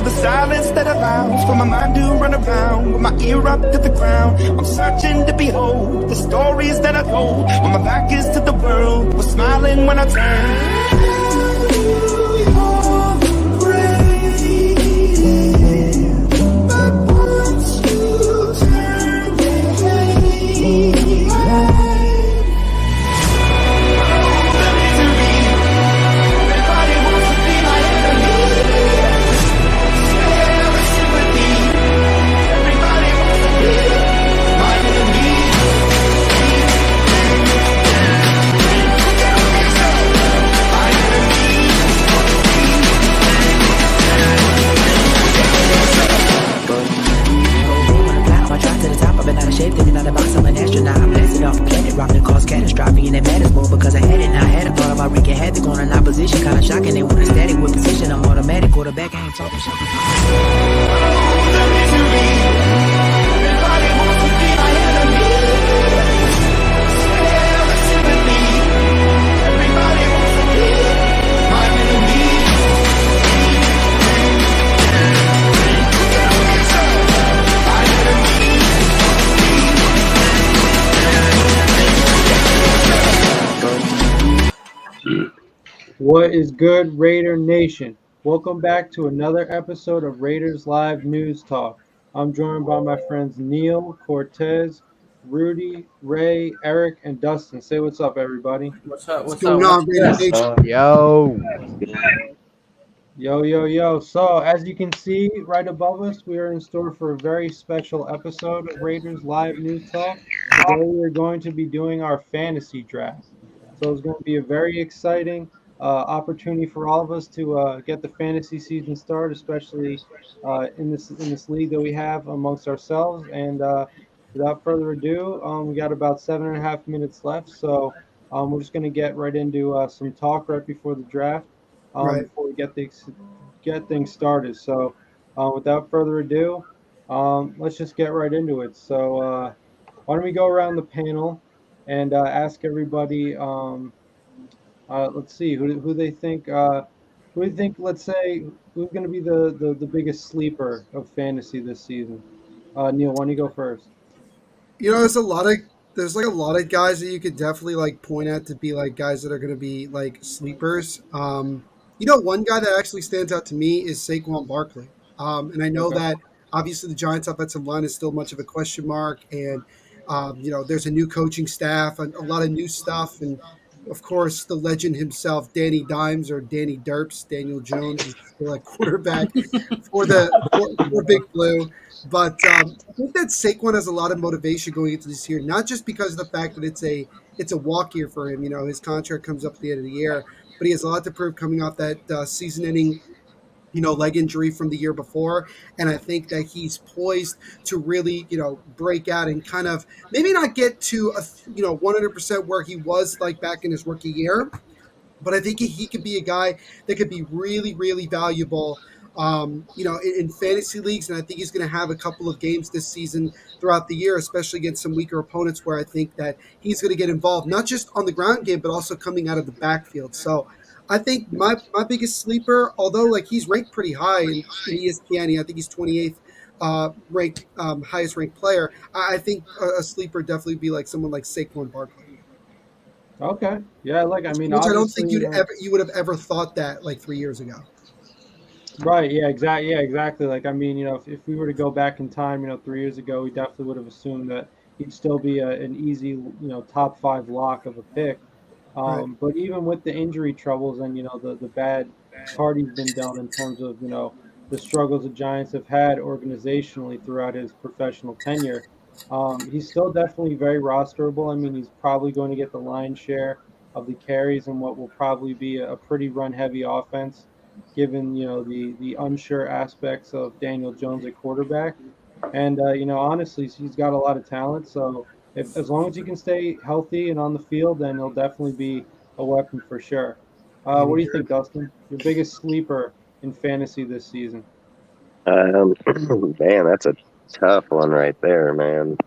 the silence that allows for my mind to run around with my ear up to the ground. I'm searching to behold the stories that I told when my back is to the world. Was smiling when I turned. Shape, thinking out the box, I'm an astronaut. I'm blasted off the planet, rock that caused catastrophe, and it matters more because I had it. Now I had a thought about wreaking havoc on an opposition, kinda shocking. They want a static with position. I'm automatic, quarterback, I ain't talking shit. What is good, Raider Nation? Welcome back to another episode of Raiders Live News Talk. I'm joined by my friends Neil, Cortez, Rudy, Ray, Eric, and Dustin. Say what's up, everybody. What's going on, Raider Nation? Yo. Yo. So, as you can see right above us, we are in store for a very special episode of Raiders Live News Talk. Today, we're going to be doing our fantasy draft. So, it's going to be a very exciting opportunity for all of us to get the fantasy season started, especially in this league that we have amongst ourselves. And without further ado, we got about 7.5 minutes left, so we're just going to get right into some talk right before the draft, before we get things started. So without further ado, let's just get right into it. So why don't we go around the panel and ask everybody. Let's see who they think. Let's say who's going to be the biggest sleeper of fantasy this season. Neil, why don't you go first? You know, there's a lot of guys that you could definitely point at to be guys that are going to be sleepers. You know, one guy that actually stands out to me is Saquon Barkley. And I know that obviously the Giants' offensive line is still much of a question mark, and you know, there's a new coaching staff and a lot of new stuff, and of course, the legend himself, Danny Dimes or Danny Derps, Daniel Jones, is still at quarterback for Big Blue. But I think that Saquon has a lot of motivation going into this year, not just because of the fact that it's a walk year for him. You know, his contract comes up at the end of the year, but he has a lot to prove coming off that season-ending leg injury from the year before. And I think that he's poised to really, break out and kind of maybe not get to 100% where he was back in his rookie year. But I think he could be a guy that could be really, really valuable, in fantasy leagues. And I think he's going to have a couple of games this season throughout the year, especially against some weaker opponents, where I think that he's going to get involved, not just on the ground game, but also coming out of the backfield. So I think my biggest sleeper, although he's ranked pretty high in ESPN, I think he's 28th ranked, highest ranked player. I think a sleeper definitely be someone like Saquon Barkley. Okay, yeah, which I don't think you would have ever thought that 3 years ago. Right. Yeah. Exactly. If we were to go back in time, 3 years ago, we definitely would have assumed that he'd still be an easy, top 5 lock of a pick. Right. But even with the injury troubles and the bad part he's been dealt in terms of the struggles the Giants have had organizationally throughout his professional tenure, he's still definitely very rosterable. He's probably going to get the lion's share of the carries in what will probably be a pretty run-heavy offense, given the unsure aspects of Daniel Jones at quarterback. And honestly, he's got a lot of talent. So as long as he can stay healthy and on the field, then he'll definitely be a weapon for sure. What do you think, Dustin? Your biggest sleeper in fantasy this season? Man, that's a tough one right there, man.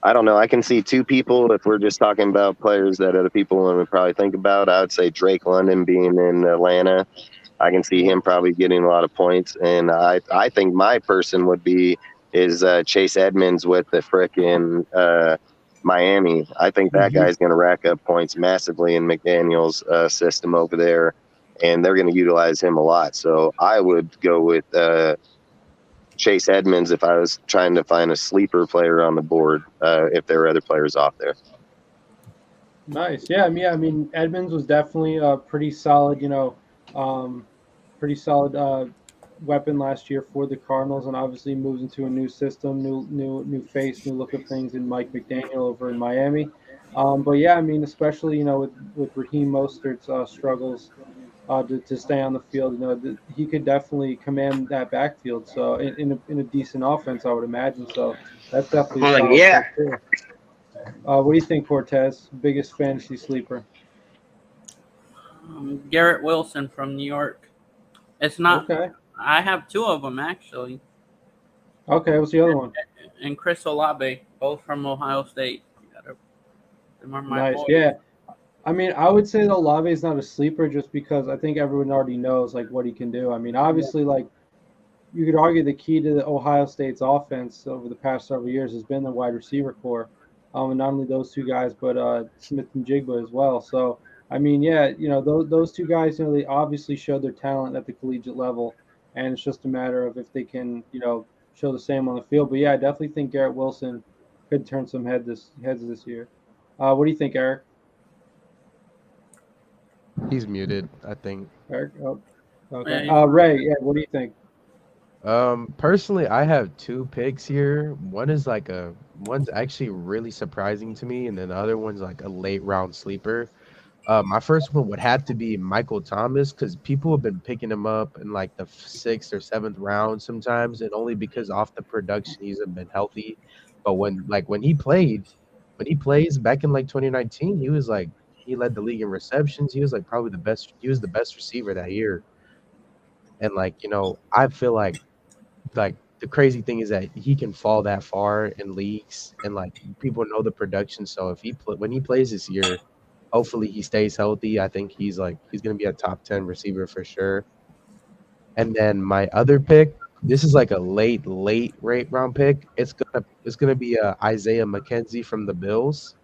I don't know. I can see two people if we're just talking about players that other people would probably think about. I would say Drake London being in Atlanta. I can see him probably getting a lot of points. And I think my person would be is Chase Edmonds with the frickin' Miami. I think that guy's going to rack up points massively in McDaniel's system over there, and they're going to utilize him a lot. So I would go with Chase Edmonds if I was trying to find a sleeper player on the board, if there were other players off there. Nice. Yeah, I mean, Edmonds was definitely a pretty solid, weapon last year for the Cardinals, and obviously moves into a new system, new face, new look of things in Mike McDaniel over in Miami. But yeah, I mean, especially with Raheem Mostert's struggles to stay on the field, he could definitely command that backfield. So in a decent offense, I would imagine. So that's definitely a solid pick too. What do you think, Cortez? Biggest fantasy sleeper? Garrett Wilson from New York. It's not. Okay. I have two of them actually. Okay, what's the other one? And Chris Olave, both from Ohio State. Nice. Boys. Yeah. I mean, I would say that Olave is not a sleeper just because I think everyone already knows what he can do. I mean, obviously, you could argue the key to the Ohio State's offense over the past several years has been the wide receiver core. And not only those two guys, but Smith and Jigba as well. So, I mean, yeah, those two guys, they obviously showed their talent at the collegiate level, and it's just a matter of if they can, show the same on the field. But yeah, I definitely think Garrett Wilson could turn some heads this year. What do you think, Eric? He's muted, I think. Eric? Oh, okay. Ray, yeah, what do you think? Personally, I have two picks here. One's actually really surprising to me, and then the other one's like a late round sleeper. My first one would have to be Michael Thomas, because people have been picking him up in like the 6th or 7th round sometimes, and only because off the production he's been healthy. But when he plays back in like 2019, he led the league in receptions. He was like probably the best. He was the best receiver that year. And I feel like the crazy thing is that he can fall that far in leagues, and people know the production. So if when he plays this year, hopefully he stays healthy. I think he's going to be a top 10 receiver for sure. And then my other pick, this is like a late round pick. It's gonna be Isaiah McKenzie from the Bills,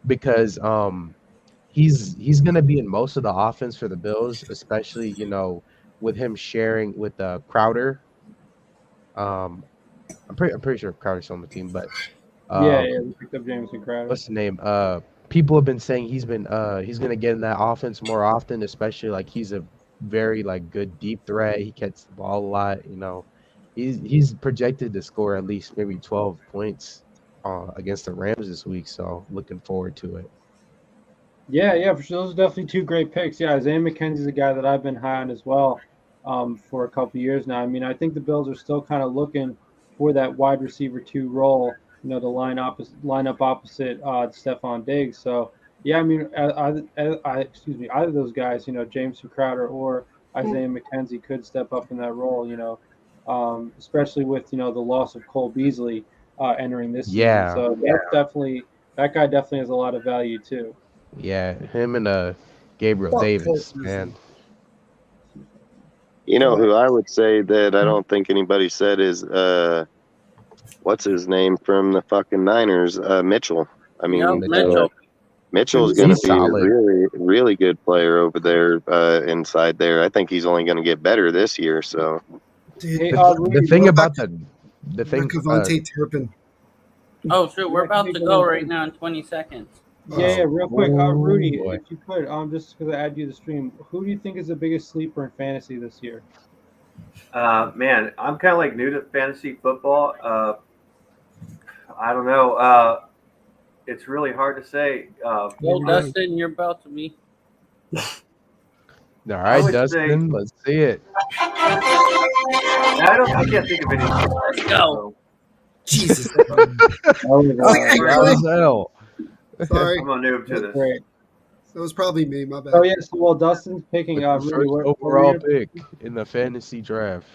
because he's gonna be in most of the offense for the Bills, especially with him sharing with Crowder. I'm pretty sure Crowder's still on the team, but we picked up Jameson Crowder. What's the name? People have been saying he's gonna get in that offense more often, especially he's a very good deep threat. He catches the ball a lot. He's projected to score at least maybe 12 points against the Rams this week. So looking forward to it. Yeah, for sure. Those are definitely two great picks. Yeah, Isaiah McKenzie's a guy that I've been high on as well for a couple of years now. I mean, I think the Bills are still kind of looking for that wide receiver 2 role, to line up opposite Stephon Diggs. So, yeah, I mean, either of those guys, Jameson Crowder or Isaiah McKenzie could step up in that role, especially with, the loss of Cole Beasley entering this season. So that guy definitely has a lot of value too. Yeah, him and Gabriel Davis, man. Who I would say that I don't think anybody said is what's his name from the fucking Niners? Mitchell. I mean, Mitchell's going to be a really, really good player over there inside there. I think he's only going to get better this year. So, the thing about the thing, Devonte Turpin. Oh, sure. We're about to go right now in 20 seconds. Yeah, real quick, Rudy, if you could, just because I add you to the stream, who do you think is the biggest sleeper in fantasy this year? Man, I'm kind of new to fantasy football. I don't know. It's really hard to say. Dustin, you're about to be. All right, Dustin, let's see it. I can't think of any. Let's go. Jesus. Sorry. I'm a noob to this. Great. That was probably me. My bad. Oh, yeah. So, Dustin's picking first overall pick in the fantasy draft.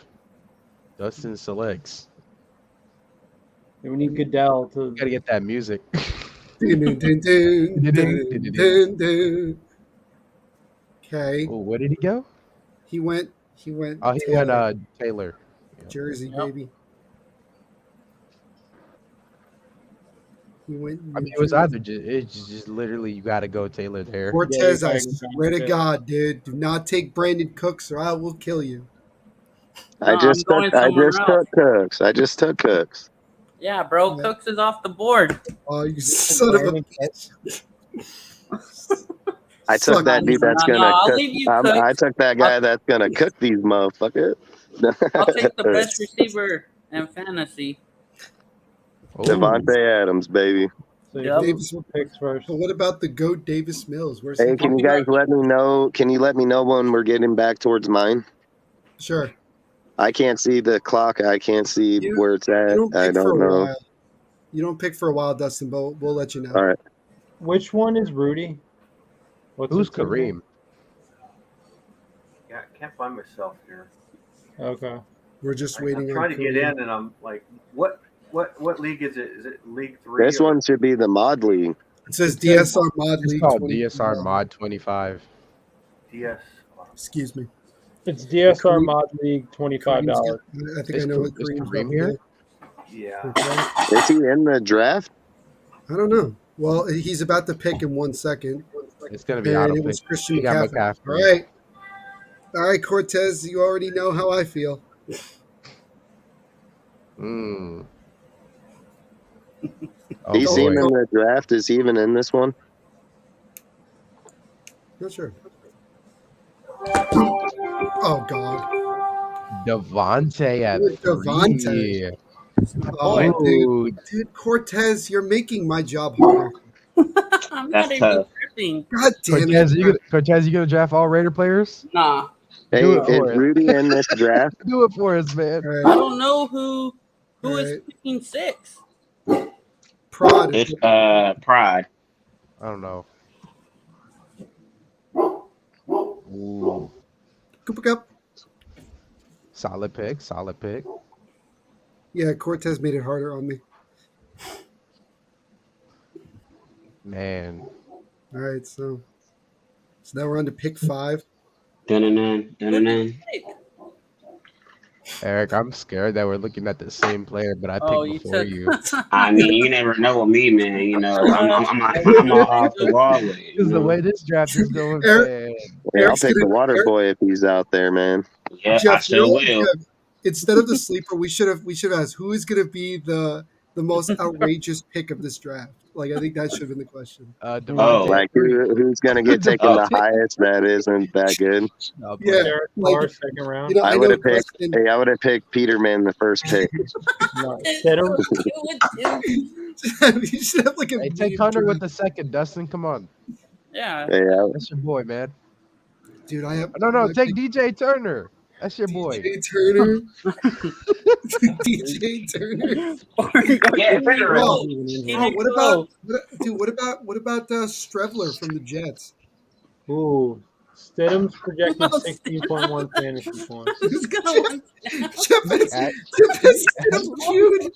Dustin selects. We need Goodell to. Gotta get that music. Okay. Oh, where did he go? He went. Oh, he went Taylor. Jersey, baby. He went. I mean, it was either just literally you got to go Taylor there. Cortez, Yeah, I swear to God, dude, do not take Brandon Cooks or I will kill you. I just took Cooks. I just took Cooks. Yeah, bro. Cooks is off the board. Oh, you son of a bitch. I took that dude that's gonna cook. I took that guy that's gonna cook these motherfuckers. I'll take the best receiver in fantasy. Devonte Adams, baby. So Yep. Davis picks first. So what about the GOAT Davis Mills? Where's Hey, can you guys let me know? Can you let me know when we're getting back towards mine? Sure. I can't see the clock. I can't see where it's at. I don't know. You don't pick for a while, Dustin, but we'll let you know. All right. Which one is Rudy? Who's Kareem? Yeah, I can't find myself here. Okay. We're just waiting. I'm trying to get in, and I'm like, what league is it? Is it League 3? This one should be the Mod League. It says DSR Mod League. It's called DSR Mod 25. DS. Excuse me. It's DSR Mod League, $25. I think I know what Kareem here. Yeah. Is he in the draft? I don't know. Well, he's about to pick in 1 second. It's gonna be auto it pick. was Christian He got McCaffrey. All right, Cortez. You already know how I feel. Oh, He's even in the draft. Is he even in this one? Not sure. Oh God. Devonte at Devonte. 3. Oh, dude, Cortez, you're making my job harder. I'm not even tripping. God damn Cortez, you gonna draft all Raider players? Nah. Hey, is Rudy in this draft? Do it for us, man. Right. I don't know who is picking 6. Prod. It's Pride. I don't know. Ooh. Cooper Cup. Solid pick. Yeah, Cortez made it harder on me. Man. All right, so now we're on to pick 5. Dun-dun-dun. Eric, I'm scared that we're looking at the same player, but I picked before you. I mean, you never know with me, man. You know, I'm all off the wall with it. Because the way this draft is going, Yeah, I'll take the water boy if he's out there, man. Yeah, Jeff, I sure will. Instead of the sleeper, we should have asked who is going to be the most outrageous pick of this draft. Like, I think that should have been the question. Like who's going to get taken the highest? That isn't that good. Yeah, like, second round. You know, I would have picked. Hey, I would have picked Peterman the first pick. You should have like a. Hey, take Hunter with the second. Dustin, come on. Yeah. That's your boy, man. Dude, I have. No, take DJ Turner. That's your boy. DJ Turner. DJ Turner. What about Strevler from the Jets? Ooh, Stidham's projecting 16.1 fantasy points. Jeff Stidham cute.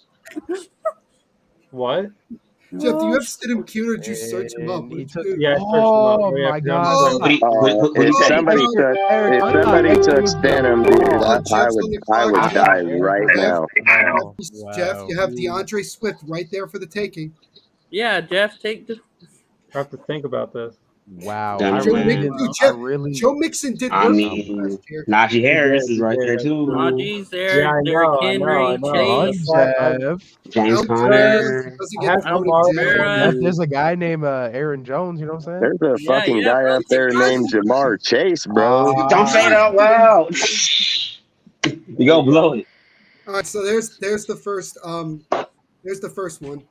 What? Jeff, do you have Stidham cute or did you search him up? Oh my God! If somebody took Stidham, dude, I would die right now. Jeff, you have DeAndre Swift right there for the taking. Yeah, Jeff, take the. I have to think about this. Wow. Joe Mixon did. I mean, Najee Harris is right there too. Najee's there. Derrick Henry, Chase, James Conner. There's a guy named Aaron Jones. You know what I'm saying? There's a fucking guy up there named Jamar Chase, bro. Don't say it out loud. You go blow it. All right, so there's the first one.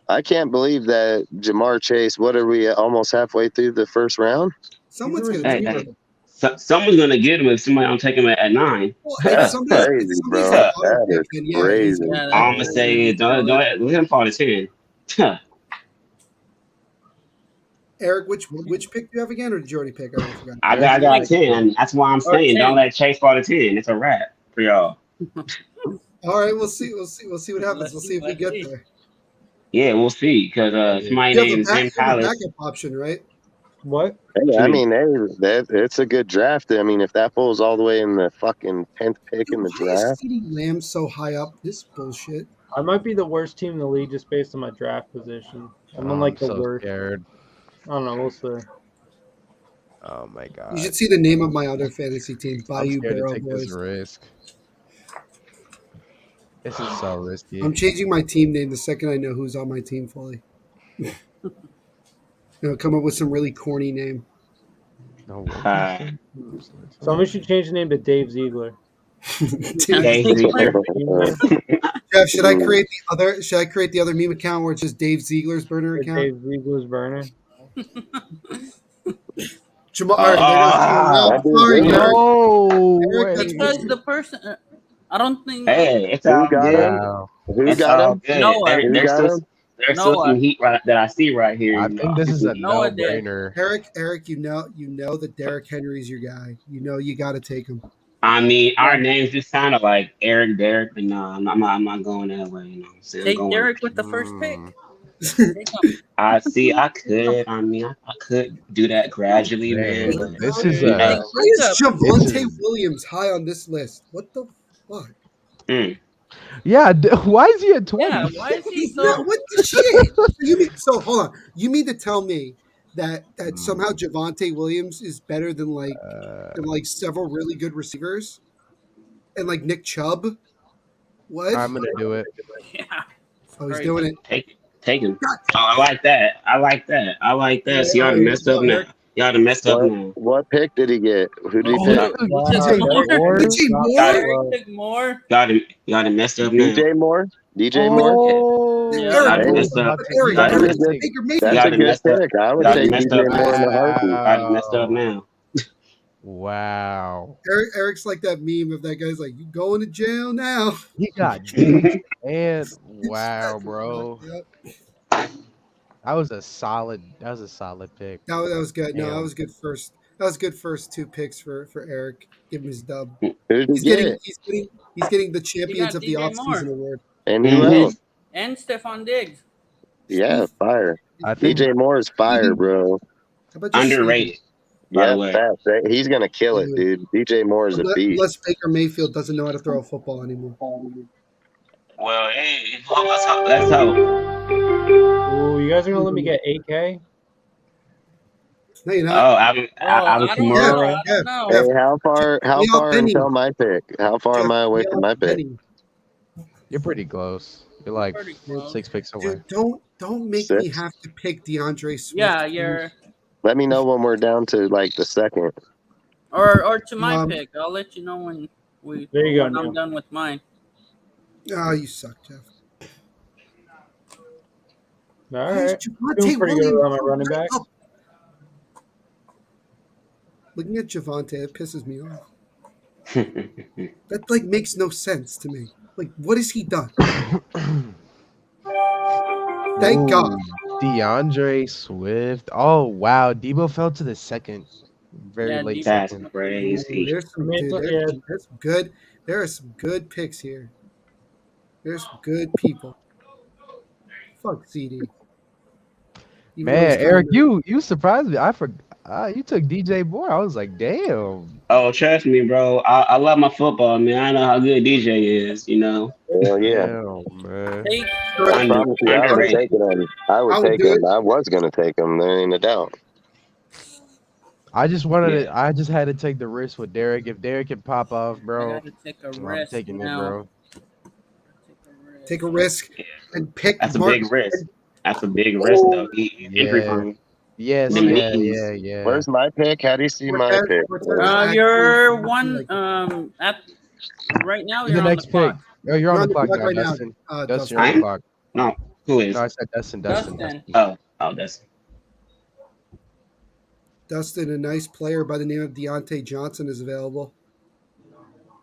I can't believe that Jamar Chase. What are we almost halfway through the first round? Someone's gonna someone's gonna get him if somebody don't take him at 9. Well, that's crazy, bro. That is crazy. I'm gonna say don't let him fall to 10. Eric, which pick do you have again, or did you already pick? I got 10. That's why I'm saying don't let Chase fall to 10. It's a wrap for y'all. All right, we'll see. We'll see what happens. We'll see if we get there. Yeah, we'll see. Because somebody You have named Zim a Palace. backup option, right? What? Hey, I mean, it's a good draft. I mean, if that falls all the way in the fucking 10th pick in the Why is draft, CeeDee Lamb so high up? This bullshit. I might be the worst team in the league just based on my draft position. I'm on like the so worst. scared. I don't know. We'll see. Oh my god. You should see the name of my other fantasy team, I'm Bayou scared to Barrel take Boys. this risk. This is so risky. I'm changing my team name the second I know who's on my team fully. Come up with some really corny name. No Hi. Somebody should change the name to Dave Ziegler. Dave Ziegler. Jeff, should I create the other meme account where it's just Dave Ziegler's burner account? Dave Ziegler's burner. Jamal, sorry, Eric, Because the person, I don't think. Hey, it's Who all got good. him? Who It's got all him? good. Noah. Who There's got still, him? there's still some heat that I see right here. I think this is a Noah did. no-brainer. Eric, you know that Derrick Henry's your guy. You know you got to take him. I mean, our names just sounded like Eric, Derek, but no, I'm not going that way. You know what I'm saying? Take I'm going, Derek with the first pick. I see. I could. I mean, I could do that gradually, man. But This is you know, Why is Javonte It's- Williams high on this list? What the fuck? Yeah, why is he at 20? Yeah, why is he so? Yeah, what the shit? So hold on. You mean to tell me that somehow Javonte Williams is better than like several really good receivers and like Nick Chubb? What? I'm gonna do it. Yeah. Oh, he's doing it. take him. Oh, I like that. So y'all done messed up now. What pick did he get? Who did he pick? Derek Moore. Y'all done messed up now. DJ Moore? DJ Moore? Oh, Y'all done messed up. Eric, Y'all done Eric, messed up. Baker Mayfield. That's Y'all a done good messed up. pick. I would Y'all take done messed DJ up. Moore in a heartbeat. Y'all done messed up now. Wow. Eric's like that meme of that guy's like, you going to jail now. He got duped. And wow, bro. Yep. That was a solid pick. That was good. No, Damn. that was good first. That was good first two picks for Eric. Give him his dub. Who did he He's getting the champions of the DJ offseason Moore. award. And who else? And Stephon Diggs. Yeah, fire. I think DJ Moore is fire, bro. How about just Underrated. By the way. facts. He's gonna kill it, dude. DJ Moore is a beast. Unless Baker Mayfield doesn't know how to throw a football anymore. Well, hey, let's hope. Ooh, you guys are gonna let me get 8K? No, you're Oh, not. Alvin I don't Kamara. know. Hey, how far Penny. until my pick? How far am I away from my pick? Penny. you're pretty close. You're like Pretty close. 6 picks away. Dude, don't make me Six? have to pick DeAndre Swift. Yeah, you're Let me know when we're down to like the second. or to my Um, pick. I'll let you know when There you go, when I'm Neil. done with mine. Oh, you suck, Jeff. All right. Javonte Doing pretty good Williams on my running back. up. Looking at Javonte, it pisses me off. That like makes no sense to me. Like, what has he done? Thank God. DeAndre Swift. Oh wow, Debo fell to the second. Very Yeah, late Debo- That's second. crazy. There's some, I mean, dude, yeah. there's some good. There are some good picks here. There's some good people. Fuck CD. Man, Eric, you surprised me. I forgot. You took DJ Moore. I was like, damn. Oh, trust me, bro. I love my football, man. I know how good DJ is, you know. Hell yeah. Damn, man. Take I promise you, I would Underrated. take him. I would take him. I was gonna take him. There ain't a doubt. I just wanted to. I just had to take the risk with Derek. If Derek can pop off, I bro, gotta take a I'm risk taking it, now. bro. Take a risk and pick. That's a Mark- big risk. That's a big risk, though. Injury prone. Yes, Them yeah, knees. yeah. Where's my pick? How do you see my pick? You're one at right now. You're You're the on next the clock. pick. Oh, you're on the clock now, right now. Dustin. Dustin, Dustin. you're on the clock. No, who is? No, I said Dustin. Dustin. Oh, that's Dustin, a nice player by the name of Deontay Johnson is available.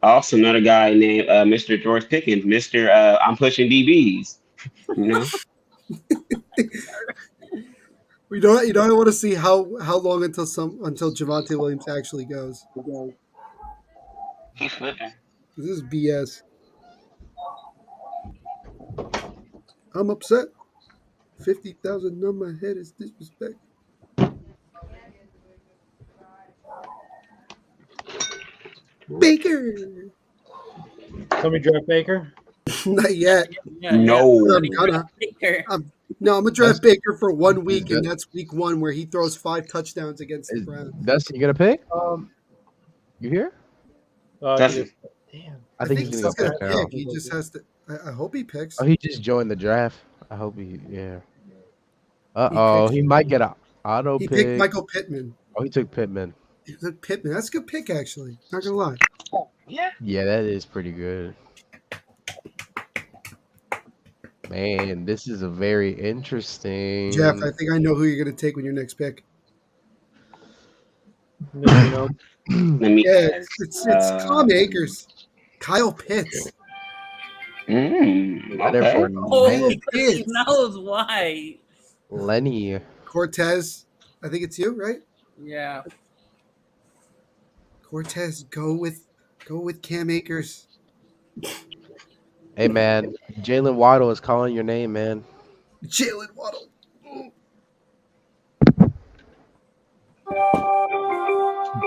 also another guy named Mr. George Pickens. I'm pushing DBs. You know. You don't want to see how long until Javonte Williams actually goes. He's flipping. This is BS. I'm upset. 50,000 on my head is disrespect. Baker. Somebody draft Baker. Not yet. No. I'm gonna. Baker. I'm gonna draft Baker for 1 week, and that's week 1 where he throws 5 touchdowns against the Browns. Dustin, you gonna pick? You here? Dustin. Damn. I think he's gonna gonna pick now. pick. He just has to. I hope he picks. Oh, he just joined the draft. I hope yeah. He might get a auto He pick. picked Michael Pittman. Oh, he took Pittman. He took Pittman. That's a good pick, actually. Not gonna lie. Yeah, that is pretty good. Man, this is a very interesting. Jeff, I think I know who you're gonna take when your next pick. No. Let me. Yeah, it's Tom Akers, Kyle Pitts. Better for Oh, Lenny. he knows why. Lenny. Cortez. I think it's you, right? Yeah. Cortez, go with Cam Akers. Hey man, Jalen Waddle is calling your name, man. Jalen Waddle.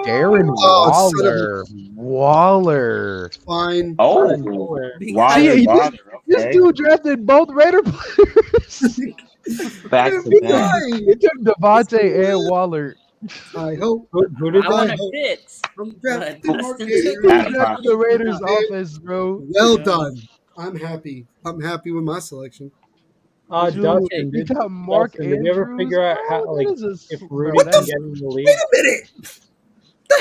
Darren Oh, son of a- Waller. Fine. Oh, Yeah, Waller. This Okay. dude drafted both Raider players. Back to back. He took Devonte and Waller. I hope. Who did I want that? to Fitz. I'm drafting But Mark Dustin Akers. took He That drafted the Raiders offense, bro. Well done. I'm happy. I'm happy with my selection. Dude, Dustin, you did, got Mark Dustin, did you ever Andrews, figure out how, bro? like, That is if bro, Rudy that's- can get in the league? Wait a minute.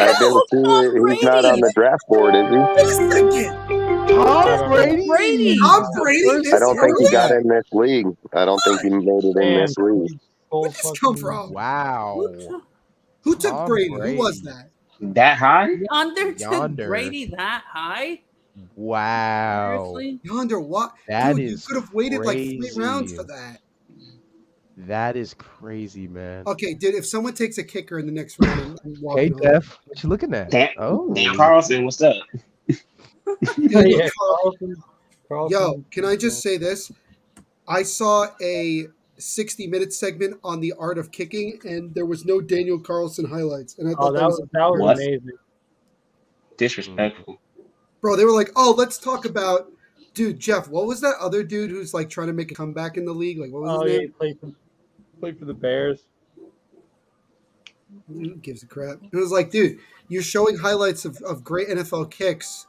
I didn't see it. He's not on the draft board, is he? Wait a second. Tom Brady. Brady. Tom Brady. I don't think he got it. in this league. I don't think he made it in this league. Where'd this come from? Wow. Who took Tom Brady? Brady. Who was that? That high? Yonder took Yonder. Brady that high? Wow. Seriously? Yonder, what? That Dude, is you could have waited like 3 crazy. rounds for that. That is crazy, man. Okay, dude, if someone takes a kicker in the next round, I'm Hey, walking on. Jeff, what you looking at? Dan Oh, Carlson, what's up? Yeah, Carlson. Yo, can I just say this? I saw a 60-minute segment on the art of kicking, and there was no Daniel Carlson highlights. And I Oh, thought that was What? amazing. Disrespectful. bro, they were like, oh, let's talk about, dude, Jeff, what was that other dude who's like trying to make a comeback in the league? Like, what was Oh, his yeah, name? he played for the Bears. Who gives a crap? It was like, dude, you're showing highlights of great NFL kicks,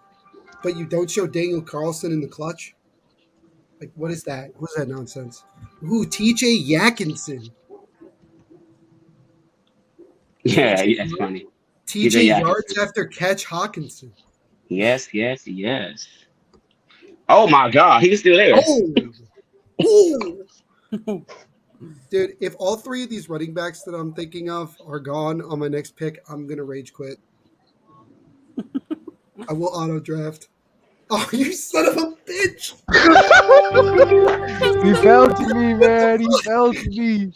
but you don't show Daniel Carlson in the clutch? Like, what is that? What is that nonsense? Ooh, TJ Yackinson. Yeah, that's funny. TJ Yackinson. yards after catch Hawkinson. Yes. Oh my God, he's still there. Oh! Dude, if all 3 of these running backs that I'm thinking of are gone on my next pick, I'm going to rage quit. I will auto draft. Oh, you son of a bitch! he fell to me, man. He fell to me.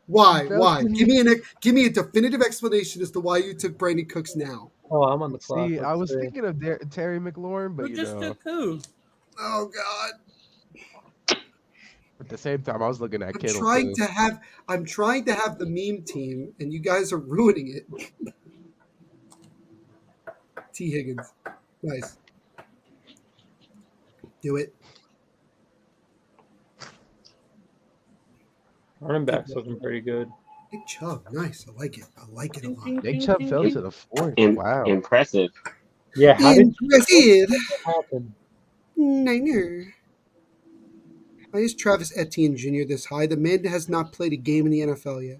Why? Fell Why? to me. Give me a definitive explanation as to why you took Brandon Cooks now. Oh, I'm on the clock. See, I Let's was see. thinking of Terry McLaurin, but Who you just know, took who? Oh God! at the same time, I was looking at I'm Kittle. trying too. to have the meme team, and you guys are ruining it. T. Higgins, nice. Do it. Running back's looking pretty good. Nick Chubb, nice. I like it. I like it a lot. Nick Chubb fell to the 4th. Wow. Impressive. Yeah, how did Impressive. that happen? Niner. Why is Travis Etienne Jr. this high? The man has not played a game in the NFL yet.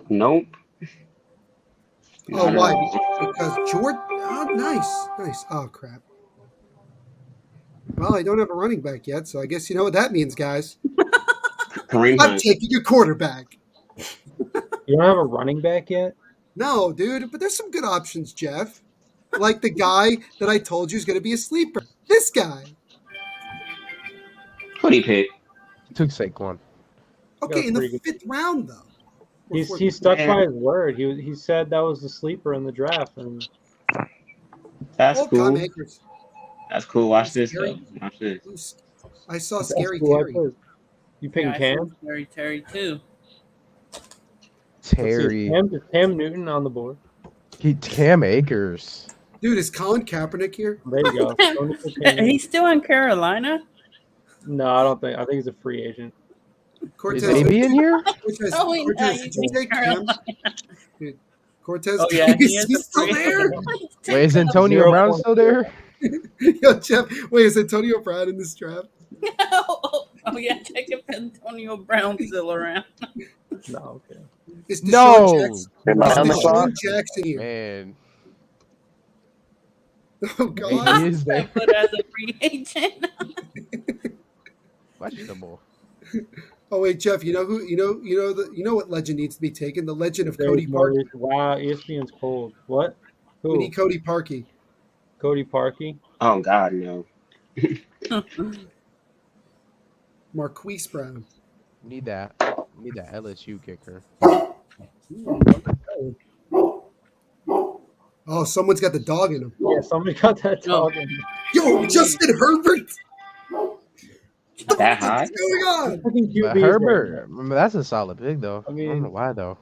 Nope. Oh, Not why? at all. Because Jordan. Oh, nice. Oh, crap. Well, I don't have a running back yet, so I guess you know what that means, guys. Kareem I'm Hunt. taking your quarterback. You don't have a running back yet? No, dude, but there's some good options, Jeff. Like the guy that I told you is going to be a sleeper. This guy. Who'd he pick? Took Saquon. Okay, in the pretty 5th round, though. He stuck by his word. He said that was the sleeper in the draft, and That's Oh, cool. Tom Akers. That's cool. Watch this though. Watch this. I saw That's Scary who I Terry. put. You picking I Cam? saw Scary Terry too. Terry. Is Cam Newton on the board? Cam Akers. Dude, is Colin Kaepernick here? There you go. Only for Cam Newton. He's still in Carolina. No, I don't think. I think he's a free agent. Cortez, Is AB in here? Cortez, Oh, yeah, Cortez, he's did you in take Cam? Carolina. Dude, Cortez, Oh yeah, he is he's a still free there? agent. Wait, is Antonio 0. Brown still there? Yo, Jeff, wait, is Antonio Brown in this draft? Oh yeah, check if Antonio Brown's still around. No, okay. Is No. Deshaun Jackson, Am I is on the clock? Deshaun Jackson here? Man, Oh God! he is there. But as a free agent. Questionable. Oh wait, Jeff, you know what legend needs to be taken? The legend of Cody Dave Parkey. Morris. Wow, ESPN's cold. What? We Who? need Cody Parkey. Cody Parkey? Oh God, no. Marquise Brown. Need that LSU kicker. Oh, someone's got the dog in him. Yeah, somebody got that No. dog. Yo, Justin Herbert. That high? What's going on? Fucking But QBs Herbert, that's a solid pick though. I I mean- don't know why though.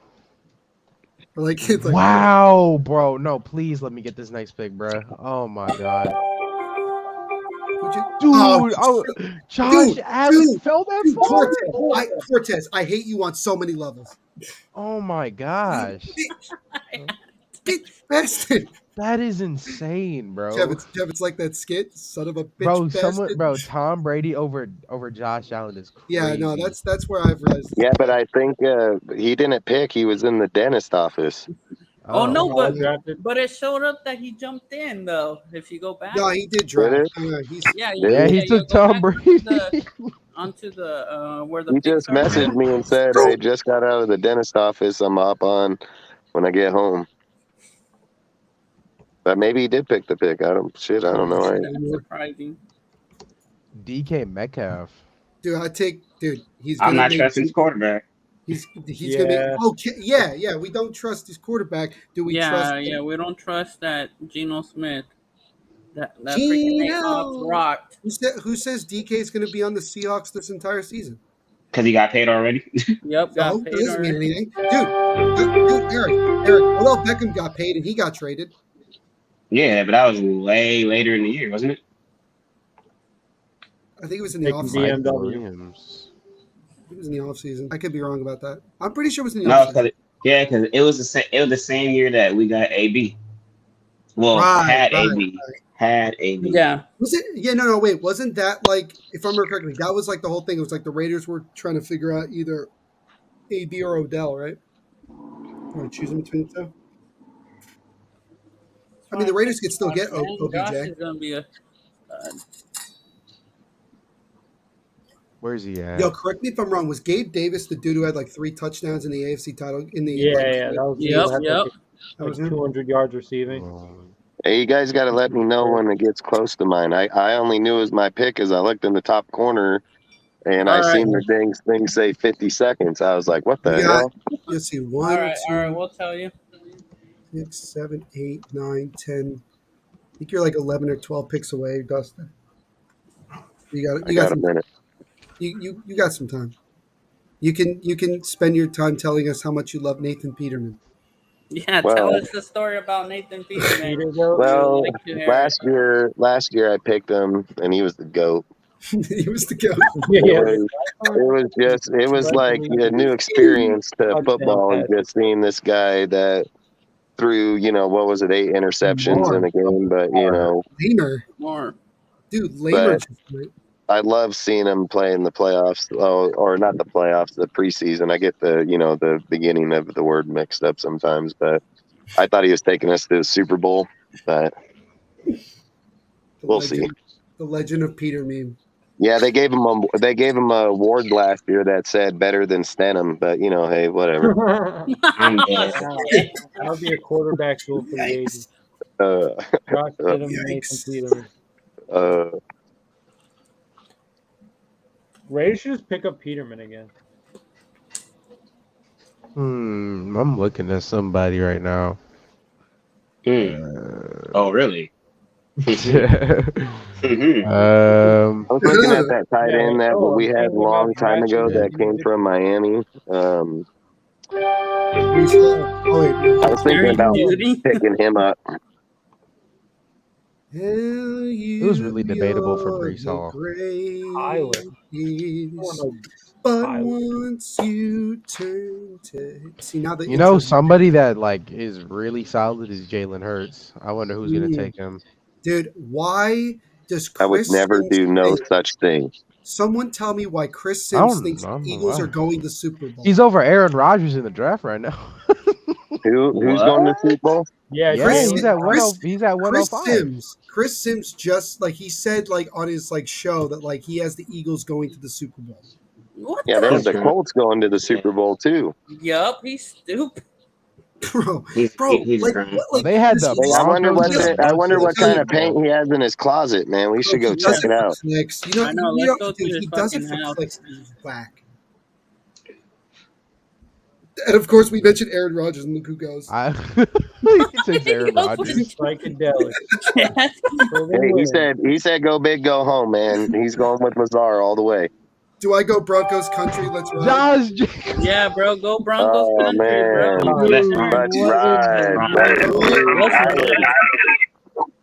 Like, it's like Wow, bro. No, please let me get this next pick, bro. Oh my god. would you- Dude, Oh, Josh dude, Allen dude, fell that dude, far. Cortez, I hate you on so many levels. Oh my gosh. Bitch bastard. That is insane, bro. Jeff, it's like that skit, son of a bitch Bro, bastard. Tom Brady over Josh Allen is crazy. Yeah, no, that's where I've realized. Yeah, but I think he didn't pick. He was in the dentist office. Oh, no, I but drafted. it showed up that he jumped in though. If you go back, No, he did draft. Did Yeah, he you took go Tom back Brady. onto the where the He picks just are. messaged me and said, "I just got out of the dentist office. I'm up on when I get home." But maybe he did pick the pick. I don't know. That's surprising. DK Metcalf. Dude, he's I'm gonna not make- trusting his quarterback. He's Yeah. gonna be okay. Yeah. We don't trust his quarterback. Do we trust? We don't trust that Geno Smith. That freaking Geno! Hobbs rocked. Who says DK is going to be on the Seahawks this entire season? Because he got paid already. Yep, got No, paid that doesn't mean already. anything, dude. Eric, Odell Beckham got paid and he got traded. Yeah, but that was way later in the year, wasn't it? I think it was in the Taking offseason. BMW. Williams. It was in the offseason. I could be wrong about that. I'm pretty sure it was in the No, offseason. because it was the same year that we got AB. Well, had AB. Had AB. Yeah. Was it? Yeah, no, wait. Wasn't that like, if I remember correctly, that was like the whole thing. It was like the Raiders were trying to figure out either AB or Odell, right? Or choosing between the two. I mean, the Raiders could still get Josh OBJ. is gonna be a Where's he at? Yo, correct me if I'm wrong. Was Gabe Davis the dude who had like 3 touchdowns in the AFC title? In the Yeah, that was Yep. That was like him? 200 yards receiving. Hey, you guys got to let me know when it gets close to mine. I only knew it was my pick as I looked in the top corner, and I seen the thing say 50 seconds. I was like, "What the Yeah. hell?" Let's see. all 1, right, 2, we'll tell you. 6, 7, 8, 9, 10. I think you're like 11 or 12 picks away, Dustin. You I got got a some, minute. you got some time. You can spend your time telling us how much you love Nathan Peterman. Yeah, Well- tell us the story about Nathan Peterman. Well, Like to hear it. last year I picked him, and he was the GOAT. He was the goat. It was like a new experience to football, and just seeing this guy that threw, what was it, 8 interceptions in a game, but Lamer. More. Dude, Lamer. But- I love seeing him play in the playoffs, or not the playoffs, the preseason. I get the beginning of the word mixed up sometimes, but I thought he was taking us to the Super Bowl, but we'll see. The legend of Peter meme. Yeah, they gave him a award last year that said better than Stenham, but hey, whatever. I'm dead. That would be a quarterback duel for the ages. Uh, Josh Stidham, Yikes. Nathan Peterman. Raiders should just pick up Peterman again. I'm looking at somebody right now. Oh, really? Mhm. I was looking at that tight Yeah, end that oh, we I'm had a thinking long about time ago drafting that came from Miami. Brees Hall. Oh, wait. I was thinking Jerry about Judy. picking him up. Hell, It was really debatable for you're Brees the Hall. Highland. greatest. Oh, But Highland. once you turn to see now the You know, intro. somebody that like is really solid is Jalen Hurts. I wonder who's gonna take him. Dude, why does I would Chris never Sims do no think? such thing. Someone tell me why Chris I Sims don't, thinks I the don't know Eagles why. are going to the Super Bowl. He's over Aaron Rodgers in the draft right now. Who's going to the Super Bowl? Yeah, Yeah, Chris, he's at Chris, he's at Chris 105. Chris Sims just like he said like on his like show that like he has the Eagles going to the Super Bowl. What Yeah, there's the? the Colts going to the Super Bowl too. Yup, he's stupid. Bro, He's like drunk. what like They had this the is- Hey, I wonder Broncos what and the I Bucks wonder in the what kind of Super Bowl. paint he has in his closet, man. We should go he check does it out. for clicks. You know, I know, you let's know go to dude, his he does it fucking for house. clicks. He's whack. And of course, we mentioned Aaron Rodgers, and look who goes. He takes Aaron Rodgers. psychedelic. Hey, he said go big, go home, man. He's going with Lazard all the way. Do I go Broncos country? Let's ride. Josh Jacobs. Yeah, bro, go Broncos Oh country, bro. man, Let's let's What ride. in Let's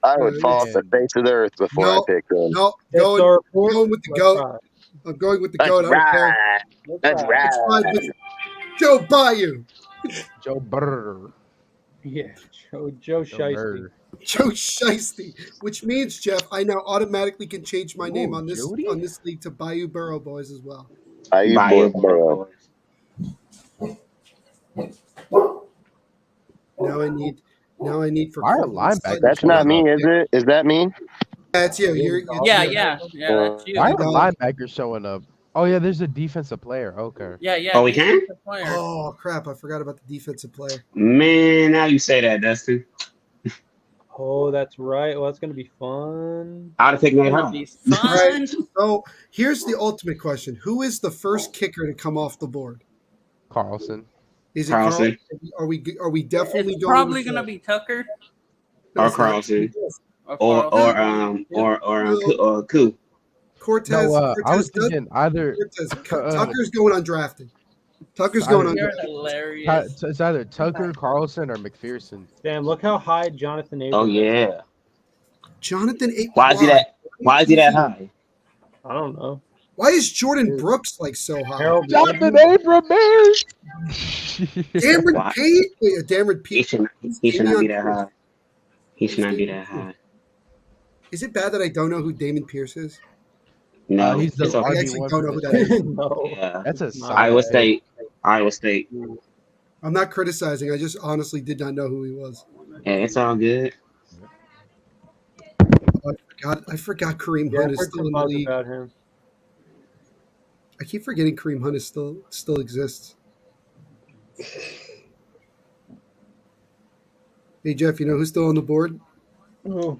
I would Man. fall off the face of the earth before I No, pick them. no, That's going, our report. going with the Let's goat. ride. I'm going with the Let's goat. I don't care. ride. Let's ride. Let's ride ride. with Joe Bayou. Joe Burr. Yeah, Joe Shiesty. Burr. Joe Shiesty, which means Jeff, I now automatically can change my name Ooh, on this Jody? league to Bayou Burrow Boys as well. Bayou Burrow. Now I need for Why are Courtland's linebackers side- That's not me, is it? Is that me? That's you. Yeah, that's you. Why are Dog. linebackers showing up? Oh yeah, there's a defensive player. Okay. Yeah, yeah. Oh, we he's can? the player. Oh crap! I forgot about the defensive player. Man, now you say that, Dustin. Oh, that's right. Well, that's gonna be fun. I'd have taken that That'd home. be All fun. right. So here's the ultimate question: who is the first kicker to come off the board? Carlson. Is it Carlson. Carlson? Are we definitely It's going? probably with gonna be Tucker No, Or it's not. Carlson. or Or Carlson. Koo. Cortez. No, I Cortez was thinking either Cortez. uh, Tucker's going undrafted. Tucker's I going don't- You're undrafted. hilarious. it's either Tucker, Carlson, or McPherson. Damn, look how high Jonathan Abram Oh is. yeah. Jonathan. Why is he that? Why is he that high? I don't know. Why is Jordan Brooks like so high? Harold Jonathan Gordon? Abram, man. Cameron Why? Pate? Wait, Cameron He Pate. should not be that high. He should not be that high. Is it bad that I don't know who Damon Pierce is? No, he's the it's I okay. actually RB1 don't know for who the that is. Jets. No. Yeah. That's a Not solid Iowa bad. State. Iowa State. I'm not criticizing. I just honestly did not know who he was. Yeah, it's all good. I forgot Kareem Yeah, Hunt I've is heard still some in the buzz league. about him. I keep forgetting Kareem Hunt is still exists. Hey Jeff, you know who's still on the board? Oh,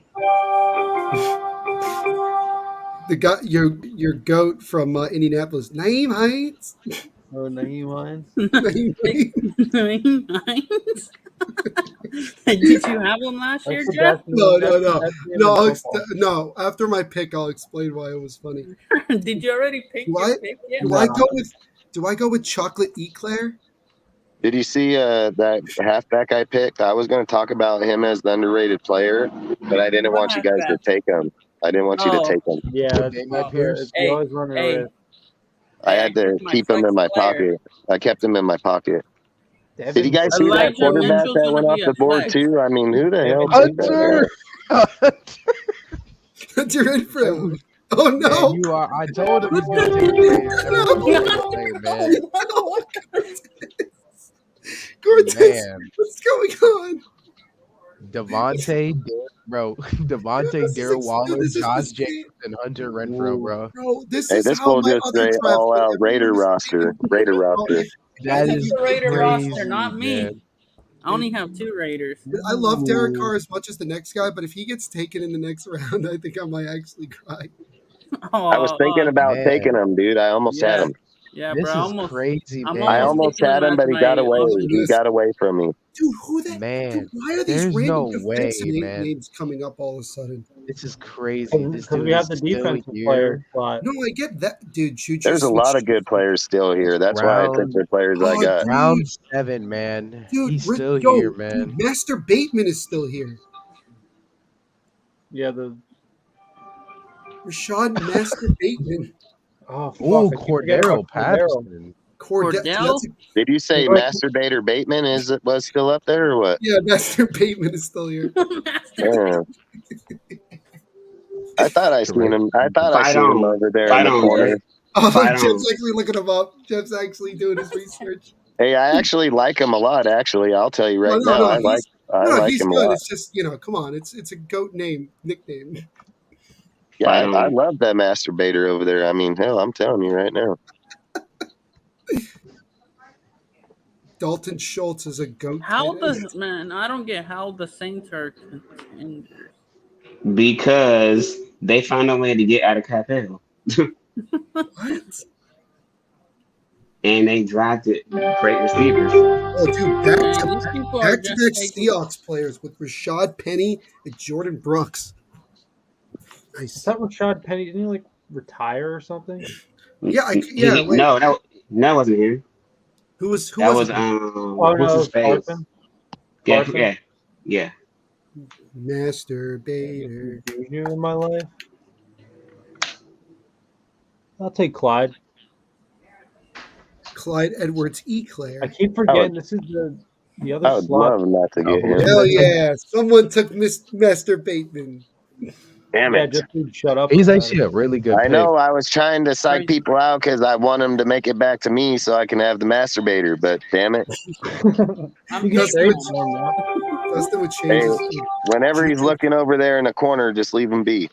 The guy, your goat from Indianapolis, Naeem Hines. Naeem Hines. Naeem Hines. Did you have him last year, That's the Jeff? best No, name. no, That's no, the best name no. in I'll football. no. After my pick, I'll explain why it was funny. Did you already pick Do your I- pick yet? Do I go with chocolate eclair? Did you see that halfback I picked? I was going to talk about him as the underrated player, but I didn't want you guys to take him. I didn't want you to Oh. take him. Yeah, that's Damian not Pierce. good. Hey, You always run a hey. risk. I had to My keep him in my flex player. pocket. I kept him in my pocket. Devin Did you guys see that Elijah quarterback Mitchell's that gonna went off be the a board flex. too? I mean, who the hell took that? Hunter. That's your in for him. Oh Man, no! you are. I told him he's gonna take the player, man. Cortez, Man. what's going on? Devontae, Darrell Waller, Josh Jacobs, and Hunter Renfro, bro. Bro, this Hey, is this how fool my just other straight draft all went. out Raider Everyone was roster. taking- Raider Oh, roster. That This is is the Raider crazy, roster, not me. man. I only have 2 Raiders. I love Derek Carr as much as the next guy, but if he gets taken in the next round, I think I might actually cry. Oh, I was thinking about man. taking him, dude. I almost had him. Yeah, This bro. is crazy, I'm man. I almost almost taking had him him, as but he got my away. RB. He got away from me. Dude, who that? Man, Dude, why are these there's random no way, defensive man. names coming up all of a sudden? This is crazy. This Because dude we is have the still defensive players, here. but No, I get that, dude. Shoot, There's a lot of good players still here. That's why I took Round the players I Oh, got. dude. round 7, man. Dude, He's still yo, here, dude, man. Master Bateman is still here. yeah, the Rashad Master Bateman. oh fuck, Ooh, I keep forgetting Cordero about Cordero. Patterson. Cordell? Did you say You're right. Masturbator Bateman was still up there or what? Yeah, Master Bateman is still here. Yeah. I thought I seen him. I thought I Fight seen him on. over there in Fight the on, corner. Jeff. Oh, Fight Jeff's on. actually looking him up. Jeff's actually doing his research. Hey, I actually like him a lot. Actually, I'll tell you right No, now. I like he's him a good. lot. It's just, come on. It's a goat nickname. Yeah, Fight I on. love that masturbator over there. I mean, hell, I'm telling you right now. Dalton Schultz is a goat. How tight end. man? I don't get how the Saints are contenders. Because they found a way to get out of cap hell. What? And they drafted great receivers. Oh, dude, Man, these people are back-to-back just taking. Seahawks players with Rashad Penny and Jordan Brooks. Is Nice. that Rashad Penny? Didn't he like retire or something? Yeah, wait. No, that wasn't him. Who That was was it? Oh what's no, his face? Carson. Yeah, Carson? yeah. Masturbator. Junior in my life. I'll take Clyde. Clyde Edwards Eclair. I keep forgetting this is the other I would slot. love not to get him. Hell yeah. Someone took Master Bateman. Damn Yeah, it. just dude, shut up. He's about actually it. a really good I pick. know I was trying to psych people out because I want them to make it back to me so I can have the masturbator, but damn it. I'm You can That's trade what- him now. Dustin would change Hey, his. whenever he's looking over there in the corner, just leave him be.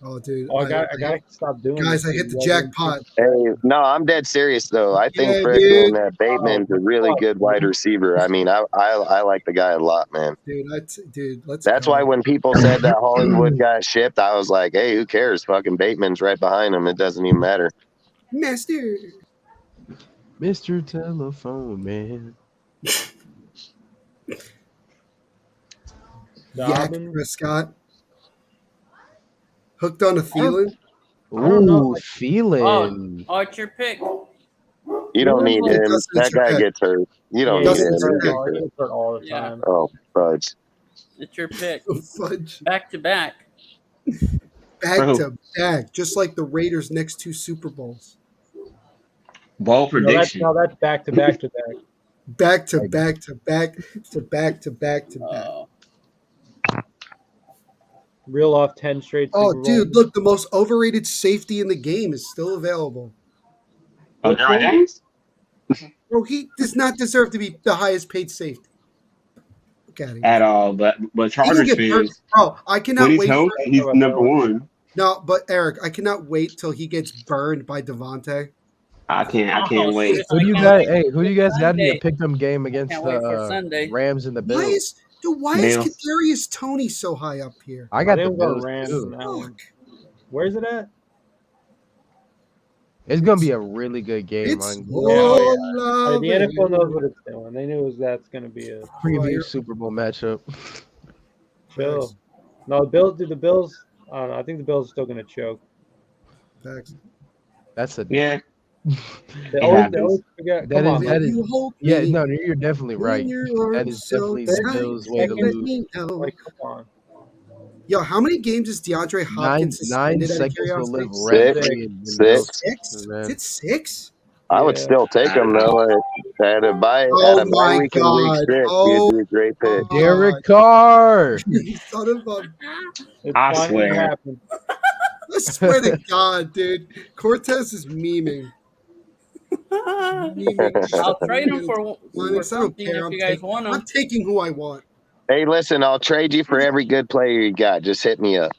Oh, dude. Oh, I gotta stop doing Guys, this. I hit the You guys are- jackpot. Hey, no, I'm dead serious though. I think Yeah, freaking dude. Bateman's a really good wide receiver. I mean, I like the guy a lot, man. Dude, let's That's go. why when people said that Hollywood got shipped, I was like, hey, who cares? Fucking Bateman's right behind him. It doesn't even matter. Master. Mr. Telephone Man. Yak Dobbins? Prescott. Hooked on a Thielen. I don't know. Ooh, feeling. Oh, it's your pick. You don't need Dustin, him. it's That your guy pick. gets hurt. You don't Yeah, need he him. gets Dustin's hurt He all- gets he hurt. gets hurt all the Yeah. time. Oh, fudge. It's your pick. Fudge. Back to back. Back Bro. to back. Just like the Raiders' next 2 Super Bowls. Bold prediction. That's back to back to back. Back to back to back to back to back to back. Oh, Reel off 10 straight. Oh, Super dude, Bowls. look, the most overrated safety in the game is still available. Oh, Derwin James? Bro, he does not deserve to be the highest paid safety. Look at him. At all. But He will Chargers get hurt. fans, Bro, I cannot when he's wait. healthy, he's number one. No, but Eric, I cannot wait till he gets burned by Devonte. I can't Oh, wait. shit. Who do you I guys? can't wait Hey, who do you guys got in your Sunday. pick 'em game against Can't wait for the Sunday. Rams and the Why Bills? is Bills. Kadarius Toney so high up here? I got the didn't go Bills Rams too. in that one. Fuck. Where's it at? It's gonna be a really good game. It's On Oh, love. The NFL knows what it's doing. They knew that's going to be a preview Super Bowl matchup. chill. No, the Bills. The Bills. I don't know. I think the Bills are still going to choke. Facts. That's a Yeah. They It always happens. forget. That Come on, is- man. that is- You hold yeah. me No, you're definitely in right. your That arms is so definitely the tight. Bills' way to Second- lose. Me know. Like, come on. Yo, how many games is DeAndre Hopkins Nine suspended out of seconds will live curiosity? rent Six. free in Six. Six? Man. Is it 6? I would Yeah. still take him though. I had a bye Oh at a bye my week in week God. 6. Oh. He'd be a great pick. Derek Carr. Son of a... It's I finally swear. happened. I swear to God, dude. Cortez is memeing. I'll trade him for Linux, I don't something care. if you guys want him. I'm taking who I want. Hey, listen, I'll trade you for every good player you got. Just hit me up.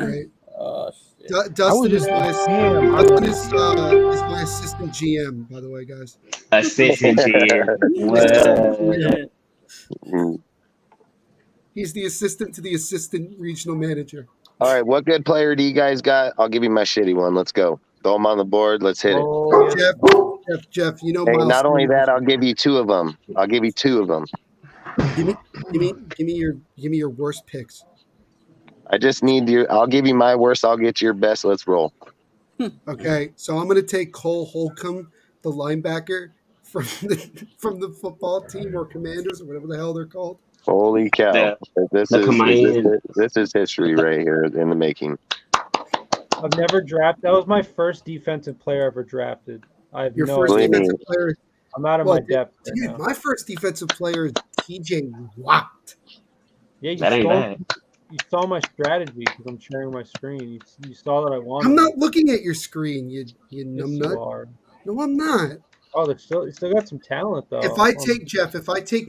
Right? Oh, shit. Dustin is just my damn. Dustin is my assistant GM, by the way, guys. Assistant GM. What? Mm. He's the assistant to the assistant regional manager. All right, what good player do you guys got? I'll give you my shitty one. Let's go. Throw them on the board. Let's hit it. Oh, yeah. Jeff, you know Hey, Miles. not only Sanders. that, I'll give you 2 of them. Give me your worst picks. I just need your. I'll give you my worst. I'll get your best. Let's roll. Okay, so I'm going to take Cole Holcomb, the linebacker from the football team or Commanders or whatever the hell they're called. Holy cow! This is history right here in the making. I've never drafted. That was my first defensive player ever drafted. I have Your no first idea. defensive player. I'm out of my depth. Right Dude, now. my first defensive player is TJ Watt. Yeah, That ain't bad. You saw my strategy because I'm sharing my screen. You saw that I wanted. I'm not looking at your screen, you Yes, numbnut. you are. No, I'm not. Oh, you still got some talent though. If I take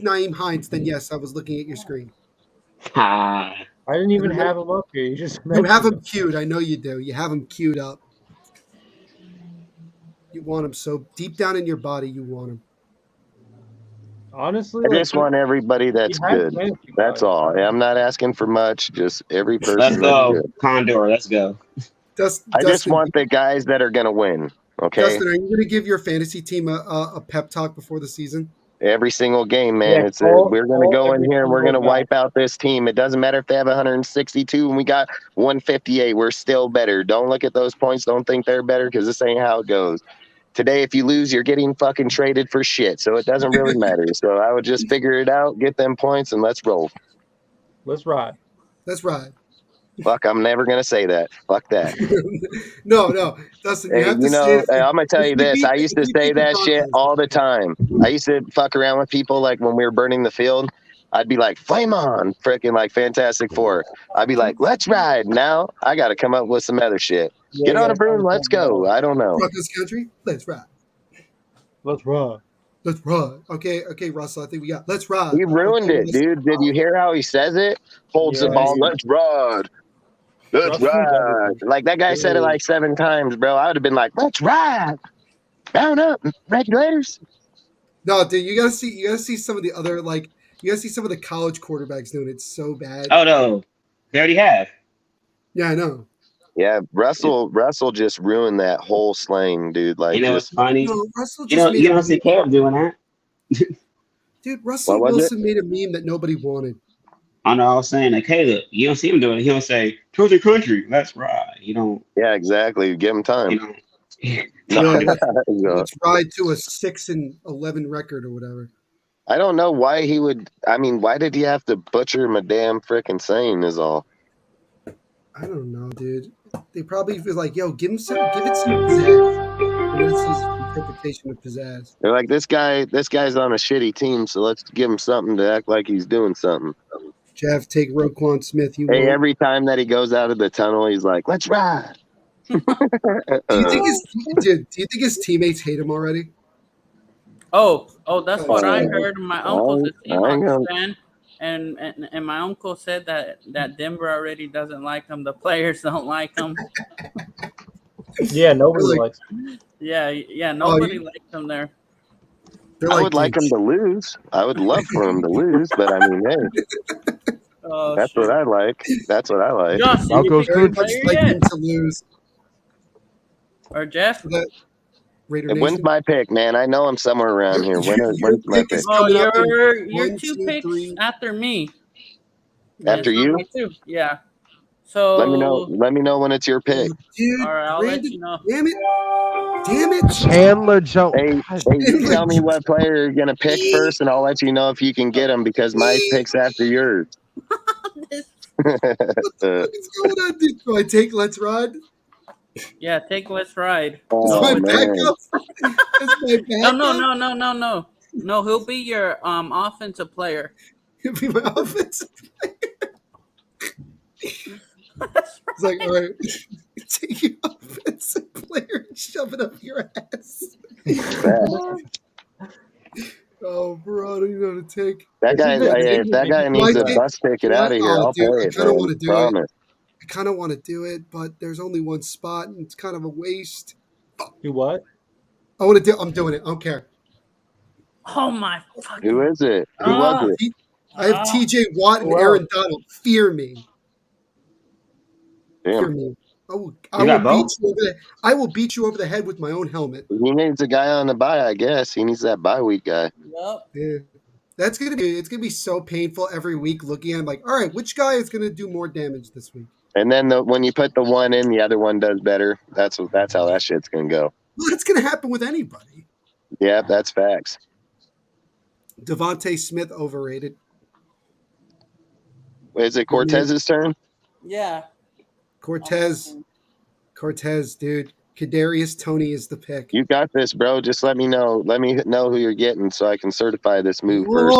Naeem Hines, then yes, I was looking at your screen. Ha. I didn't even have him up here. You just You have mentioned him queued. I know you do. You have him queued up. You want him so deep down in your body. You want him. Honestly, I just want everybody that's good. That's all. I'm not asking for much. Just every person Let's that's go, good. Condor. Let's go. I just want the guys that are going to win. Okay. Dustin, are you going to give your fantasy team a pep talk before the season? Every single game, man. Yeah, We're going to go in here and we're going to wipe out this team. It doesn't matter if they have 162 and we got 158. We're still better. Don't look at those points. Don't think they're better because this ain't how it goes. Today, if you lose, you're getting fucking traded for shit. So it doesn't really matter. So I would just figure it out, get them points, and let's roll. Let's ride. Let's ride. Fuck, I'm never going to say that. Fuck that. No. Dustin, Hey, I'm going to tell you this. I used to say that shit all the time. I used to fuck around with people like when we were burning the field. I'd be like, flame on, freaking like Fantastic Four. I'd be like, let's ride. Now I got to come up with some other shit. Get on a broom. Let's go. I don't know. Rock this country. Let's ride. Let's ride. Let's ride. Okay, Russell. I think we got. Let's ride. He ruined it, dude. Did you hear how he says it? Holds the ball. Let's ride. Let's ride. Like that guy said it like 7 times, bro. I would have been like, let's ride. Down up, regulators. No, dude, you gotta see some of the other you gotta see some of the college quarterbacks doing it so bad. Oh no, they already have. Yeah, I know. Yeah, Russell just ruined that whole slang, dude. Like, You know what's funny? No, Russell You just don't see Caleb doing that. Dude, Russell Wilson made a meme that nobody wanted. I know. I was saying that Caleb, you don't see him doing it. He'll say, "To the country, let's ride." You don't. Yeah, exactly. Give him time. Let's ride to a 6-11 record or whatever. I don't know why he would. I mean, why did he have to butcher my damn freaking saying? Is all. I don't know, dude. They probably feel like, yo, give it some pizzazz. And that's his interpretation of pizzazz. They're like, this guy's on a shitty team, so let's give him something to act like he's doing something. Jeff, take Roquan Smith. Every time that he goes out of the tunnel, he's like, let's ride. Do you think his teammates hate him already? Oh, that's what I heard. My uncle's a Seahawks fan, and my uncle said that Denver already doesn't like him. The players don't like him. Yeah, nobody likes him. Yeah, nobody likes him there. I would like him to lose. I would love for him to lose, but I mean, hey, that's what I like. That's what I like. Josh, Everybody's like him to lose. Or Jeff? When's my pick, man? I know I'm somewhere around here. When's my pick? Oh, you're 2 picks after me. After you? Yeah. So let me know when it's your pick. Dude, all right, I'll let you know. Damn it. Chandler Jones. Hey, you tell me what player you're gonna pick first, and I'll let you know if you can get him because my pick's after yours. What the fuck is going on, dude? Do I take Let's Ride? Yeah, take Let's Ride. Oh, That's my man. backup. That's my No. backup. No, he'll be your offensive player. He'll be my offensive player. It's like, all right, take your offensive player and shove it up your ass. Oh, bro, I don't even know what to take. That guy needs a bus ticket out of here. I'll pay it. I kind of want to do Promise. it. I kind of want to do it, but there's only one spot, and it's kind of a waste. You what? I want to do. I'm doing it. I don't care. Oh my fucking! Who is it? Who was it? I have T.J. Watt and Aaron Donald. Fear me. Damn. Fear me. I will got beat both? you over the. I will beat you over the head with my own helmet. He needs a guy on the bye, I guess. He needs that bye week guy. Yep. Yeah. It's gonna be so painful every week looking at him like, all right, which guy is gonna do more damage this week? And then when you put the one in, the other one does better. That's how that shit's gonna go. Well, that's gonna happen with anybody. Yeah, that's facts. Devonte Smith overrated. Is it Cortez's turn? Yeah. Cortez, dude. Kadarius Toney is the pick. You got this, bro. Just let me know. Let me know who you're getting so I can certify this move first.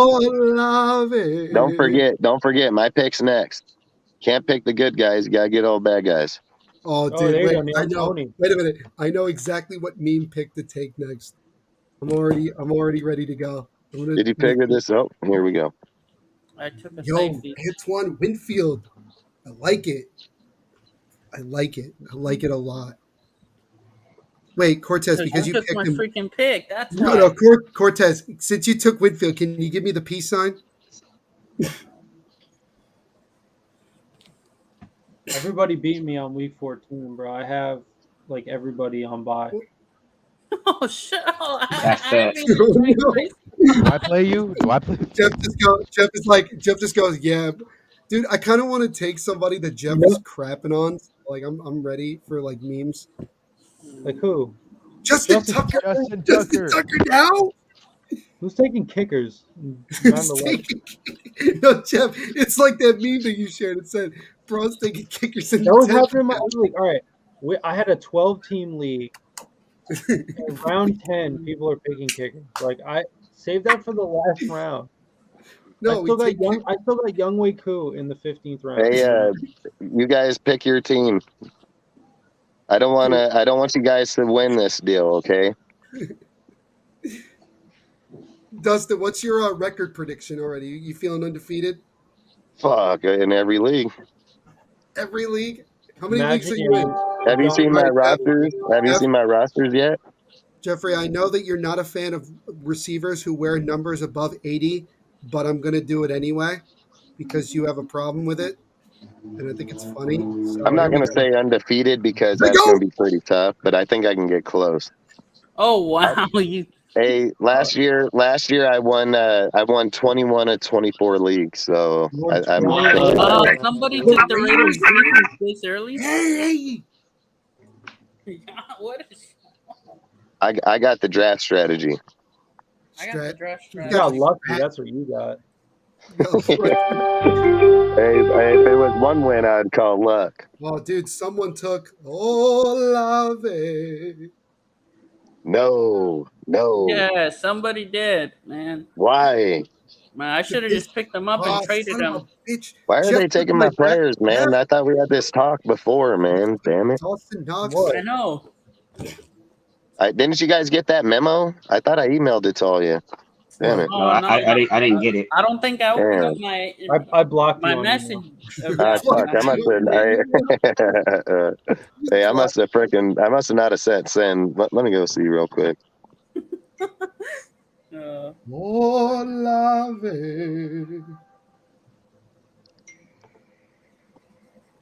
Don't forget. My pick's next. Can't pick the good guys. You gotta get all bad guys. Oh, dude, wait, I know. Wait a minute. I know exactly what meme pick to take next. I'm already ready to go. Did you figure this out? Here we go. I took a Yo, safety. Antoine Winfield. I like it. I like it a lot. Wait, Cortez, because you took picked my him. freaking pick. That's No, Cortez. Since you took Winfield, can you give me the peace sign? Everybody beat me on week 14, bro. I have like everybody on bye. Oh shit! That's that. Do I play you? Do I play? Jeff just goes, yeah, dude. I kind of want to take somebody that Jeff is crapping on. Like I'm ready for like memes. Like who? Justin Tucker now. Who's taking kickers? No, Jeff. It's like that meme that you shared. It said, "Bro's taking kickers." That was happening in my league. All right, I had a 12-team league. In round 10, people are picking kickers. Like I saved that for the last round. No, I still got Younghoe Koo in the 15th round. Hey, you guys pick your team. I don't want you guys to win this deal, okay? Dustin, what's your record prediction already? You feeling undefeated? Fuck, in every league. Every league? How many leagues are you in? Have you seen my rosters? Have you seen my rosters yet? Jeffrey, I know that you're not a fan of receivers who wear numbers above 80, but I'm going to do it anyway because you have a problem with it, and I think it's funny. So I'm not going to say undefeated because that's going to be pretty tough, but I think I can get close. Oh wow! Hey, last year I won 21 of 24 leagues, so I'm somebody took the Raiders defense this early. Hey. What is? I got the draft strategy. I got the draft You strategy. got lucky. That's what you got. Hey, if it was one win, I'd call luck. Oh, dude, someone took Olave. No. Yeah, somebody did, man. Why? Man, I should have just picked them up and traded them. Why are they taking my players, man? I thought we had this talk before, man. Damn it. I know. Didn't you guys get that memo? I thought I emailed it to all you. Damn it. No, I didn't get it. I don't think I opened up my. I blocked my you message. Fuck, I must have not have said send. Let me go see real quick. Olave.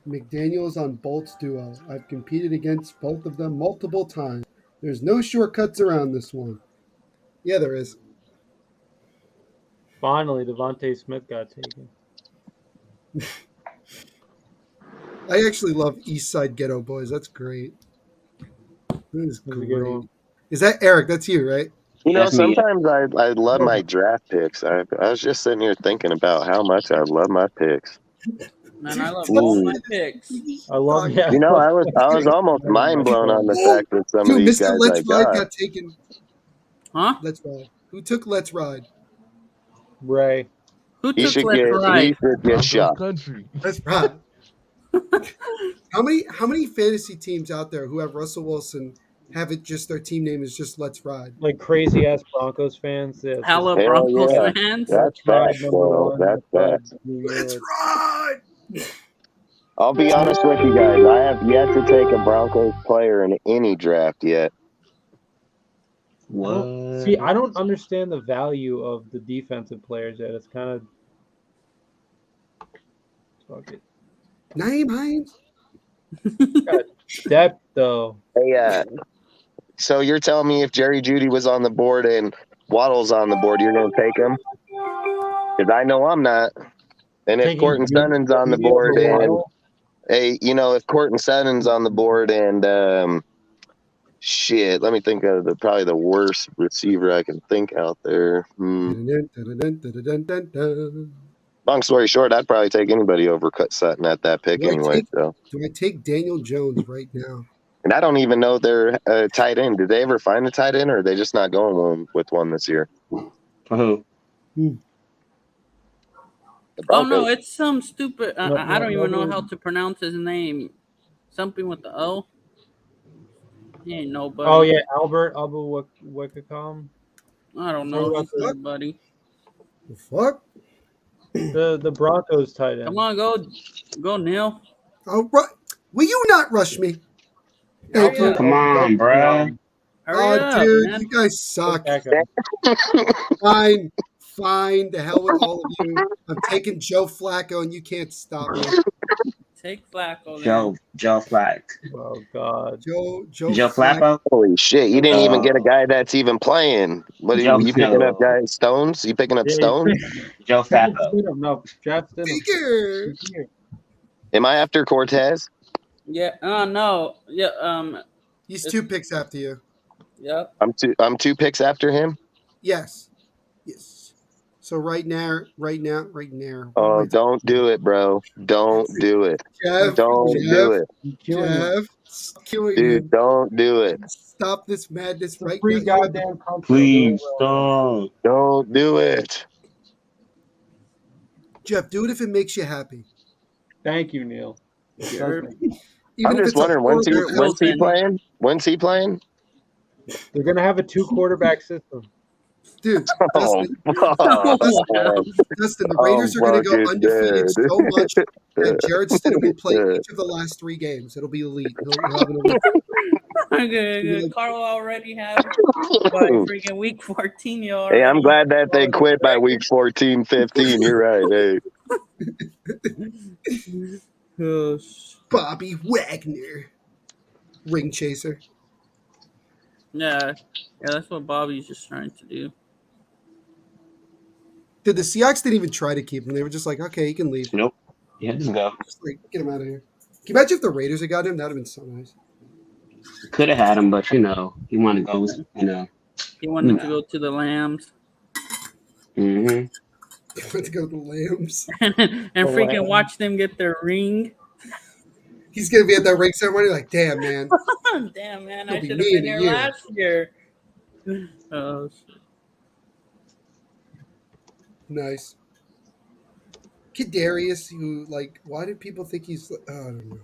McDaniels on Bolt's duo. I've competed against both of them multiple times. There's no shortcuts around this one. Yeah, there is. Finally, Devonte Smith got taken. I actually love East Side Ghetto Boys. That's great. That is great. Is that Eric? That's you, right? You know, sometimes I love my draft picks. I was just sitting here thinking about how much I love my picks. Man, I love all my picks. I love. Yeah. You know, I was almost mind blown on the fact that some of these guys Let's I Ride got taken. Huh? Let's Ride. Who took Let's Ride? Ray. Who took Let's Ride? He should get shot. Let's Ride. How many fantasy teams out there who have Russell Wilson have it just their team name is just Let's Ride? Like crazy ass Broncos fans. Hella Broncos fans. That's facts, bro. That's facts. Let's Ride. I'll be honest with you guys. I have yet to take a Broncos player in any draft yet. What? See, I don't understand the value of the defensive players yet. It's kind of fuck it. Naeem Hines. Depth, though. Hey, so you're telling me if Jerry Jeudy was on the board and Waddle's on the board, you're going to take him? Because I know I'm not. And if Taking Courtland Sutton's on the Jeudy over board and Waddle? if Courtland Sutton's on the board and shit, let me think of probably the worst receiver I can think out there. Long story short, I'd probably take anybody over Sutton at that pick anyway. So do I take Daniel Jones right now? And I don't even know they're tight end. Did they ever find a tight end, or are they just not going with one this year? Who? Oh no, it's some stupid. I don't even know how to pronounce his name. Something with the O. He ain't nobody. Oh yeah, Albert Wickham. I don't know anybody. The fuck? The Broncos tight end. Come on, go, Neil. Oh, will you not rush me? Come on, bro. Hurry up, dude, man. you guys suck. Fine. The hell with all of you. I'm taking Joe Flacco, and you can't stop me. Take Flacco. Joe Flacco. Oh God. Joe Flacco. Holy shit! You didn't even get a guy that's even playing. What are you picking up, guys? Stones? You picking up Stones? Joe Flacco. No, Justin. Am I after Cortez? Yeah. No. Yeah. He's 2 picks after you. Yep. I'm 2 picks after him. Yes. So right now. Oh, don't do it, bro. Don't do it. Jeff, don't do it. Jeff, dude, don't do it. Stop this madness right now. Goddamn Please stop. Don't do it. Jeff, do it if it makes you happy. Thank you, Neil. I'm just wondering, when's he playing? When's he playing? They're going to have a 2 quarterback system. Dude, Dustin, the Raiders are going to go undefeated so much that Jared Stidham will play each of the last 3 games. It'll be elite. Okay. Carl already has by freaking week 14. Hey, I'm glad that they quit by week 14, 15. You're right. Hey. Bobby Wagner, ring chaser. Yeah, that's what Bobby's just trying to do. Dude, the Seahawks didn't even try to keep him. They were just like, okay, he can leave. Nope. Yeah, just go. Just like, get him out of here. Can you imagine if the Raiders had got him? That would have been so nice. Could have had him, but he wanted to go. He wanted to go to the Lambs. Mm-hmm. He wanted to go to the Lambs and freaking watch them get their ring. He's gonna be at that ring ceremony, like, damn man, I should have been here last year. Oh shit. Nice. Kadarius, who why did people think he's? I don't know.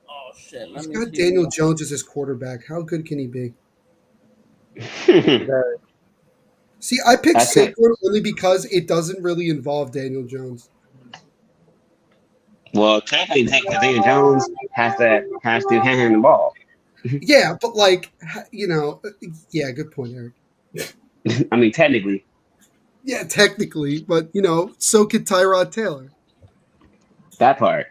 Oh shit! He's got Daniel Jones as his quarterback. How good can he be? See, I picked Saquon only because it doesn't really involve Daniel Jones. Well, technically, Daniel Jones has to hand him the ball. Yeah, but yeah, good point, Eric. I mean, technically. Yeah, technically, but so could Tyrod Taylor. That part.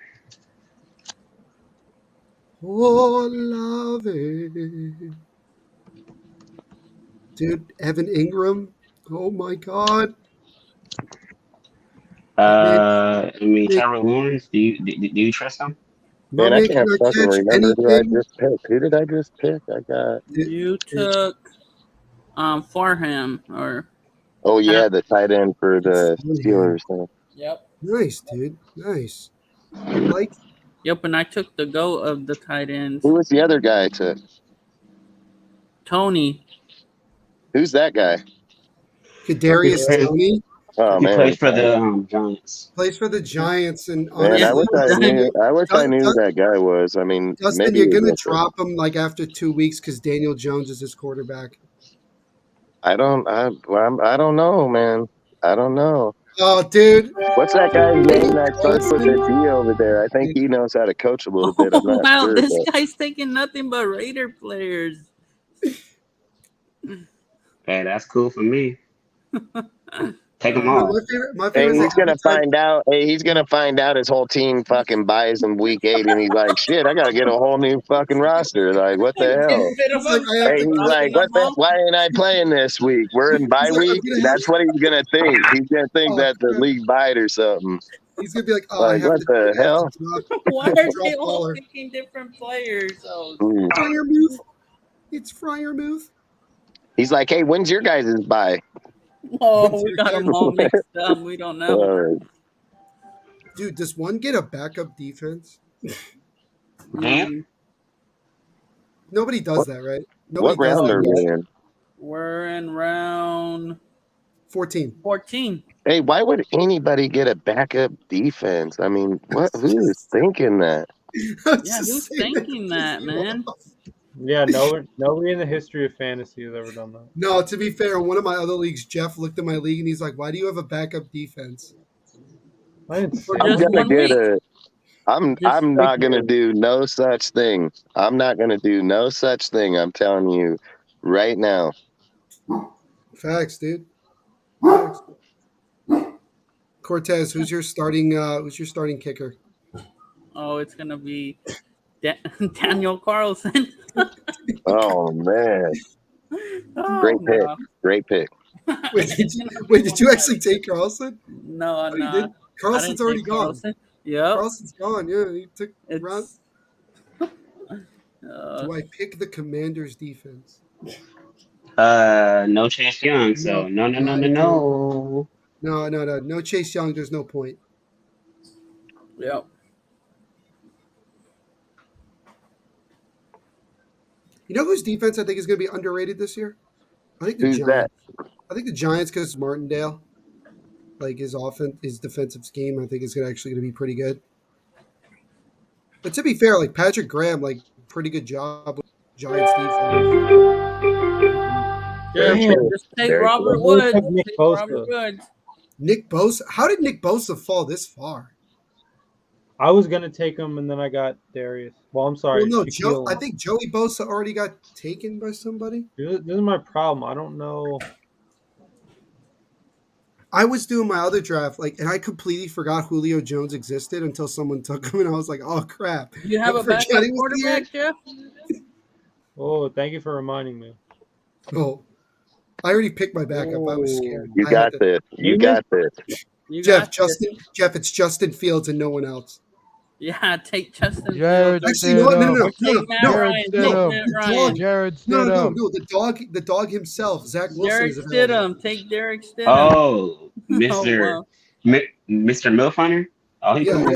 Oh, love it. Dude, Evan Ingram. Oh my God. Trevor Lawrence. Do you trust him? Man, I can't fucking remember who I just picked. Who did I just pick? I got. You took Farham or. Oh yeah, the tight end for the Steelers. Yep. Nice, dude. Nice. Yep, and I took the goat of the tight ends. Who was the other guy I took? Tony. Who's that guy? Kadarius Toney. Oh man, he plays for the Giants. Plays for the Giants, and honestly, man, I wish I knew who that guy was. I mean, Dustin, you're gonna drop him after 2 weeks because Daniel Jones is his quarterback. I don't know, man. I don't know. Oh, dude. What's that guy's name that starts with a D over there? I think he knows how to coach a little bit. I'm not sure, this guy's taking nothing but Raider players. Hey, that's cool for me. Take them No, all. my Hey, favorite he's gonna find out. Hey, he's gonna find out his whole team fucking buys him week 8, and he's like, "Shit, I gotta get a whole new fucking roster." Like, what the hell? He's like, I have Hey, to he's like, "What the? Why ain't I playing this week? We're in bye He's like, I'm week." gonna have- That's what he's gonna think. He's gonna think Oh, that the crap. league buyed or something. He's gonna be like, "Oh, I Like, have what to." the hell? Why are drop they all baller. picking different players? Oh, Ooh. Fryermuth. It's Fryermuth. He's like, "Hey, when's your guys' bye?" oh, we got them all mixed up. We don't know. Dude, does one get a backup defense? Man, Nobody does that, right? Nobody What round are we in? We're in round 14. 14. Hey, why would anybody get a backup defense? I mean, what? Who is thinking that? Yeah, who's thinking that, man? Yeah, nobody in the history of fantasy has ever done that. No, to be fair, in one of my other leagues, Jeff looked at my league and he's like, "Why do you have a backup defense?" I didn't say I'm just gonna one get week. a. I'm not gonna do no such thing. I'm not gonna do no such thing. I'm telling you right now. Facts, dude. Facts. Cortez, who's your starting kicker? Oh, it's gonna be Daniel Carlson. Oh man, Oh, great pick. no. Great pick. Wait, did you actually take Carlson? No, You no. did? Carlson's already gone. Yep. Carlson's gone. Yeah, he took round. It's, Do I pick the Commanders' defense? no Chase Young, so no. No Chase Young. There's no point. Yep. You know whose defense I think is going to be underrated this year? I think the Who's Giants. I think the Giants, because Martindale, like his defensive scheme, I think is actually going to be pretty good. But to be fair, like Patrick Graham, like pretty good job with Giants defense. Yeah, just take Robert Woods. Nick Take Bosa. Robert Woods. Nick Bosa. How did Nick Bosa fall this far? I was gonna take him, and then I got Darius. Well, I'm sorry. Well, no, Shaquille. I think Joey Bosa already got taken by somebody. This is my problem. I don't know. I was doing my other draft, and I completely forgot Julio Jones existed until someone took him, and I was like, "Oh crap!" You have a backup quarterback, Jeff? Oh, thank you for reminding me. Oh, I already picked my backup. I was scared. You got this. You got this. Jeff, Jeff, it's Justin Fields and no one else. Yeah, take Justin Jared Fields. Actually, no. The dog himself, Zach Wilson. Derek is available. Stidham. Take Derek Stidham. Oh, Mr. Mr. Milfhunter. Oh, he cool.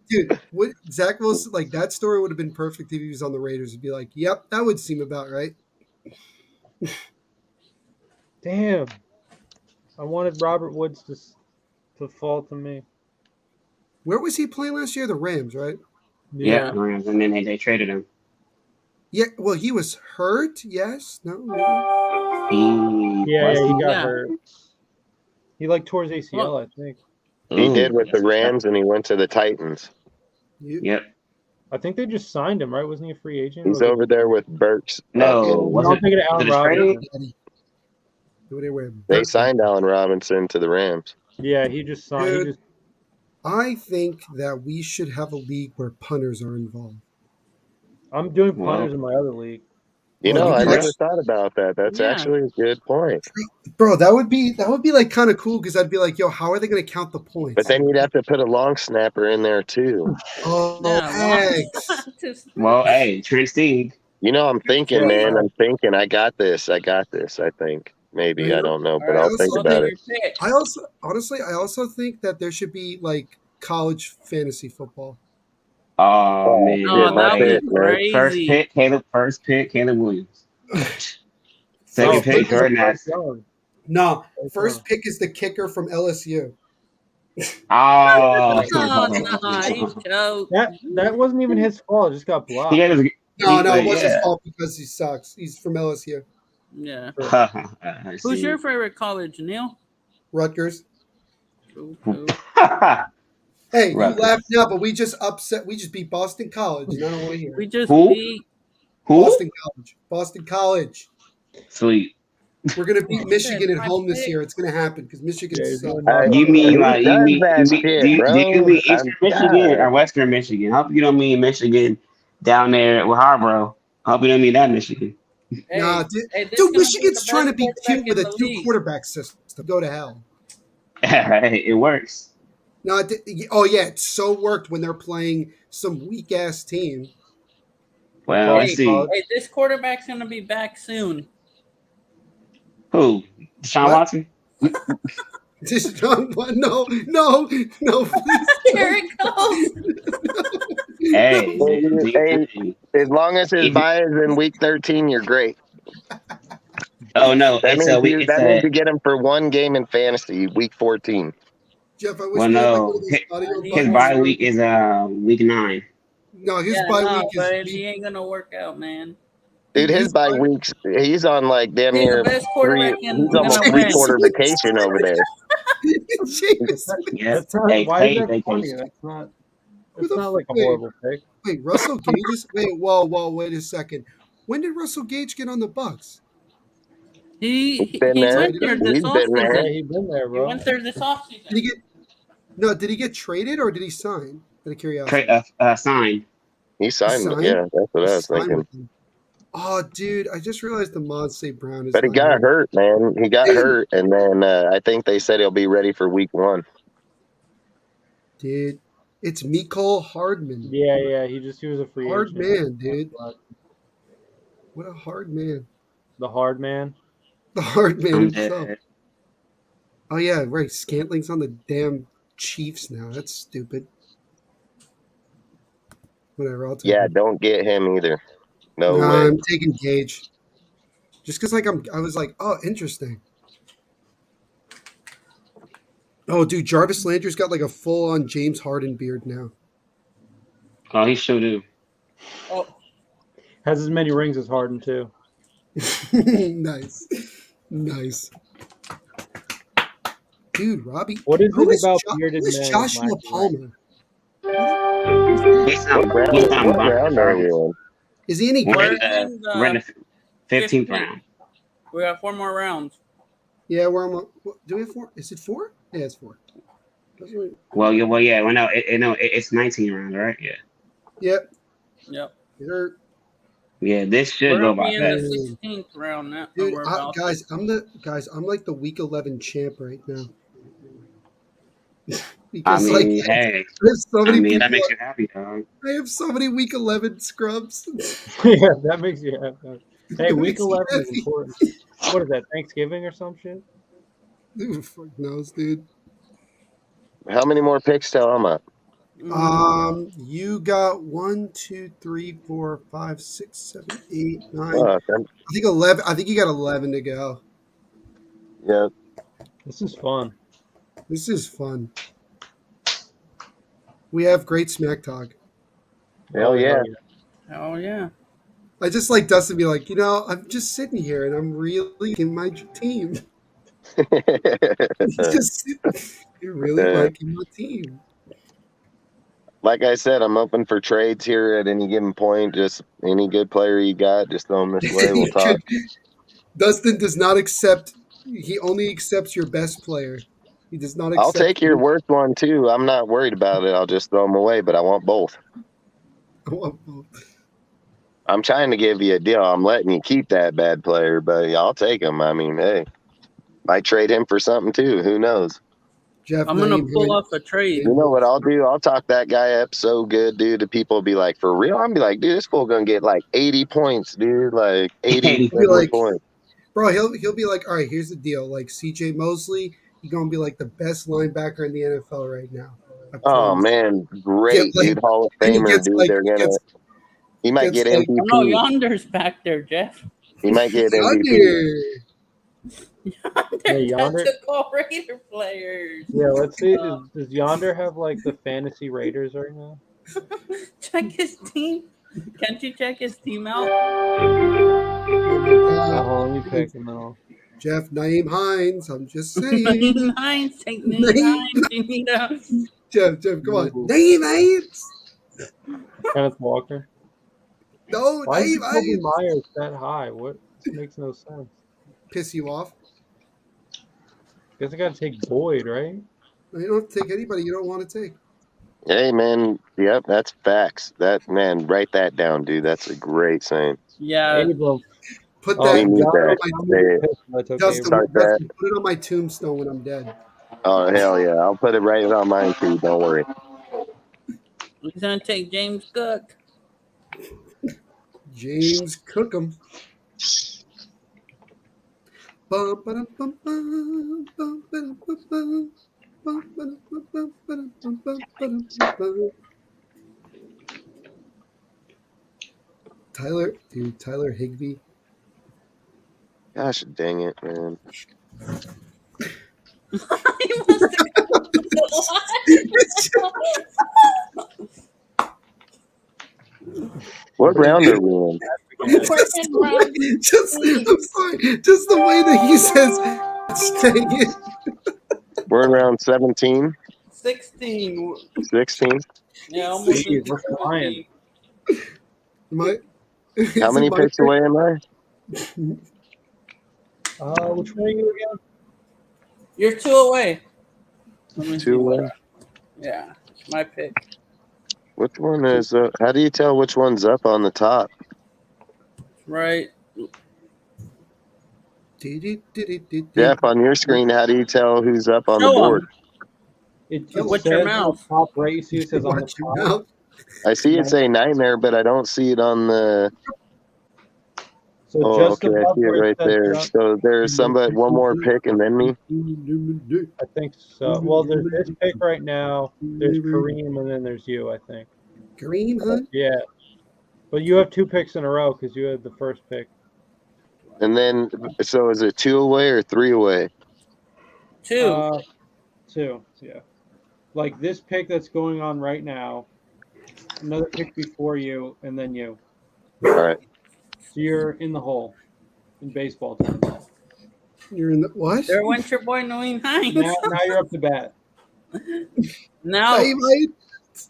Dude, what Zach Wilson, like that story would have been perfect if he was on the Raiders. It'd be like, yep, that would seem about right. Damn. I wanted Robert Woods to fall to me. Where was he playing last year? The Rams, right? Yeah, the Rams, and then they traded him. Yeah, well, he was hurt. Yes, no. He got hurt. He tore his ACL, I think. He did with the Rams, and he went to the Titans. Yep. I think they just signed him, right? Wasn't he a free agent? He's over there with Burks. No, I'm thinking of Allen Robinson. They signed Allen Robinson to the Rams. Yeah, he just signed. Dude, I think that we should have a league where punters are involved. I'm doing punters in my other league. I never thought about that. That's actually a good point. Bro, that would be kind of cool because I'd be like, yo, how are they going to count the points? But then you'd have to put a long snapper in there too. Oh, well, hey, Trent Steen. I'm thinking, man. I got this. I think. Maybe. I don't know, but I'll think about it. I also think that there should be college fantasy football. Oh man, that'd be crazy. First pick, Caleb Williams. Second pick, Jordan Addison. No, first pick is the kicker from LSU. Oh, that wasn't even his fault. It just got blocked. No, it wasn't his fault because he sucks. He's from LSU. Yeah. Who's your favorite college, Neil? Rutgers. Hey, you laugh now, but we just beat Boston College, and I don't want to hear. We just beat Boston College. Sweet. We're gonna beat Michigan at home this year. It's gonna happen because Michigan sucks. You mean Who like does that shit, do you bro? mean Eastern Michigan or Western Michigan? I hope you don't mean Michigan down there with Harborough. I hope you don't mean that Michigan. Nah, this dude, gonna be Michigan's the trying to best be quarterback cute with in a the 2 league. quarterback system. Go to hell. It works. No, oh yeah, it so worked when they're playing some weak ass team. Well, let's see. Hey, this quarterback's gonna be back soon. Who? Deshaun Watson? No, please. Here it goes. Hey, as long as his bye is in week 13, you're great. Oh no, that means you get him for one game in fantasy, week 14. Jeff, I wish well, no, his bye week is week 9. No, his bye week is. He ain't gonna work out, man. Dude, his bye weeks, he's on like damn near the best quarterback he's almost 3-quarter vacation over there. Why is that funny? That's not like a horrible pick. Wait, Russell Gage is. Wait a second. When did Russell Gage get on the Bucks? He went there this offseason. He's been there, bro. He went there this offseason. Did he get traded or did he sign? Out of curiosity. Signed. He signed? Yeah, that's what I was thinking. Oh, dude, I just realized the mods say Brown is. But he got hurt, man. He got hurt, and then I think they said he'll be ready for week 1. Dude, it's Mecole Hardman. Yeah, he was a free hard agent. Man, dude. What a hard man. The hard man. The hard man himself. Oh yeah, right. Scantling's on the damn Chiefs now. That's stupid. Whatever. I'll take him. Don't get him either. No way. I'm taking Gage. Just because I was like, oh, interesting. Oh, dude, Jarvis Landry's got like a full-on James Harden beard now. Oh, he sure do. Oh, has as many rings as Harden too. Nice. Dude, Robbie. What is it about bearded men? Who is Joshua Palmer? He's not Is he any good? We're in the 15th round. We got 4 more rounds. Yeah, do we have 4? Is it 4? Yeah, it's 4. Well, yeah. Well, no, it's 19 rounds, right? Yeah. Yep. Yeah, this should go by fast. In the 16th round now. Dude, I'm like the week 11 champ right now. Because that makes you happy, dog. I have so many week 11 scrubs. Yeah, that makes you happy. Hey, week 11 is important. What is that, Thanksgiving or some shit? Who fuck knows, dude? How many more picks till I'm up? You got 1, 2, 3, 4, 5, 6, 7, 8, 9. Okay. I think 11. I think you got 11 to go. Yeah. This is fun. We have great smack talk. Hell yeah. Oh yeah. I just like Dustin be like, I'm just sitting here and I'm really in my team. You're really liking my team. Like I said, I'm open for trades here at any given point. Just any good player you got, just throw them this way. We'll talk. Dustin does not accept. He only accepts your best player. He does not accept. I'll take your worst one too. I'm not worried about it. I'll just throw them away, but I want both. I'm trying to give you a deal. I'm letting you keep that bad player, but I'll take him. I mean, hey, might trade him for something too. Who knows? Jeff, I'm going to pull off a trade. You know what I'll do? I'll talk that guy up so good, dude, that people will be like, for real? I'll be like, dude, this fool going to get like 80 points, dude. Like 80 points. Bro, he'll be like, all right, here's the deal. Like CJ Mosley, he's going to be like the best linebacker in the NFL right now. Oh, man. Great, dude. Hall of Famer, dude. They're going to – he might get MVP. No, Yonder's back there, Jeff. He might get MVP. Yonder. That's all Raider players. Yeah, let's see. Does Yonder have like the fantasy Raiders right now? Check his team. Can't you check his team out? Let me pick him out. Jeff, Naeem Hines. I'm just saying. Naeem Hines. Take Naeem Hines. Jeff, come on. Naeem Hines. Kenneth Walker. No, why Naeem is Kobe Myers that high? What? This makes no sense. piss you off? Guess I gotta take Boyd, right? You don't have to take anybody you don't want to take. Hey, man. Yep, that's facts. That man, write that down, dude. That's a great saying. Yeah. Put Oh, that, we need Justin, that. Justin, Start that. put it on my tombstone when I'm dead. Oh, hell yeah. I'll put it right on mine, too. Don't worry. We're going to take James Cook. James Cookham. Tyler Higbee. Gosh dang it, man. What round are we in? I'm sorry. Just the way that he says, dang it. We're in round 17? 16. 16? Yeah, almost. We're flying. How many picks away am I? Which one are you again? You're 2 away. 2 away? Yeah, my pick. Which one is how do you tell which one's up on the top? Right. Jeff, on your screen, how do you tell who's up on the board? What's your mouth? Top right, you see it says on the top. I see it say Nightmare, but I don't see it on the. So just okay, I see it right there. So there's somebody, one more pick, and then me. I think so. Well, there's this pick right now. There's Kareem, and then there's you. I think. Kareem, huh? Yeah, but you have 2 picks in a row because you had the first pick. And then, so is it 2 away or 3 away? 2. 2. Yeah. Like this pick that's going on right now. Another pick before you, and then you. All right. So you're in the hole in baseball terms. You're in the what? There went your boy Naeem Hines. Now you're up to bat. Now Naeem Hines.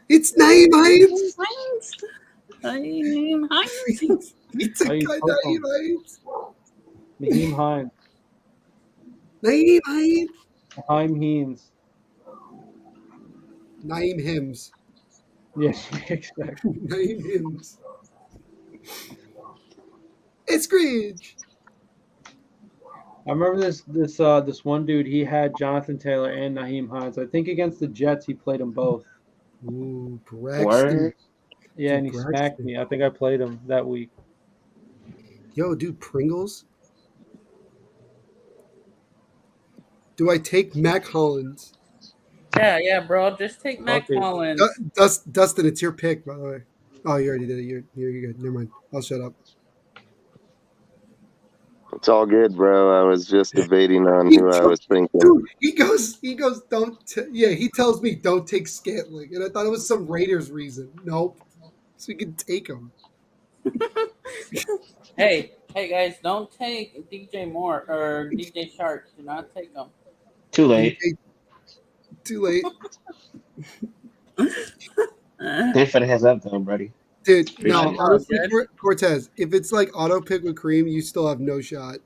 It's Naeem Hines. Naeem Hines. It's a guy Naeem Hines. Naeem Hines. Naeem Hines. Naeem Hines. Naeem Hims. Yes, exactly. Naeem Hims. It's Screech. I remember this one dude. He had Jonathan Taylor and Naeem Hines. I think against the Jets, he played them both. Ooh, Braxton. Yeah, and he smacked me. I think I played him that week. Yo, dude, Pringles. Do I take Mac Hollins? Yeah, bro. Just take Mac Hollins. Dustin, it's your pick, by the way. Oh, you already did it. You're good. Never mind. I'll shut up. It's all good, bro. I was just debating on who I was thinking. Dude, he goes. He tells me don't take Scantling, and I thought it was some Raiders reason. Nope. So we can take him. Hey, guys, don't take DJ Moore or DJ Shark. Do not take them. Too late. Too late. Thanks for the heads up, though, buddy. Dude, no, honestly, Cortez, if it's like auto pick with Kareem, you still have no shot.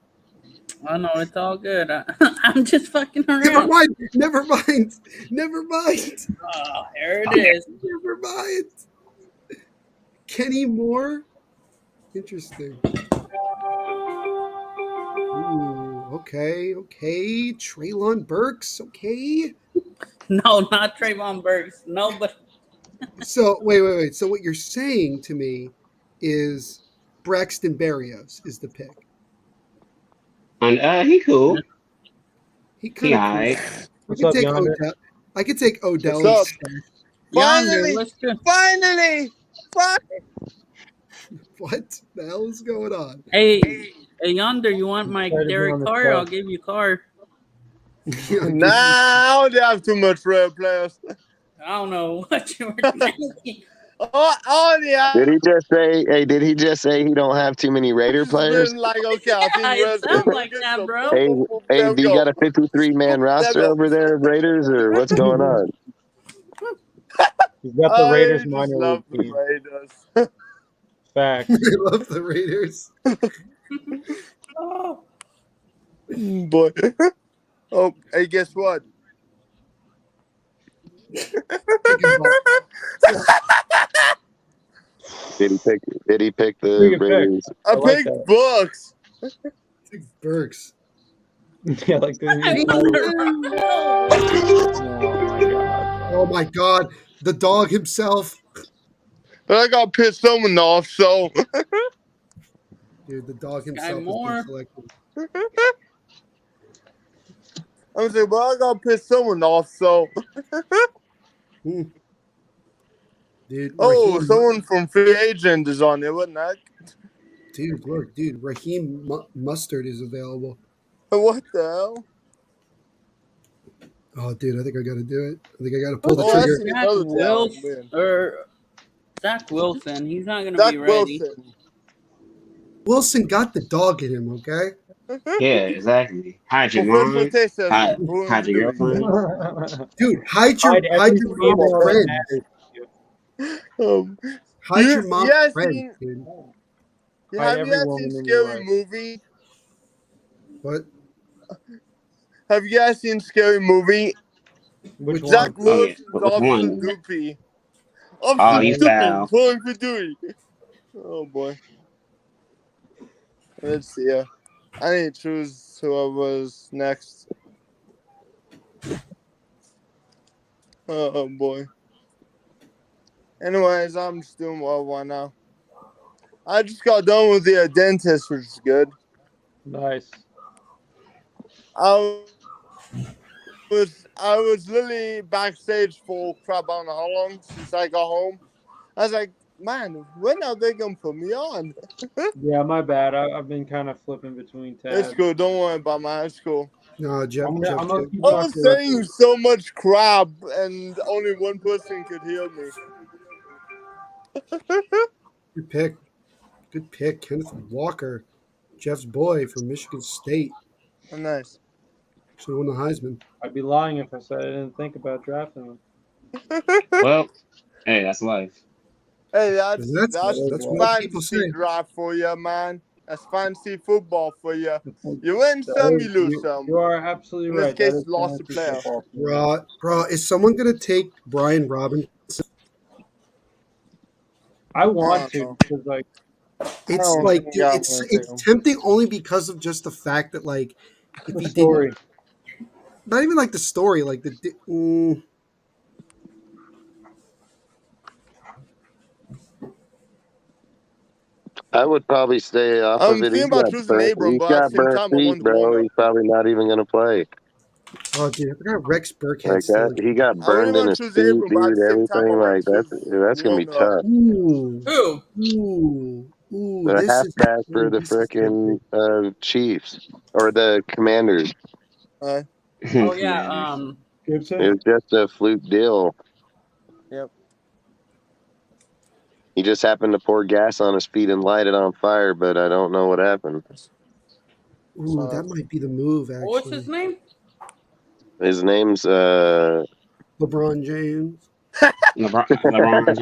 I know, it's all good. I'm just fucking around. Never mind. Oh, here it is. Never mind. Kenny Moore? Interesting. Ooh, okay. Treylon Burks, okay. No, not Trayvon Burks. No, but... So, wait. So what you're saying to me is Braxton Berrios is the pick. And he cool. He kind of cool. I could take Odell. What's up? Finally! What the hell is going on? Hey, Yonder, you want my Derek Carr? I'll give you Carr. Nah, I don't have too much red players. I don't know what you were thinking. Did he just say? Hey, did he just say he don't have too many Raider players? Like, okay, it sounds like that, bro. Hey, do you got a 53-man roster over there of Raiders, or what's going on? He's got the Raiders minor league team. Fact. I love the Raiders. Boy. Oh, hey, guess what? Did he pick the Raiders? I picked Bucks. Burks. Yeah, like the. Oh my God, the dog himself. But I got pissed someone off, so. Dude, the dog himself more. has been selected. I was like, well, I got pissed someone off, so. Dude, oh, Raheem, someone from Free Agent is on there, wasn't that? Dude, look, dude, Raheem Mustard is available. What the hell? Oh, dude, I think I got to do it. I think I got to pull the trigger. Zach Wilson. He's not going to be ready. Wilson got the dog in him, okay? Yeah, exactly. Hide your mom. Hide your girlfriend. Dude, hide your mom's friend. Hide your mom's friend, dude. Have you guys seen Scary Movie? What? Have you guys seen Scary Movie? Which one? Zach Wilson's Officer Goopy. Officer Goopy, pulling for duty. Oh boy. Let's see. I need to choose who I was next. Oh boy. Anyways, I'm just doing what I want now. I just got done with the dentist, which is good. Nice. I was literally backstage for crap. I don't know how long since I got home. I was like, man, when are they gonna put me on? Yeah, my bad. I've been kind of flipping between tabs. It's cool. Don't worry about my high school. No, Jeff. I was saying so much crap, and only one person could hear me. Good pick. Good pick. Kenneth Walker, Jeff's boy from Michigan State. Oh, nice. Should have won the Heisman. I'd be lying if I said I didn't think about drafting him. Well, hey, that's life. Hey, that's what people say. Fantasy draft for you, man. That's fantasy football for you. You win some, you lose some. You are absolutely right. In this case, lost a player. Bro, is someone going to take Brian Robinson? I want to because like it's like dude, it's tempting only because of just the fact that like if the he story. Not even like the story, like the. I would probably stay off of it. He's got burnt feet, bro. He's probably not even going to play. Oh, dude, I forgot Rex Burkhead. Like that, he got burned in his feet, dude. Everything like that's going to be tough. The halfback for the frickin' Chiefs or the Commanders. Oh yeah, Gibson. It was just a fluke deal. Yep. He just happened to pour gas on his feet and light it on fire, but I don't know what happened. Ooh, that might be the move. Actually, what's his name? His name's LeBron James. LeBron James.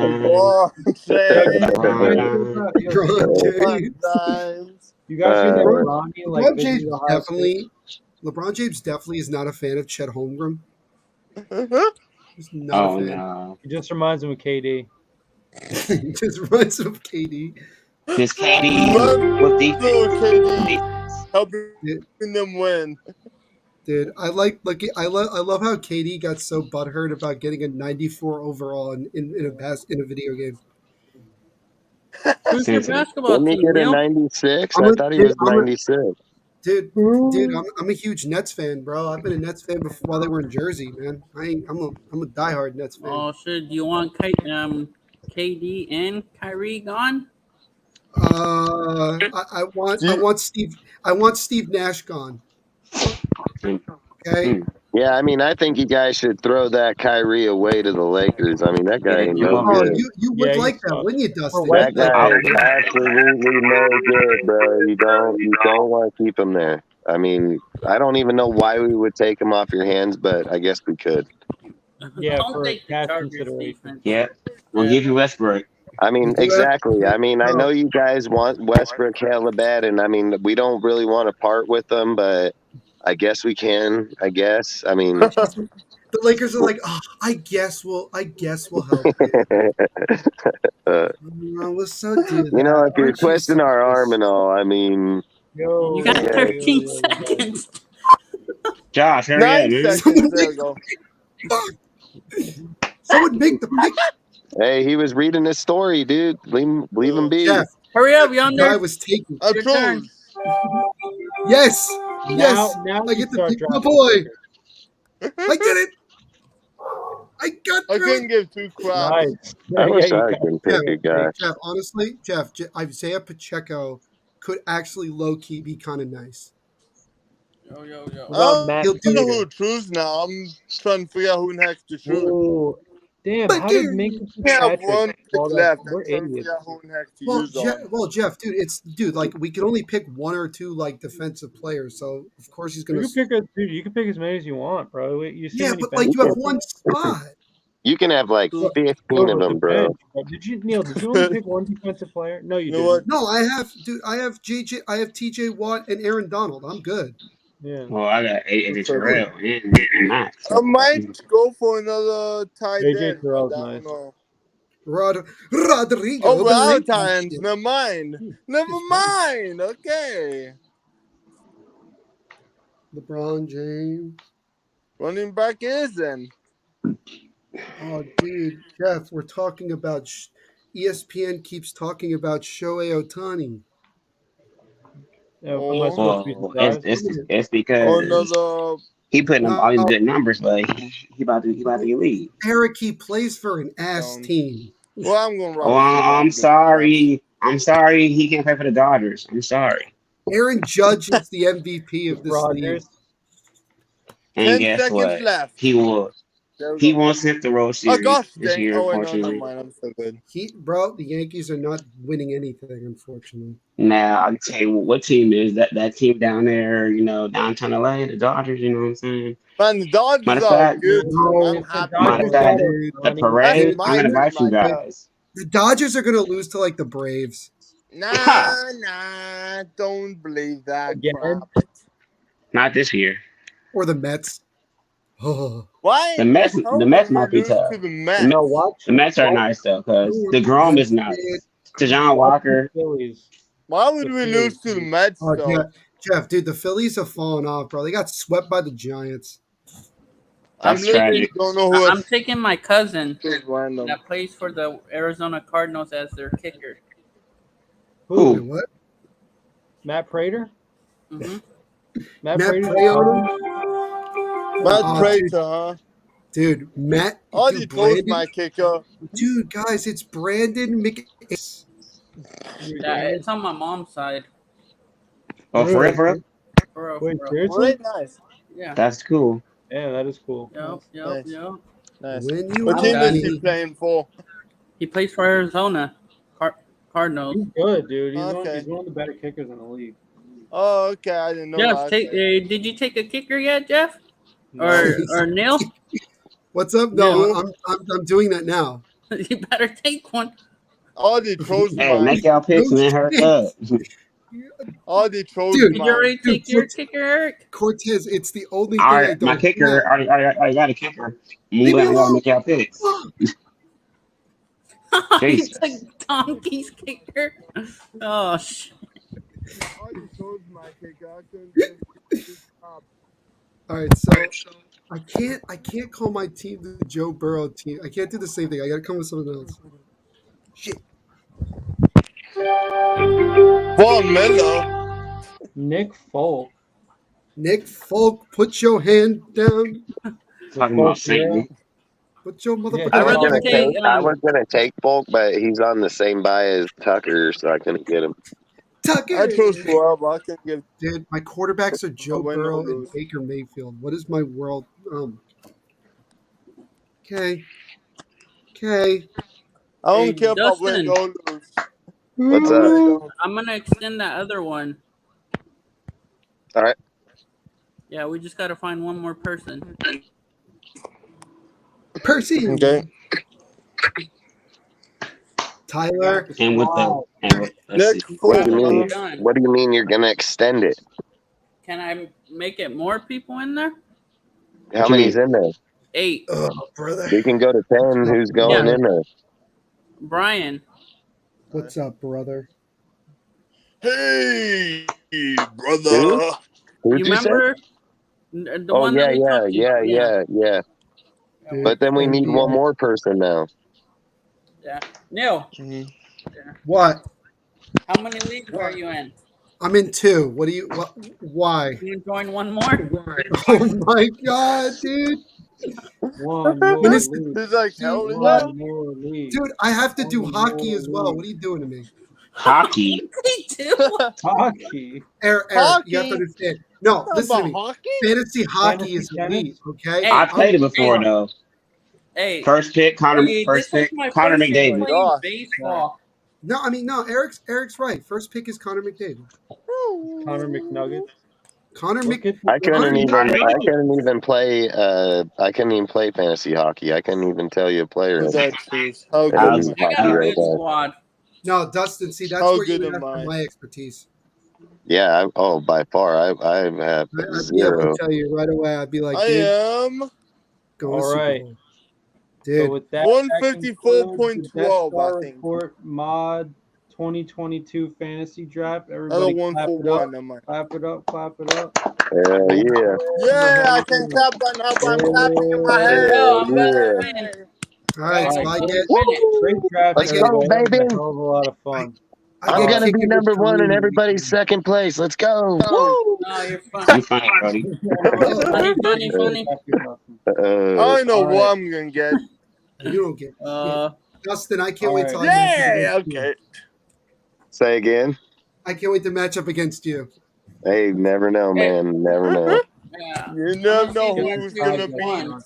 You guys see that Ronnie like LeBron James definitely is not a fan of Chet Holmgren. He's not a fan. No. He just reminds him of KD. He just reminds him of KD. This KD was defense. Helping them win. Dude, I love how KD got so butthurt about getting a 94 overall in a video game. Who's your basketball team? Didn't he get a 96? I thought he was 96. Dude, I'm a huge Nets fan, bro. I've been a Nets fan before while they were in Jersey, man. I'm a diehard Nets fan. Oh shit! Do you want KD and Kyrie gone? I want Steve Nash gone. Okay. Yeah, I mean, I think you guys should throw that Kyrie away to the Lakers. I mean, that guy ain't no good. You would like that, wouldn't you, Dustin? That guy is absolutely no good, bro. You don't want to keep him there. I mean, I don't even know why we would take him off your hands, but I guess we could. Yeah, for cash consideration. Yeah, we'll give you Westbrook. I mean, exactly. I mean, I know you guys want Westbrook hella bad, and I mean, we don't really want to part with them, but I guess we can. I guess. I mean, The Lakers are like, oh, I guess we'll help you. Let's so do that. you know, if you're Aren't you twisting so our nice? arm and all, I mean, You got 13 seconds. Josh, hurry 9 up, man. seconds. There we go. Someone make the pick. hey, he was reading his story, dude. Leave him be. Jeff, Hurry up, the Yonder. guy was taken. I Your turn. chose. Yes, yes. Now I you get to start pick my dropping boy. stickers. I did it. I got I through couldn't it. give two craps. Nice. I Yeah, wish you I got- could pick a guy. Jeff, honestly, Jeff, Isaiah Pacheco could actually low-key be kind of nice. Yo. Well, Matt he'll I don't know Peter. who to choose now. I'm trying to figure out who next to choose. Ooh, damn! How did Minka We have Fitzpatrick one pick fall that? left. We're I'm trying to idiots. figure out who next to Well, use on. Jeff, dude, like we can only pick one or two like defensive players, so of course he's gonna. You can pick as many as you want, bro. You see Yeah, many but like you bench have one spot. You can have like 15 of them, bro. Did you, Neil? Did you only pick one defensive player? No, you You know didn't. what? No, I have JJ, I have TJ Watt and Aaron Donald. I'm good. Yeah. Well, I got AJ Terrell and Max. I might go for another tight AJ end. Terrell's I don't nice. know. Rodrigo. Oh, we're out of the times. Lakers. Never mind. Never mind. Okay. LeBron James. Running back is then. Oh, dude, Jeff, we're talking about. ESPN keeps talking about Shohei Ohtani. Yeah, am I supposed to be Well, surprised? it's Oh, because another. he putting up all these No. good numbers, but he about to get lead. Eric, he plays for an ass team. Well, I'm gonna Oh, rock. I'm sorry. I'm sorry. He can't play for the Dodgers. I'm sorry. Aaron Judge is the MVP of this league. Rogers. And 10 guess seconds what? left. He will. There we He go. won't sniff the World Oh Series gosh, this dang. year, Oh wait, no, never unfortunately. mind. I'm so good. Bro, the Yankees are not winning anything, unfortunately. Now I can tell you what team is that team down there, downtown LA, the Dodgers, you know what I'm saying? Man, the Dodgers Matter of are fact, good. No, I'm it's the happy. matter of Dodgers fact, better, the Johnny. parade, That's I'm gonna my invite you like, guys. The Dodgers are going to lose to like the Braves Nah, don't believe that. Again? Crap. Not this year. or the Mets. Oh, Why? The Mets might be lose tough. to the Mets? No, watch. The Mets are nice though, because DeGrom is nice. Tejon Walker. Phillies. Why would we lose to the Mets oh though? Jeff, dude, the Phillies have fallen off, bro. They got swept by the Giants. That's literally tragic. don't know who I'm taking my cousin it's random. that plays for the Arizona Cardinals as their kicker. Who? Wait, what? Matt Prater. Mm-hmm. Matt Prater. Prater? Matt Oh, Prater, huh? Dude, Matt. Oh, dude, he closed Brandon- my kicker. Dude, guys, it's Brandon Mcmanus. Yeah, it's on my mom's side. Oh, for real? For real, Wait, for real. seriously? Right, nice. Yeah. That's cool. Yeah, that is cool. Yep. Nice. Nice. When you What I'm team done. is he playing for? He plays for Arizona Cardinals. He's good, dude. He's, Okay. he's one of the better kickers in the league. Oh, okay. I didn't know Jeff, that. did you take a kicker yet, Jeff? Or Neil? What's up? No, I'm doing that now. You better take one. All the trolls Hey, make y'all picks and then hurry up. All the trolls Dude, Did you already take Dude, your kicker, Eric? Cortez, it's the only thing All I right, don't my kicker, have. I got a kicker. Leave me I gotta alone. make y'all picks. He's Jesus. like donkey's kicker. Oh shit. All the trolls my kicker. I couldn't just stop. All right, so I can't call my team the Joe Burrow team. I can't do the same thing. I got to come with something else. Shit. Von Miller. Nick Folk. Nick Folk, put your hand down. Talking about Satan. Put your motherfucking Yeah, I was hand gonna down. take. I was gonna take Folk, but he's on the same buy as Tucker, so I couldn't get him. Tucker. I chose 12. I can give. Dude, my quarterbacks are Joe win or Burrow and lose. Baker Mayfield. What is my world? Okay. I don't Hey, care about win Dustin. or lose. What's I up? really don't. I'm gonna extend that other one. All right. Yeah, we just gotta find one more person. Percy. Okay. Tyler. And with let's Nick see. What do you Folk. mean? Done. What do you mean you're gonna extend it? Can I make it more people in there? How many's in there? 8. Oh, brother. We can go to 10. Who's going in there? Brian. What's up, brother? Hey, brother. Who'd you remember say? the one that we talked to? Yeah. But then we need one more person now. Yeah. Neil. What? How many leagues are you in? I'm in 2. Why? Can you join one more? Oh my god, dude. One more He's league. like, hell One more league. Dude, I have to do One hockey more as well. league. What are you doing to me? Hockey. Me too. Hockey. Eric, Hockey? you have to understand. No, How listen to about me. hockey? Fantasy hockey Fantasy is tennis? elite, okay? Hey, I played it before though. Hey. First pick, Connor. Hey, First this was pick, my Connor first year McDavid. playing Gosh. baseball. No, I mean, no, Eric's right. First pick is Connor McDavid. Connor McNugget. Connor Look Mc... at I couldn't even play. I couldn't even play fantasy hockey. I couldn't even tell you a player. Who's that, please? How good I am was- I? I got a right good now. squad. No, Dustin, see, that's How where you good have am I? my expertise. Yeah. By far, I have I'd be able zero. to tell you right away. I'd be like, I dude, am go All to Super right. Bowl. So Dude, with that, 154.12, I think. Report Mod 2022 fantasy draft. I Everybody got clap it 141. up. Am I? Clap it up. Clap it up. Hell yeah. Yeah, I can clap right now, but I'm clapping in my Hey, head. yo, I'm Yeah. gonna win. all right, so All I right, get, Great draft. Let's go, everybody. That was baby. a hell of a lot of fun. I I'm get gonna be kicking number with 1 and Kareem. everybody's second place. Let's go. Oh, No, you're You funny. funny, buddy. funny. I know All what right. I'm going to get. You don't get Dustin, I can't all wait right. till I match up Yeah, against you. okay. Say again. I can't wait to match up against you. Hey, never know, man. Never know. Yeah. You never know Get who's the going to side beat. one.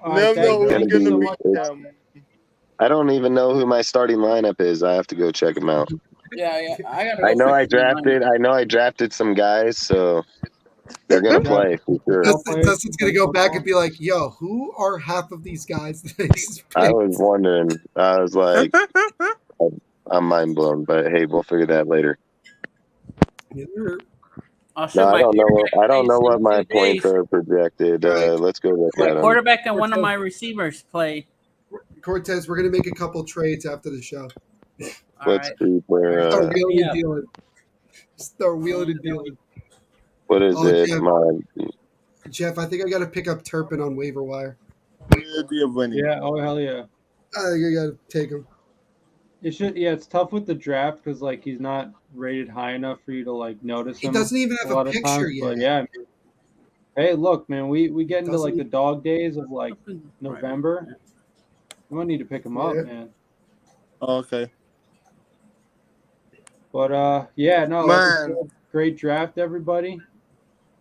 All right, Never know thank who's you going so to much. beat them. I don't even know who my starting lineup is. I have to go check them out. Yeah. I gotta I go know fix I drafted some guys, so they're gonna play for sure. Dustin's going to go back and be like, yo, who are half of these guys that I just I picked? was wondering. I was like, I'm mind blown, but hey, we'll figure that later. I'll show No, my I don't know. quarterback I don't know face what in my 2 points days. are projected. Let's go look My at them. quarterback and one of my receivers play. Cortez, we're going to make a couple trades after the show. All Let's right. see where. Start wheeling Yeah. and dealing. Start wheeling and dealing. What is it? Jeff, I think I got to pick up Turpin on waiver wire. Yeah. Oh hell yeah. I think I got to take him. It should. Yeah, it's tough with the draft because like he's not rated high enough for you to like notice He him. doesn't even have a lot of picture times, yet. But yeah. I mean, hey, look, man. We get into like Doesn't the dog days of like November. We might need to pick him up, Yeah. man. Okay. But yeah, no, like I Man. said, great draft, everybody.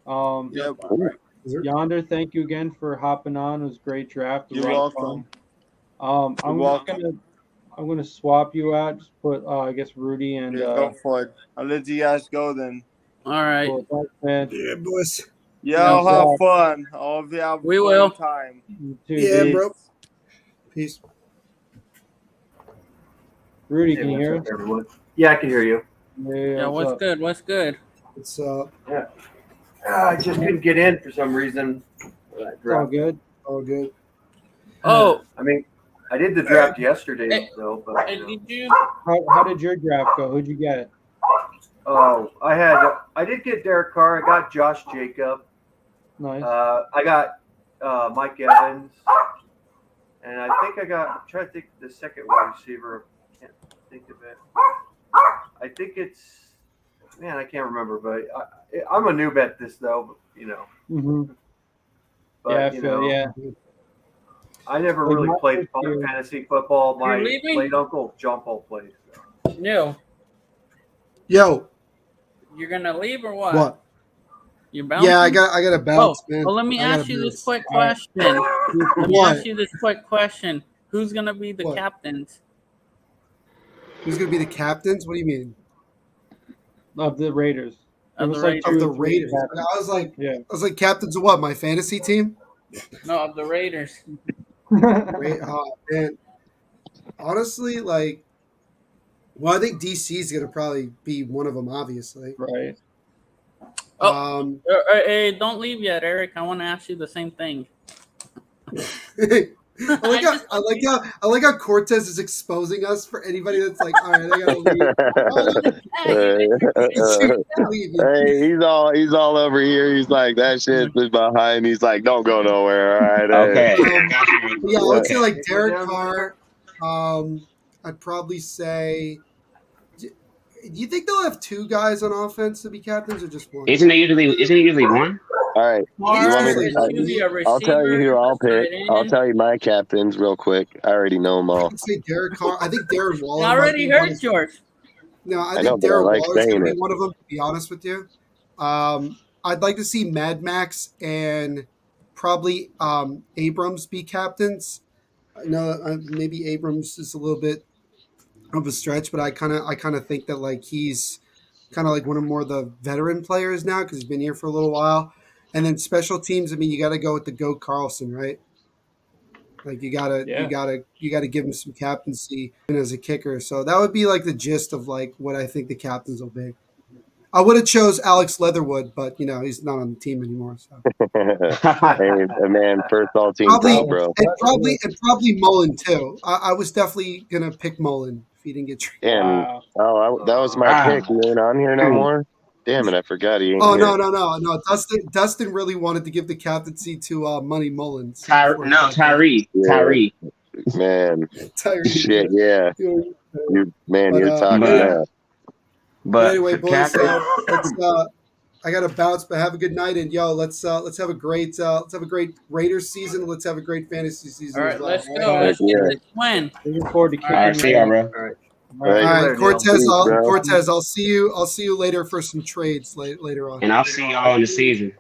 Yep. Yonder, thank you again for hopping on. It was a great draft. It was You're a lot of welcome. fun. You're I'm welcome. gonna swap you out. Just put I guess Rudy and Yeah, go for it. I'll let you guys go then. All right. cool. Thanks, man. Yeah, boys. Y'all Yeah, have fun. I'll be have We fun will. time. You too, Yeah, D. bro. Peace. Rudy, can you hear us? Everyone. Yeah, I can hear you. Yeah, what's up? good? What's good? It's I just couldn't get in for some reason. It's all good. all good. Oh, I mean, I did the draft yesterday, Hey. though. But hey, did you? How did your draft go? Who'd you get? oh, I did get Derek Carr. I got Josh Jacob. Nice. I got Mike Evans, and I think I'm trying to think the second wide receiver. Can't think of it. I think it's I can't remember, but I'm a noob at this though. Mm-hmm. But Yeah, I feel yeah. I never Like, really my played first year- fantasy football. My You're leaving? late uncle John Paul plays. So. No. Yo, You're gonna leave or what? what? You bouncing? Yeah, I got a bounce, man. Well, let me I gotta ask you this bounce. quick question. Let me What? ask you this quick question. Who's gonna be the What? captains? Who's gonna be the captains? What do you mean? Of the Raiders. It Of was the like Raiders. Of two the or three Raiders. captains. I was like, Yeah. captains of what? My fantasy team? No, of the Raiders. Wait, oh man. Honestly, like, well, I think DC is gonna probably be one of them, obviously. Right. Hey, don't leave yet, Eric. I want to ask you the same thing. I like how Cortez is exposing us for anybody that's like, all right, I gotta leave. Hey, he's all over here. He's like, that shit is behind. He's like, don't go nowhere. All right. Okay. Yeah, I would say like Derek Carr. I'd probably say. Do you think they'll have two guys on offense to be captains or just one? Isn't it usually one? All right. I'll tell you who I'll pick. I'll tell you my captains real quick. I already know them all. I could say Derek Carr. I think Darren Waller. I already heard George. No, I think Darren Waller's going to be one of them, to be honest with you. I'd like to see Mad Max and probably Abrams be captains. I know maybe Abrams is a little bit of a stretch, but I kind of think that like he's kind of like one of more the veteran players now because he's been here for a little while. And then special teams, I mean, you got to go with the GOAT Carlson, right? Like you gotta give him some captaincy as a kicker. So that would be like the gist of like what I think the captains will be. I would have chose Alex Leatherwood, but he's not on the team anymore. So. Hey, man, first all team bro. And probably Mullen too. I was definitely gonna pick Mullen if he didn't get traded. That was my pick. You ain't on here no more. Damn it, I forgot he ain't here. No. Dustin really wanted to give the captaincy to Money Mullins. Tyree. Man. Tyree. Shit, yeah. You're talking now. But anyway, boys, I gotta bounce, but have a good night, and let's have a great Raiders season. Let's have a great fantasy season. All right, as well. let's go. Let's get this win. Looking forward to kicking. All right, see y'all, bro. All right, Cortez. I'll see you later for some trades later on. And I'll see y'all in the season.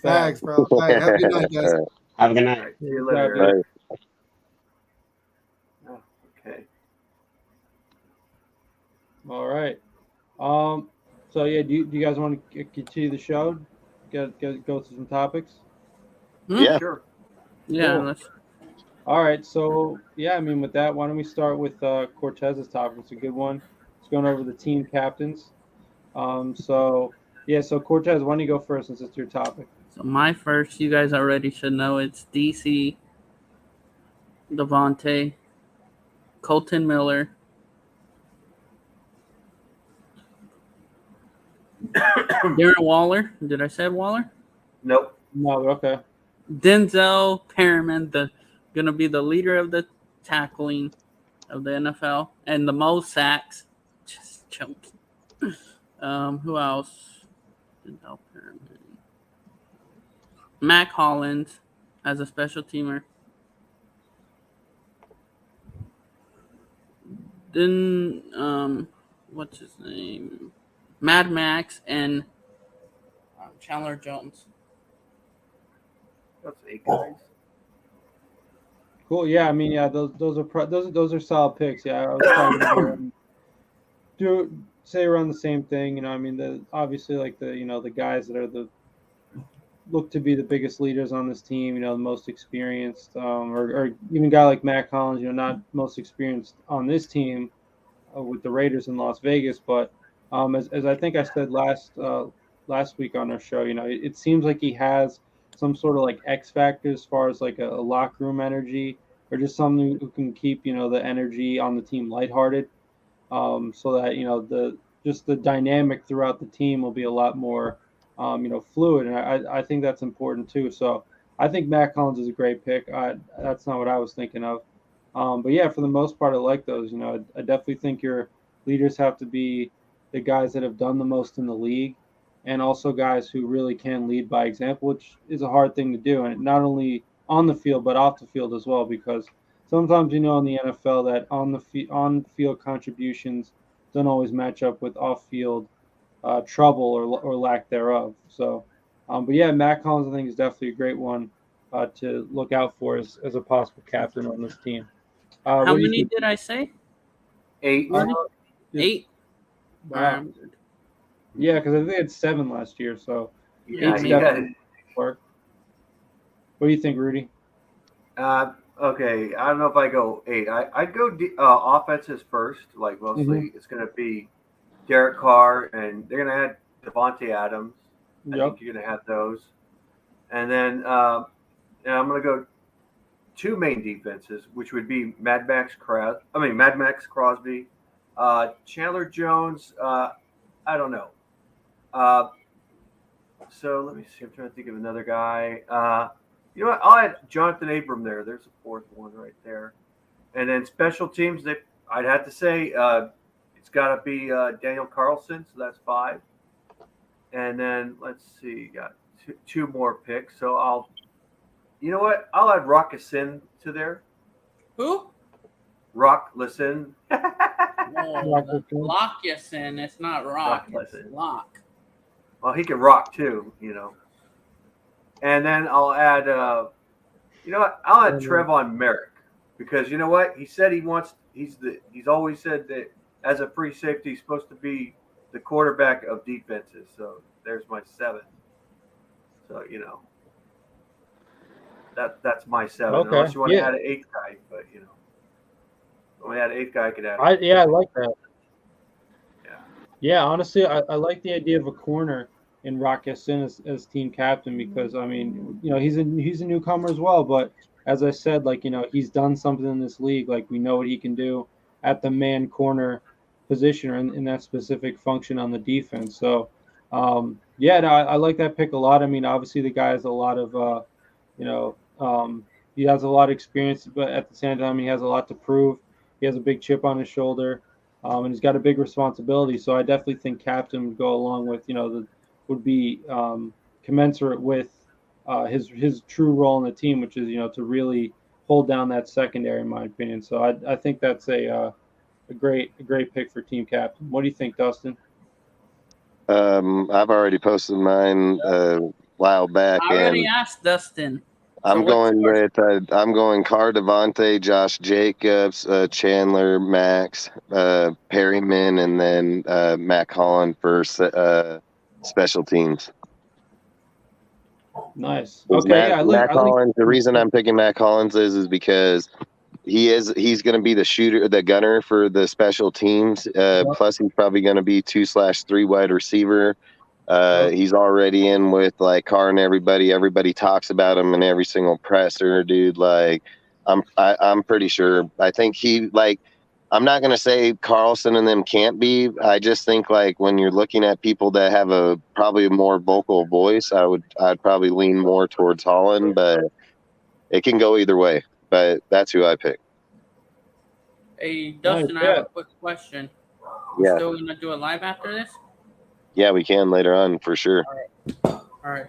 Thanks, bro. All right, have a good night, guys. Have a good night. See you later. Okay. All right. So yeah, do you guys want to continue the show? Go through some topics. Yeah, sure. Yeah. Cool. All right. So yeah, I mean, with that, why don't we start with Cortez's topic? It's a good one. It's going over the team captains. So Cortez, why don't you go first since it's your topic? So my first, you guys already should know, it's DC, Devonte, Colton Miller, Darren Waller. Did I say Waller? Nope. No, okay. Denzel Perriman, gonna be the leader of the tackling of the NFL and the most sacks. Just joking. Who else? Denzel Perriman. Mac Hollins as a special teamer. Then what's his name? Mad Max and Chandler Jones. That's 8 guys. Cool. Yeah, I mean, yeah, those are solid picks. Yeah, I was trying to say around the same thing. I mean, obviously like the guys that are look to be the biggest leaders on this team. The most experienced, or even a guy like Mac Hollins. Not most experienced on this team with the Raiders in Las Vegas, but as I think I said last week on our show, it seems like he has some sort of like X factor as far as like a locker room energy, or just someone who can keep the energy on the team lighthearted, so that the dynamic throughout the team will be a lot more fluid, and I think that's important too. So I think Mac Hollins is a great pick. That's not what I was thinking of, but yeah, for the most part, I like those. I definitely think your leaders have to be the guys that have done the most in the league, and also guys who really can lead by example, which is a hard thing to do, and not only on the field but off the field as well, because sometimes in the NFL that on-field contributions don't always match up with off-field trouble or lack thereof. So, but yeah, Mac Hollins I think is definitely a great one to look out for as a possible captain on this team. How many did I say? 8. 8. Wow. Yeah, because I think they had 7 last year, so Yeah, work. What do you think, Rudy? Okay, I don't know if I go 8. I'd go offenses first. Like mostly, It's going to be Derek Carr, and they're going to add Devonte Adams. I think you're going to have those. And then I'm going to go two main defenses, which would be Mad Max Crosby, Chandler Jones. I don't know. So let me see. I'm trying to think of another guy. You know what? I'll add Jonathan Abram there. There's a fourth one right there. And then special teams, I'd have to say it's got to be Daniel Carlson. So that's 5. And then let's see. Got two more picks. So you know what? I'll add Rock Ya-Sin to there. Who? Rock Ya-Sin. Lock Ya-Sin. It's not rock. It's lock. Well, he can rock too, you know. And then I'll add, you know what? I'll add Trevon Merrick because you know what? He said he's always said that as a free safety, he's supposed to be the quarterback of defenses. So there's my 7th. So you know, that's my 7. Okay. Unless you want to add an 8th guy, but you know, when we add an 8th guy, I could add. I like that. Yeah, honestly, I like the idea of a corner in Rock Ya-Sin as team captain because I mean, you know, he's a newcomer as well, but as I said, like, you know, he's done something in this league. Like, we know what he can do at the man corner position or in that specific function on the defense. So, I like that pick a lot. I mean, obviously the guy has a lot of, he has a lot of experience, but at the same time, he has a lot to prove. He has a big chip on his shoulder. And he's got a big responsibility. So I definitely think captain would go along with, you know, would be commensurate with his true role in the team, which is, you know, to really hold down that secondary, in my opinion. So I think that's a great pick for team captain. What do you think, Dustin? I've already posted mine a while back. I already asked Dustin. I'm going Carr, Devonte, Josh Jacobs, Chandler, Max, Perryman, and then Matt Collin for special teams. Nice. Okay, Matt Collins. The reason I'm picking Matt Collins is because he's going to be the gunner for the special teams. Plus, he's probably going to be 2/3 wide receiver. He's already in with like Carr and everybody. Everybody talks about him in every single presser, dude. Like, I'm pretty sure. I think I'm not gonna say Carlson and them can't be. I just think like when you're looking at people that have probably a more vocal voice, I'd probably lean more towards Holland, but it can go either way. But that's who I pick. Hey, Dustin, I have a quick question. Yeah. Still gonna do it live after this? Yeah, we can later on for sure. All right.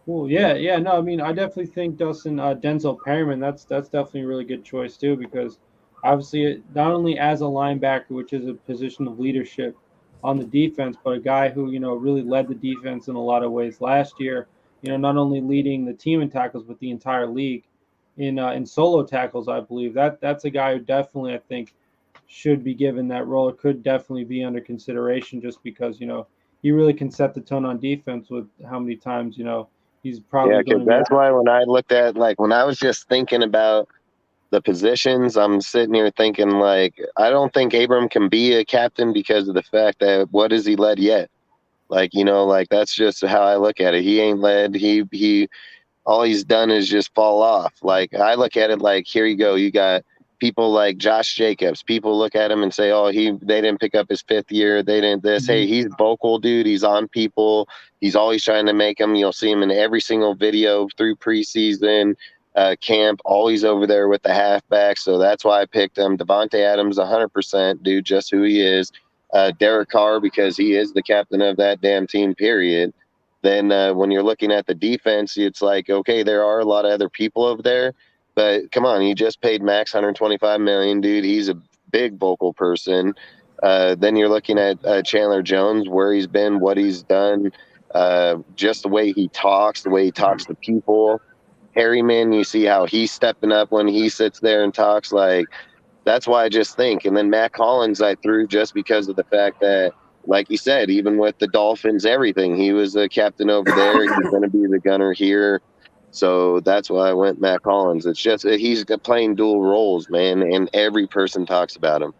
Cool. Yeah. No, I mean, I definitely think Dustin Denzel Perryman. That's definitely a really good choice too, because obviously not only as a linebacker, which is a position of leadership on the defense, but a guy who, you know, really led the defense in a lot of ways last year. You know, not only leading the team in tackles, but the entire league in solo tackles. I believe that's a guy who definitely, I think, should be given that role. It could definitely be under consideration just because, you know, he really can set the tone on defense with how many times, you know, he's probably because that's why when I looked at, like, when I was just thinking about the positions, I'm sitting here thinking, like, I don't think Abram can be a captain because of the fact that what has he led yet? Like, you know, like, that's just how I look at it. He ain't led. He all he's done is just fall off. Like, I look at it like, here you go. You got people like Josh Jacobs. People look at him and say, oh, they didn't pick up his 5th year. They didn't this. Mm-hmm. Hey, he's vocal, dude. He's on people. He's always trying to make them. You'll see him in every single video through preseason camp, always over there with the halfback. So that's why I picked him. Devonte Adams, 100%, dude, just who he is. Derek Carr, because he is the captain of that damn team, period. Then when you're looking at the defense, it's like, okay, there are a lot of other people over there. But come on, you just paid Max $125 million, dude. He's a big vocal person. Then you're looking at Chandler Jones, where he's been, what he's done, just the way he talks to people. Harryman, you see how he's stepping up when he sits there and talks. Like, that's why I just think. And then Matt Collins I threw just because of the fact that, like you said, even with the Dolphins, everything, he was the captain over there. He's going to be the gunner here. So that's why I went Matt Collins. It's just he's playing dual roles, man, and every person talks about him.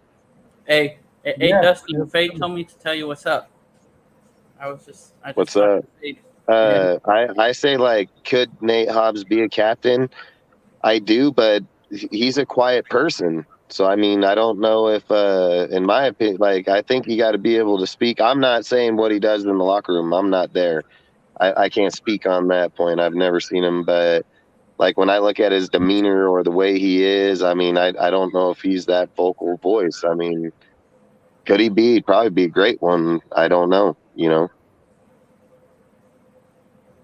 Hey, Dustin, Faye told me to tell you what's up. I just What's tried up? to say, I say, like, could Nate Hobbs be a captain? I do, but he's a quiet person. So, I mean, I don't know if, in my opinion, like, I think you got to be able to speak. I'm not saying what he does in the locker room. I'm not there. I can't speak on that point. I've never seen him, but like when I look at his demeanor or the way he is, I mean, I don't know if he's that vocal voice. I mean, could he be? He'd probably be a great one. I don't know, you know.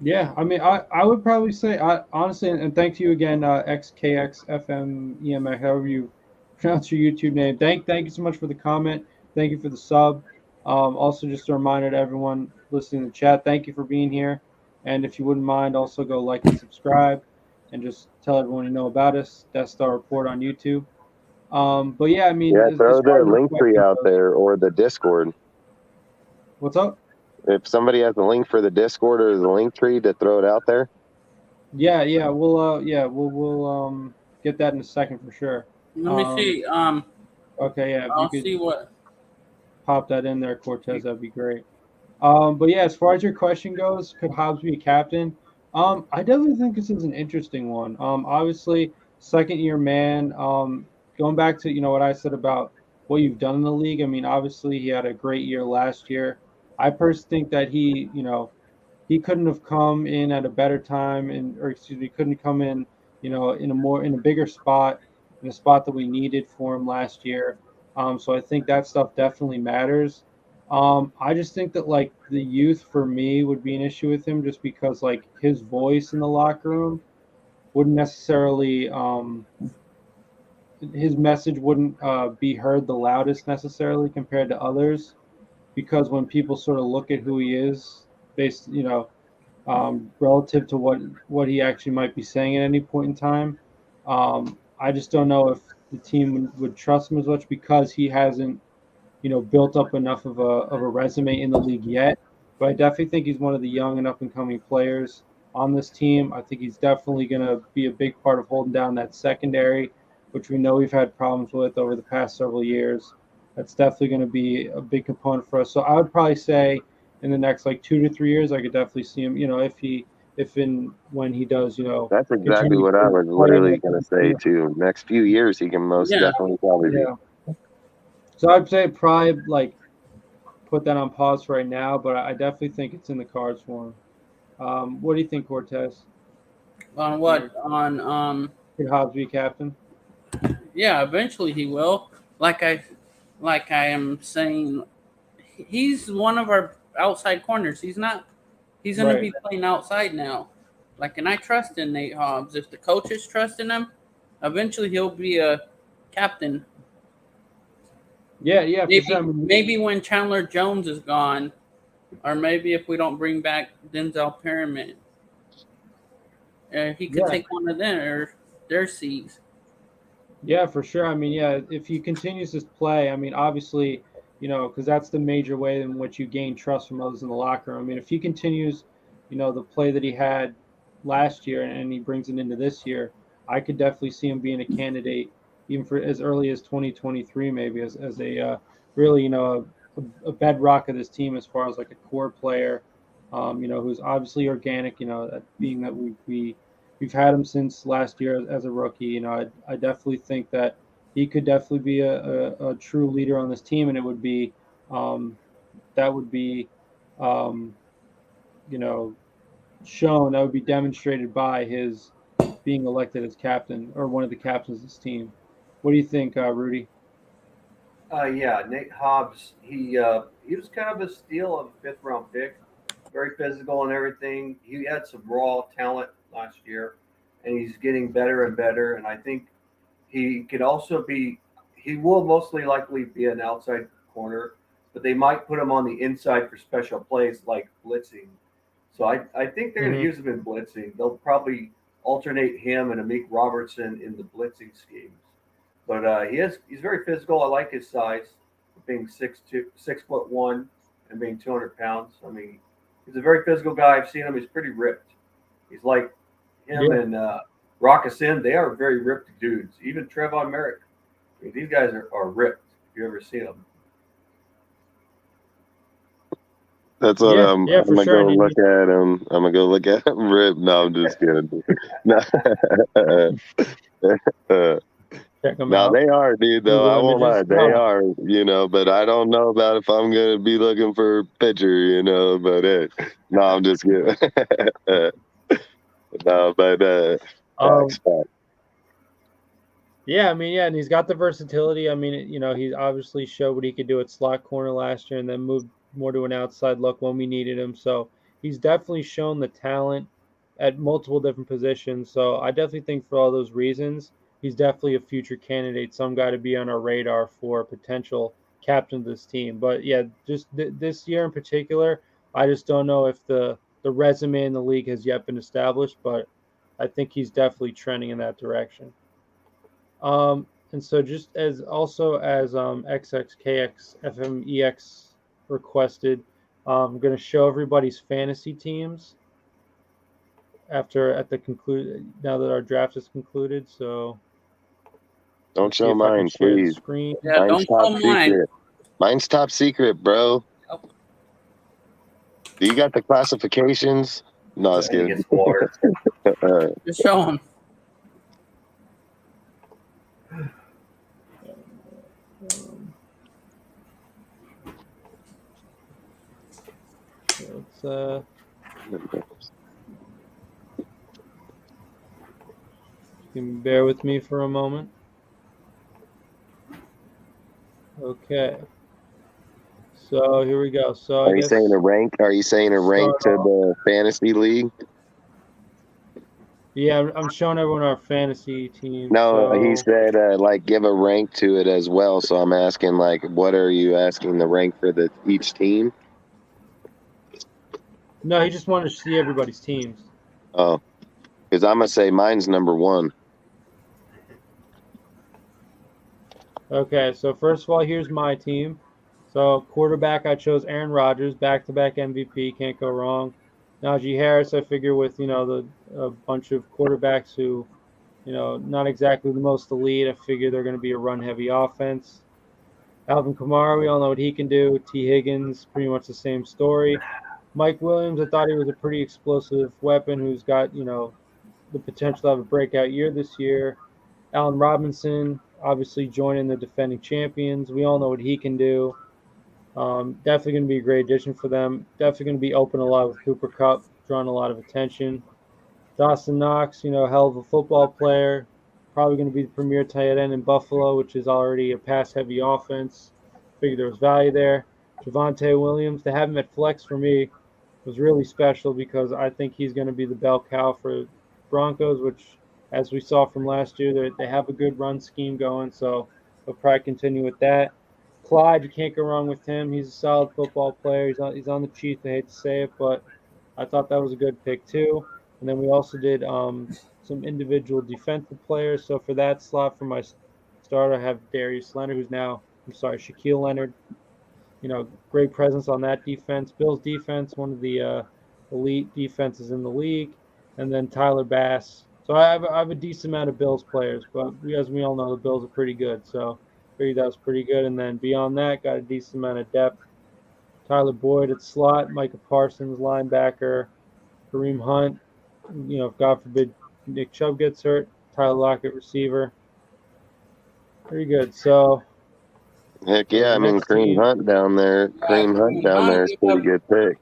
Yeah, I mean, I would probably say, honestly, and thank you again, XKXFMEMX, however you pronounce your YouTube name. Thank you so much for the comment. Thank you for the sub. Also, just a reminder to everyone listening to the chat, thank you for being here. And if you wouldn't mind, also go like and subscribe, and just tell everyone you know about us. Death Star Report on YouTube. But yeah, I mean, Yeah, as throw far the as your link tree question out goes, there or the Discord. what's up? If somebody has a link for the Discord or the link tree to throw it out there. Yeah, we'll get that in a second for sure. let me see. Okay, yeah, if you I'll could see what. pop that in there, Cortez, that'd be great. But yeah, as far as your question goes, could Hobbs be a captain? I definitely think this is an interesting one. Obviously, second year man. Going back to what I said about what you've done in the league. I mean, obviously he had a great year last year. I personally think that he couldn't have come in at a better time, or excuse me, couldn't come in, in a bigger spot, in a spot that we needed for him last year. So I think that stuff definitely matters. I just think that like the youth for me would be an issue with him, just because like his voice in the locker room wouldn't necessarily, his message wouldn't be heard the loudest necessarily compared to others, because when people sort of look at who he is, based, relative to what he actually might be saying at any point in time. I just don't know if the team would trust him as much, because he hasn't, built up enough of a resume in the league yet. But I definitely think he's one of the young and up and coming players on this team. I think he's definitely going to be a big part of holding down that secondary, which we know we've had problems with over the past several years. That's definitely going to be a big component for us. So I would probably say in the next like 2 to 3 years, I could definitely see him. If and when he does, That's exactly continue what I to was play literally like, going to say, too. Next few years, he can most Yeah, definitely probably be. yeah. So I'd say probably like put that on pause right now, but I definitely think it's in the cards for him. What do you think, Cortez? on what? On Could Hobbs be captain? yeah, eventually he will. Like I am saying, he's one of our outside corners. He's not. He's going to Right. be playing outside now. Like, and I trust in Nate Hobbs. If the coaches trust in him, eventually he'll be a captain. Yeah, for Maybe sure. I mean, maybe when Chandler Jones is gone, or maybe if we don't bring back Denzel Perriman, he could yeah, take one of their seats. yeah, for sure. I mean, yeah, if he continues to play, I mean, obviously, because that's the major way in which you gain trust from others in the locker room. I mean, if he continues, the play that he had last year and he brings it into this year, I could definitely see him being a candidate even for as early as 2023, maybe as a really, a bedrock of this team as far as like a core player, who's obviously organic, being that we've had him since last year as a rookie. I definitely think that he could definitely be a true leader on this team, and it would be that would be shown, that would be demonstrated by his being elected as captain or one of the captains of this team. What do you think, Rudy? Yeah, Nate Hobbs. He was kind of a steal of a 5th-round pick. Very physical and everything. He had some raw talent last year, and he's getting better and better. And I think he could also be. He will mostly likely be an outside corner, but they might put him on the inside for special plays like blitzing. So I think they're going to use him in blitzing. They'll probably alternate him and Amik Robertson in the blitzing schemes. But he's very physical. I like his size, being 6'1", and being 200 pounds. I mean, he's a very physical guy. I've seen him. He's pretty ripped. He's like him and Roccasin. They are very ripped dudes. Even Trevon Merrick. I mean, these guys are ripped. If you ever see them. That's what I'm for gonna sure. go look at him. I'm gonna go look at him rip. No, I'm just kidding. No, Check him no, out. they are, dude. Though I Google won't lie, images. they are. But I don't know about if I'm gonna be looking for a picture. But no, I'm just kidding. No, but facts. Yeah, I mean, and he's got the versatility. I mean, he obviously showed what he could do at slot corner last year and then moved more to an outside look when we needed him. So he's definitely shown the talent at multiple different positions. So I definitely think for all those reasons, he's definitely a future candidate, some guy to be on our radar for potential captain of this team. But yeah, just this year in particular, I just don't know if the resume in the league has yet been established, but I think he's definitely trending in that direction. And so just as XXKXFMEX requested, I'm going to show everybody's fantasy teams now that our draft is concluded. So don't show mine, please. Screen. Yeah, Mine's don't show mine. Mine's top secret, bro. Do you got the classifications? No, it's kidding. Just show them. You can bear with me for a moment. Okay. So here we go. So Are you saying a rank? Are you saying a rank to the fantasy league? Yeah, I'm showing everyone our fantasy team. No, he said give a rank to it as well. So I'm asking what are you asking the rank for each team? No, he just wanted to see everybody's teams. Oh, because I'm gonna say mine's number 1. Okay, so first of all, here's my team. So quarterback, I chose Aaron Rodgers, back-to-back MVP, can't go wrong. Najee Harris, I figure with a bunch of quarterbacks who, not exactly the most elite. I figure they're going to be a run-heavy offense. Alvin Kamara, we all know what he can do. T. Higgins, pretty much the same story. Mike Williams, I thought he was a pretty explosive weapon who's got, the potential to have a breakout year this year. Allen Robinson, obviously joining the defending champions. We all know what he can do. Definitely going to be a great addition for them. Definitely going to be open a lot with Cooper Kupp, drawing a lot of attention. Dawson Knox, hell of a football player. Probably going to be the premier tight end in Buffalo, which is already a pass-heavy offense. Figured there was value there. Devonte Williams, to have him at flex for me was really special because I think he's going to be the bell cow for Broncos, which, as we saw from last year, they have a good run scheme going, so they'll probably continue with that. Clyde, you can't go wrong with him. He's a solid football player. He's on the Chiefs. I hate to say it, but I thought that was a good pick too. And then we also did some individual defensive players. So for that slot for my starter, I have Darius Leonard, Shaquille Leonard. Great presence on that defense. Bills defense, one of the elite defenses in the league. And then Tyler Bass. So I have a decent amount of Bills players, but as we all know, the Bills are pretty good. So I figured that was pretty good. And then beyond that, got a decent amount of depth. Tyler Boyd at slot, Micah Parsons, linebacker, Kareem Hunt. If God forbid Nick Chubb gets hurt, Tyler Lockett, receiver. Pretty good. So heck yeah, I mean Kareem Hunt down there. Kareem Hunt down there is a pretty good pick.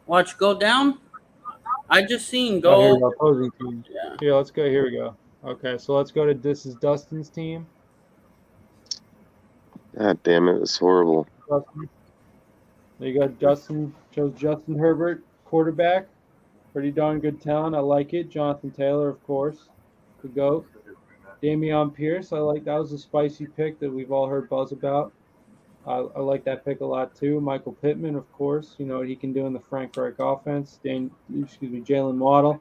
Watch go down. I just seen go. Opposing team. Yeah. Here, let's go. Here we go. Okay, so let's go to this is Dustin's team. God damn it, it's horrible. Dustin. You got Dustin, chose Justin Herbert, quarterback. Pretty darn good talent. I like it. Jonathan Taylor, of course, the GOAT. Dameon Pierce, I like that was a spicy pick that we've all heard buzz about. I like that pick a lot too. Michael Pittman, of course, what he can do in the Frank Reich offense. Jalen Waddle,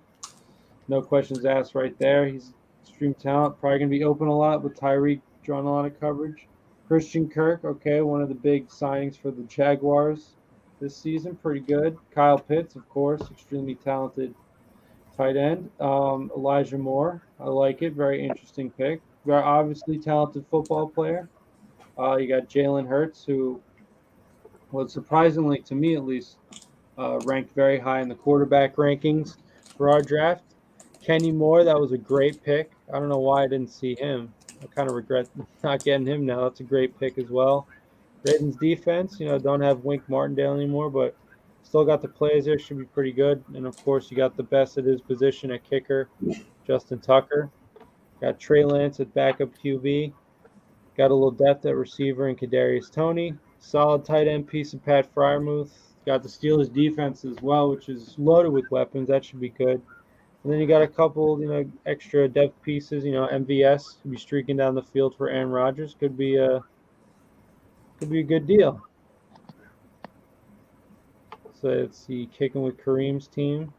no questions asked right there. He's Extreme talent. Probably going to be open a lot with Tyreek drawing a lot of coverage. Christian Kirk, okay, one of the big signings for the Jaguars this season. Pretty good. Kyle Pitts, of course, extremely talented tight end. Elijah Moore, I like it. Very interesting pick. Very obviously talented football player. You got Jalen Hurts, who was surprisingly, to me at least, ranked very high in the quarterback rankings for our draft. Kenny Moore, that was a great pick. I don't know why I didn't see him. I kind of regret not getting him now. That's a great pick as well. Ravens defense, don't have Wink Martindale anymore, but still got the players there. Should be pretty good. And, of course, you got the best at his position at kicker, Justin Tucker. Got Trey Lance at backup QB. Got a little depth at receiver in Kadarius Toney. Solid tight end piece of Pat Freiermuth. Got the Steelers defense as well, which is loaded with weapons. That should be good. And then you got a couple, extra depth pieces. MVS could be streaking down the field for Aaron Rodgers. Could be a good deal. So let's see, kicking with Kareem's team.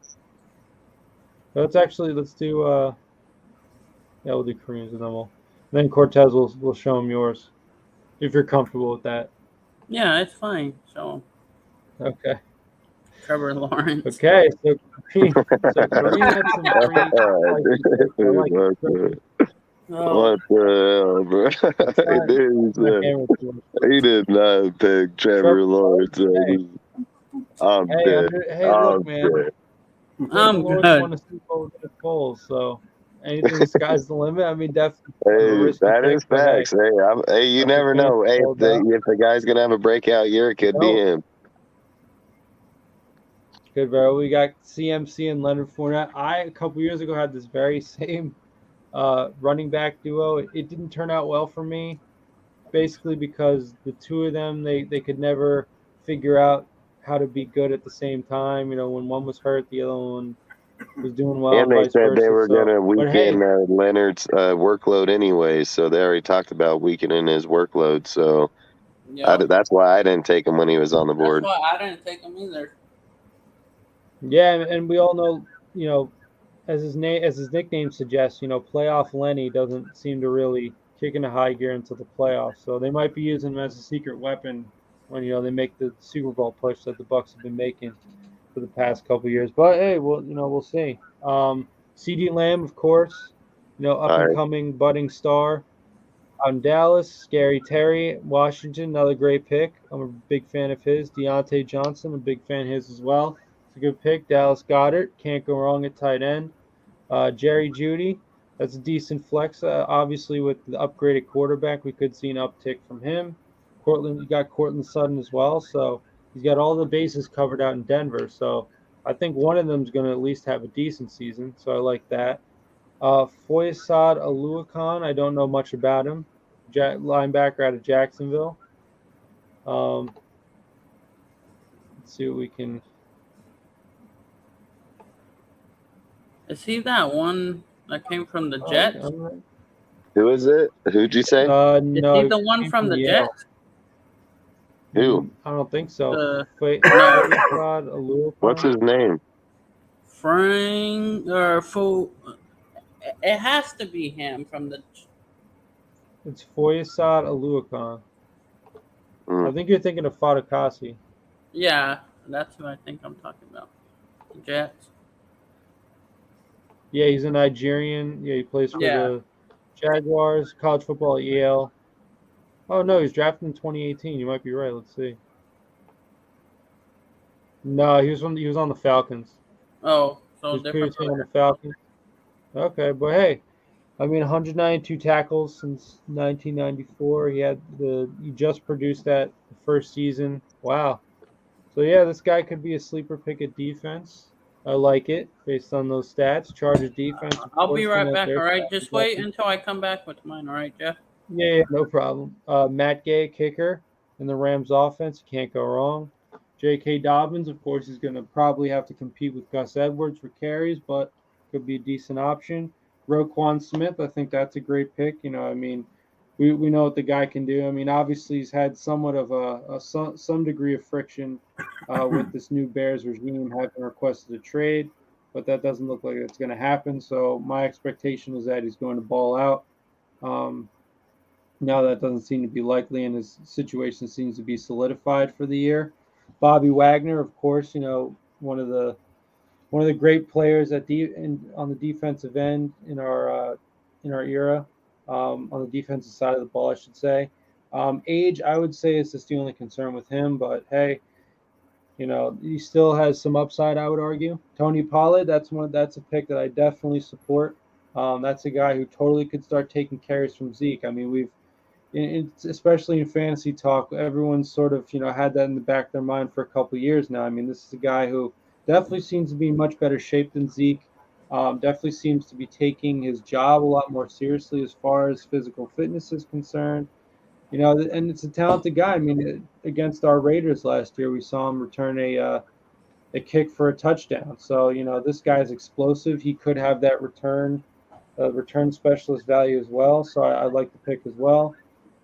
Let's do. We'll do Kareem's, and then Cortez will show him yours, if you're comfortable with that. Yeah, it's fine. So. Okay. Trevor Lawrence. Okay, so Kareem had some What the hell, bro? He did not pick Trevor Lawrence. I'm dead. Look, man. I'm good. Want to see over the polls, so anything, the sky's the limit. I mean, definitely. Hey, that is facts. Hey, you never know. Hey, if the guy's gonna have a breakout year, it could be him. Good, bro. We got CMC and Leonard Fournette. A couple years ago, had this very same running back duo. It didn't turn out well for me, basically because the two of them, they could never figure out how to be good at the same time. When one was hurt, the other one was doing well. And they said they were going to weaken Leonard's workload anyway, so they already talked about weakening his workload. So that's why I didn't take him when he was on the board. That's why I didn't take him either. Yeah, and we all know, as his nickname suggests, playoff Lenny doesn't seem to really kick into high gear until the playoffs. So they might be using him as a secret weapon when they make the Super Bowl push that the Bucs have been making for the past couple of years. But hey, we'll see. CeeDee Lamb, of course, up and coming budding star out in Dallas. Scary Terry, Washington, another great pick. I'm a big fan of his. Deontay Johnson, a big fan of his as well. It's a good pick. Dallas Goedert, can't go wrong at tight end. Jerry Jeudy, that's a decent flex. Obviously, with the upgraded quarterback, we could see an uptick from him. You got Cortland Sutton as well, so he's got all the bases covered out in Denver. So I think one of them is going to at least have a decent season, so I like that. Foyesade Oluokun, I don't know much about him. Linebacker out of Jacksonville. Let's see what we can... Is he that one that came from the Jets? Who is it? Who'd you say? No, is he the one from the Jets? Who? I don't think so. What's his name? Frank or Fu? It has to be him from the. It's Foyesade Oluokun. I think you're thinking of Fadakasi. Yeah, that's who I think I'm talking about. The Jets. Yeah, he's a Nigerian. Yeah, he plays for the Jaguars, college football at Yale. Oh, no, he's drafted in 2018. You might be right. Let's see. No, he was on the Falcons. Oh, so he's different. previously on the Falcons. Okay, but hey, I mean, 192 tackles since 1994. He just produced that the first season. Wow. So yeah, this guy could be a sleeper pick at defense. I like it based on those stats. Chargers defense. I'll be right back. All right, just wait until I come back with mine. All right, Jeff. Yeah, no problem. Matt Gay, kicker in the Rams offense. Can't go wrong. J.K. Dobbins, of course, is going to probably have to compete with Gus Edwards for carries, but could be a decent option. Roquan Smith, I think that's a great pick. We know what the guy can do. I mean, obviously he's had somewhat of some degree of friction with this new Bears regime having requested a trade. but that doesn't look like it's going to happen. So my expectation is that he's going to ball out. Now that doesn't seem to be likely, and his situation seems to be solidified for the year. Bobby Wagner, of course, one of the great players on the defensive end in our era, on the defensive side of the ball, I should say. Age, I would say, is just the only concern with him, but hey, he still has some upside, I would argue. Tony Pollard, that's a pick that I definitely support. That's a guy who totally could start taking carries from Zeke. I mean, especially in fantasy talk, everyone's sort of had that in the back of their mind for a couple of years now. I mean, this is a guy who definitely seems to be in much better shape than Zeke. Definitely seems to be taking his job a lot more seriously as far as physical fitness is concerned. And it's a talented guy. I mean, against our Raiders last year, we saw him return a kick for a touchdown. So, this guy's explosive. He could have that return specialist value as well. So I like the pick as well.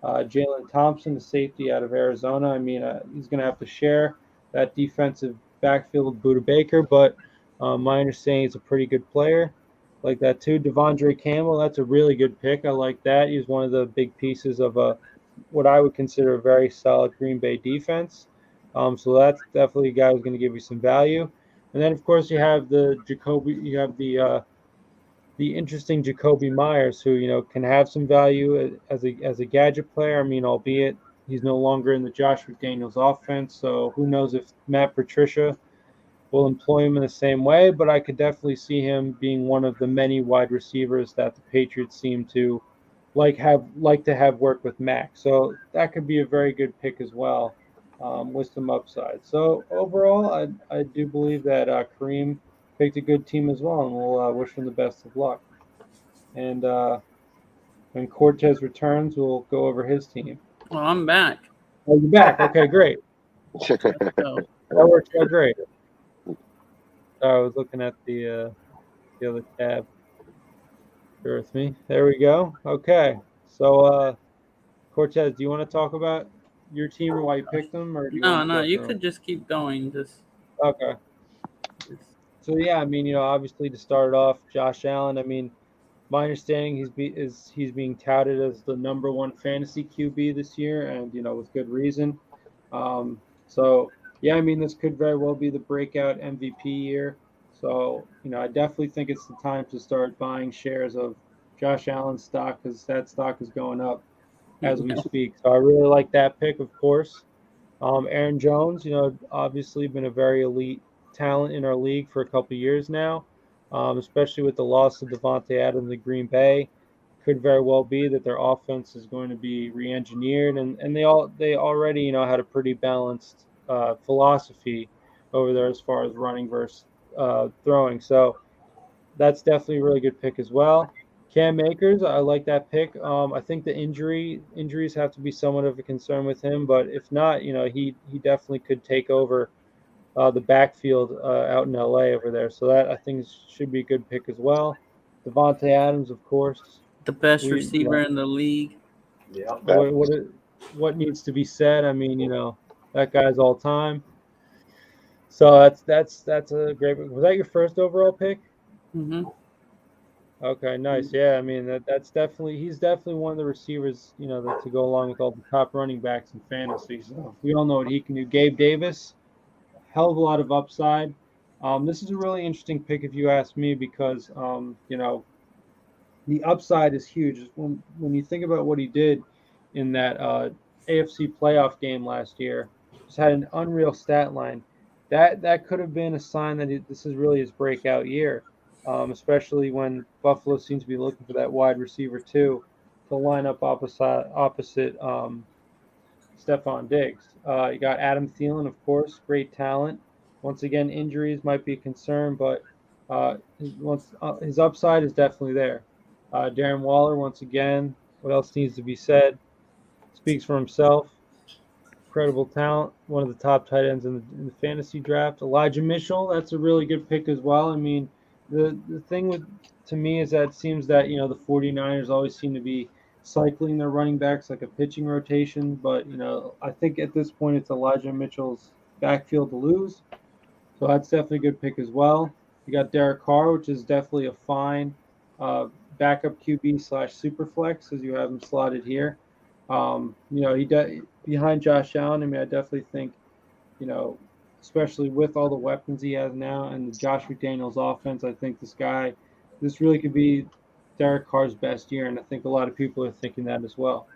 Jalen Thompson, the safety out of Arizona. I mean, he's going to have to share that defensive backfield with Budda Baker, but my understanding he's a pretty good player. Like that too. Devondre Campbell, that's a really good pick. I like that. He's one of the big pieces of what I would consider a very solid Green Bay defense. So that's definitely a guy who's going to give you some value. And then, of course, you have the interesting Jacoby Myers, who can have some value as a gadget player. I mean, albeit he's no longer in the Josh McDaniels offense, so who knows if Matt Patricia will employ him in the same way. But I could definitely see him being one of the many wide receivers that the Patriots seem to like to have work with Mac. So that could be a very good pick as well, with some upside. So overall, I do believe that Kareem picked a good team as well, and we'll wish him the best of luck. And when Cortez returns, we'll go over his team. Well, I'm back. Oh, you're back. Okay, great. So, That worked out great. I was looking at the other tab. Bear with me. There we go. Okay. So, Cortez, do you want to talk about your team or why you picked them? Or do no, you could just keep going. Okay. So, yeah, I mean, obviously to start off, Josh Allen, I mean, my understanding he's being touted as the number one fantasy QB this year, and, with good reason. So, yeah, I mean, this could very well be the breakout MVP year. So, I definitely think it's the time to start buying shares of Josh Allen's stock, because that stock is going up as we speak. So I really like that pick, of course. Aaron Jones, obviously been a very elite talent in our league for a couple of years now, especially with the loss of Devonte Adams to Green Bay. Could very well be that their offense is going to be re-engineered, and they already had a pretty balanced philosophy over there as far as running versus throwing. So that's definitely a really good pick as well. Cam Akers, I like that pick. I think the injuries have to be somewhat of a concern with him, but if not, he definitely could take over the backfield out in LA over there. So that I think should be a good pick as well. Devonte Adams, of course, the best receiver in the league. Yeah. What needs to be said? I mean, that guy's all time. So that's a great. Was that your first overall pick? Mm-hmm. Okay, nice. Yeah, I mean he's definitely one of the receivers, that to go along with all the top running backs in fantasy. So we all know what he can do. Gabe Davis, hell of a lot of upside. This is a really interesting pick if you ask me, because the upside is huge. When you think about what he did in that AFC playoff game last year, just had an unreal stat line. That could have been a sign that this is really his breakout year. Especially when Buffalo seems to be looking for that wide receiver too, to line up opposite Stephon Diggs. You got Adam Thielen, of course, great talent. Once again, injuries might be a concern, but his upside is definitely there. Darren Waller, once again, what else needs to be said? Speaks for himself. Incredible talent, one of the top tight ends in the fantasy draft. Elijah Mitchell, that's a really good pick as well. I mean, the thing to me is that it seems that the 49ers always seem to be cycling their running backs like a pitching rotation, but I think at this point it's Elijah Mitchell's backfield to lose, so that's definitely a good pick as well. You got Derek Carr, which is definitely a fine backup QB / super flex, as you have him slotted here. Behind Josh Allen. I mean, I definitely think, especially with all the weapons he has now and the Josh McDaniels offense, I think this really could be Derek Carr's best year, and I think a lot of people are thinking that as well.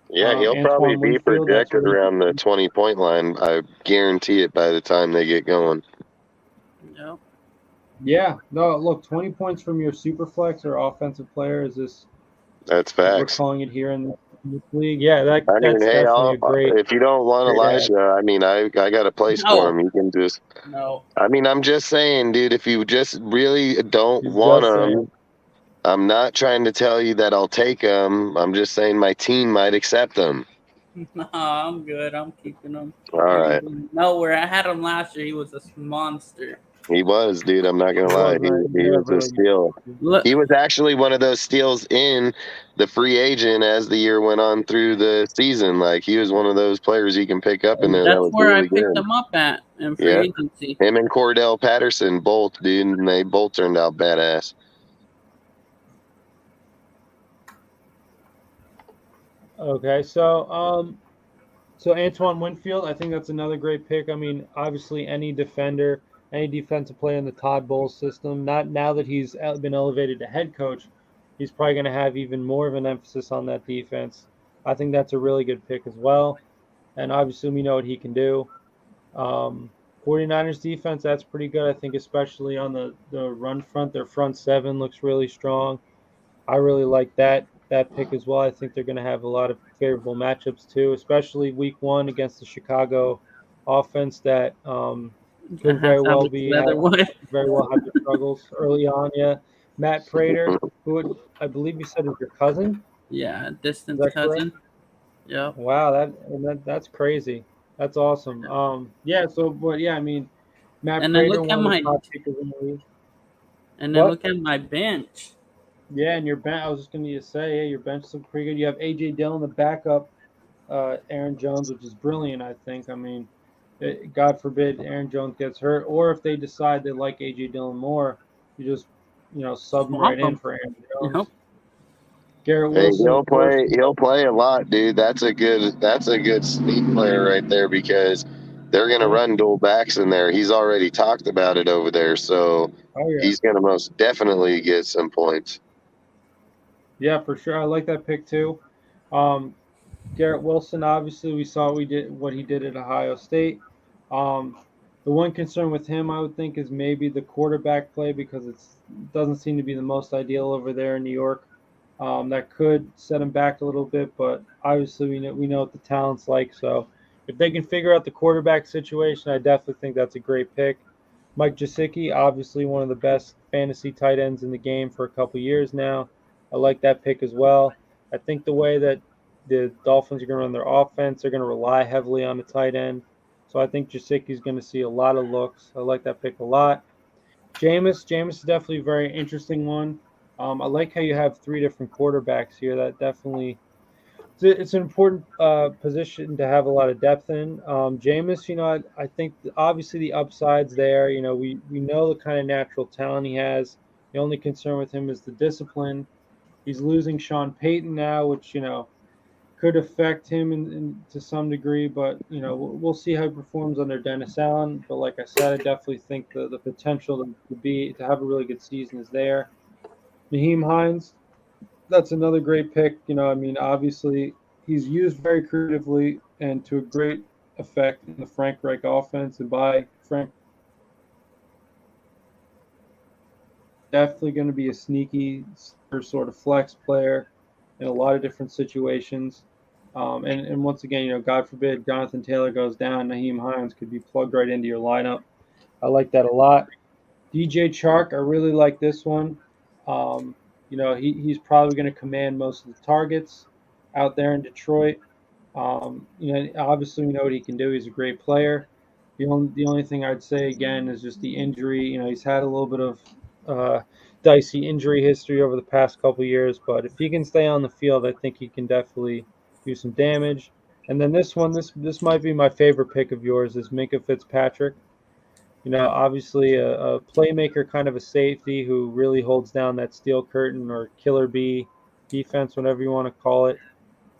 Yeah, he'll probably Antoine be Winfield, that's projected really around the 20-point line. I guarantee it by the time they get going. Yep. Yeah, no, look, 20 points from your super flex or offensive player is this. That's We're facts. calling it here in this league. Yeah, that's Hey, definitely a great. if you don't want great ad. Elijah, I mean, I got a place for him. You can just. No. I mean, I'm just saying, dude. If you just really don't He's want just him, saying. I'm not trying to tell you that I'll take him. I'm just saying my team might accept him. No, I'm good. I'm keeping him. All right. No, where I had him last year, he was a monster. He was, dude. I'm not gonna lie. He was a steal. Look, He was actually one of those steals in the free agent as the year went on through the season. Like he was one of those players you can pick up in there. that's That was where really I picked good. him up at in free agency. Him and Cordell Patterson both, dude, and they both turned out badass. Okay, so Antoine Winfield, I think that's another great pick. I mean, obviously any defender, any defensive player in the Todd Bowles system, not now that he's been elevated to head coach, he's probably going to have even more of an emphasis on that defense. I think that's a really good pick as well. And obviously we know what he can do. 49ers defense, that's pretty good. I think especially on the run front, their front seven looks really strong. I really like that pick as well. I think they're going to have a lot of favorable matchups too, especially week 1 against the Chicago offense that could very well have the struggles early on. Yeah, Matt Prater, who I believe you said is your cousin. Yeah, distant cousin. Yeah. Wow, that's crazy. That's awesome. I mean, Matt and Prater, then look at my look at my bench. Yeah, and your bench. I was just going to say, your bench looks pretty good. You have A.J. Dillon, the backup, Aaron Jones, which is brilliant. I think. I mean, God forbid Aaron Jones gets hurt, or if they decide they like A.J. Dillon more, you just sub him right in for Aaron Jones. Yep. Garrett Wilson. He'll play a lot, dude. That's a good sneak player right there because they're gonna run dual backs in there. He's already talked about it over there, so he's gonna most definitely get some points. Yeah, for sure. I like that pick too. Garrett Wilson, obviously, we saw what he did at Ohio State. The one concern with him, I would think, is maybe the quarterback play because it doesn't seem to be the most ideal over there in New York. That could set him back a little bit, but obviously we know what the talent's like. So if they can figure out the quarterback situation, I definitely think that's a great pick. Mike Josecki, obviously one of the best fantasy tight ends in the game for a couple years now. I like that pick as well. I think the way that the Dolphins are going to run their offense, they're going to rely heavily on the tight end. So I think Josecki is going to see a lot of looks. I like that pick a lot. Jameis is definitely a very interesting one. I like how you have 3 different quarterbacks here. That definitely it's an important position to have a lot of depth in. Jameis, I think obviously the upside's there. We know the kind of natural talent he has. The only concern with him is the discipline. He's losing Sean Payton now, which could affect him to some degree. But we'll see how he performs under Dennis Allen. But like I said, I definitely think the potential to have a really good season is there. Nyheim Hines, that's another great pick. Obviously he's used very creatively and to a great effect in the Frank Reich offense. And by Frank, definitely going to be a sneaky sort of flex player in a lot of different situations. And once again, God forbid Jonathan Taylor goes down, Nyheim Hines could be plugged right into your lineup. I like that a lot. DJ Chark, I really like this one. He's probably going to command most of the targets out there in Detroit. Obviously we know what he can do. He's a great player. The only thing I'd say again is just the injury. He's had a little bit of dicey injury history over the past couple of years, but if he can stay on the field, I think he can definitely do some damage. And then this one, this might be my favorite pick of yours, is Minkah Fitzpatrick. Obviously a playmaker, kind of a safety who really holds down that steel curtain or killer bee defense, whatever you want to call it.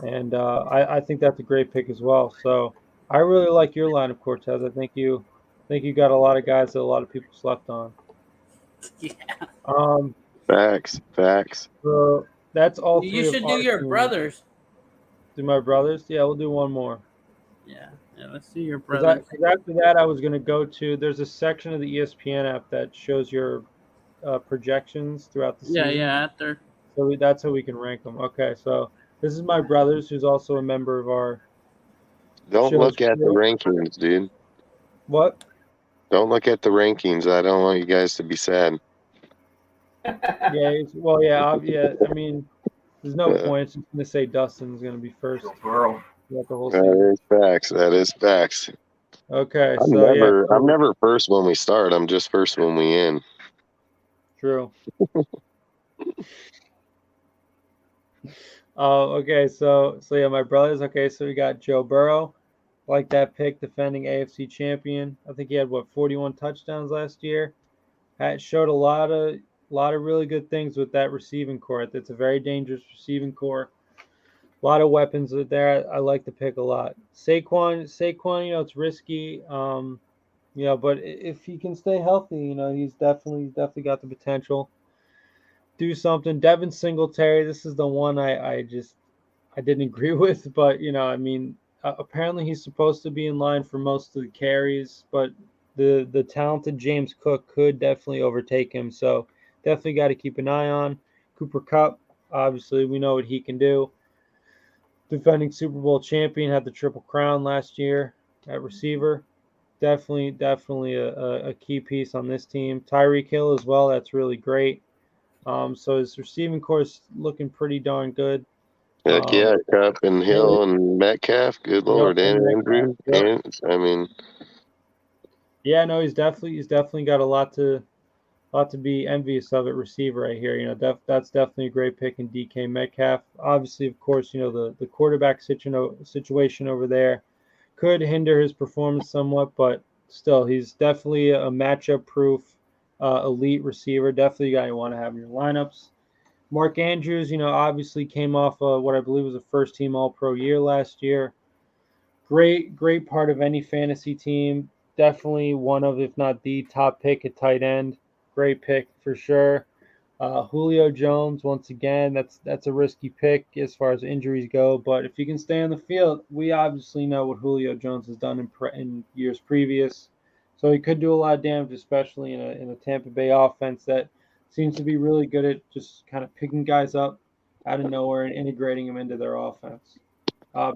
And I think that's a great pick as well. So I really like your lineup, Cortez. I think you got a lot of guys that a lot of people slept on. Yeah. Facts. So that's all three. You should do your brothers. Do my brothers? Yeah, we'll do one more. Yeah, let's see your brothers. Because after that, I was going to go to. There's a section of the ESPN app that shows your projections throughout the season. Yeah, after. So that's how we can rank them. Okay, so this is my brothers, who's also a member of our. Don't look at the rankings, dude. What? Don't look at the rankings. I don't want you guys to be sad. Yeah. Well, yeah. I mean, there's no point. It's just going to say Dustin's going to be first. Burrow. That is facts. Okay, I'm never first when we start. I'm just first when we end. True. Okay, so yeah, my brothers. Okay, so we got Joe Burrow, like that pick, defending AFC champion. I think he had 41 touchdowns last year. Showed a lot of really good things with that receiving core. It's a very dangerous receiving core. A lot of weapons there. I like the pick a lot. Saquon, it's risky, but if he can stay healthy, he's definitely got the potential. Do something. Devin Singletary, this is the one I didn't agree with, but apparently he's supposed to be in line for most of the carries, but the talented James Cook could definitely overtake him, so definitely got to keep an eye on. Cooper Kupp, obviously we know what he can do. Defending Super Bowl champion, had the Triple Crown last year at receiver. Definitely a key piece on this team. Tyreek Hill as well, that's really great. So his receiving core is looking pretty darn good. Heck yeah, Kupp and Hill and Metcalf, good Lord, and Andrew. Yeah, no, he's definitely got a lot to be envious of at receiver right here. That's definitely a great pick in DK Metcalf. Obviously, of course, the quarterback situation over there could hinder his performance somewhat, but still, he's definitely a matchup-proof elite receiver. Definitely a guy you want to have in your lineups. Mark Andrews, obviously came off what I believe was a first-team All-Pro year last year. Great part of any fantasy team. Definitely one of, if not the top pick at tight end. Great pick for sure. Julio Jones, once again, that's a risky pick as far as injuries go. But if you can stay on the field, we obviously know what Julio Jones has done in years previous. So he could do a lot of damage, especially in a Tampa Bay offense that seems to be really good at just kind of picking guys up out of nowhere and integrating them into their offense.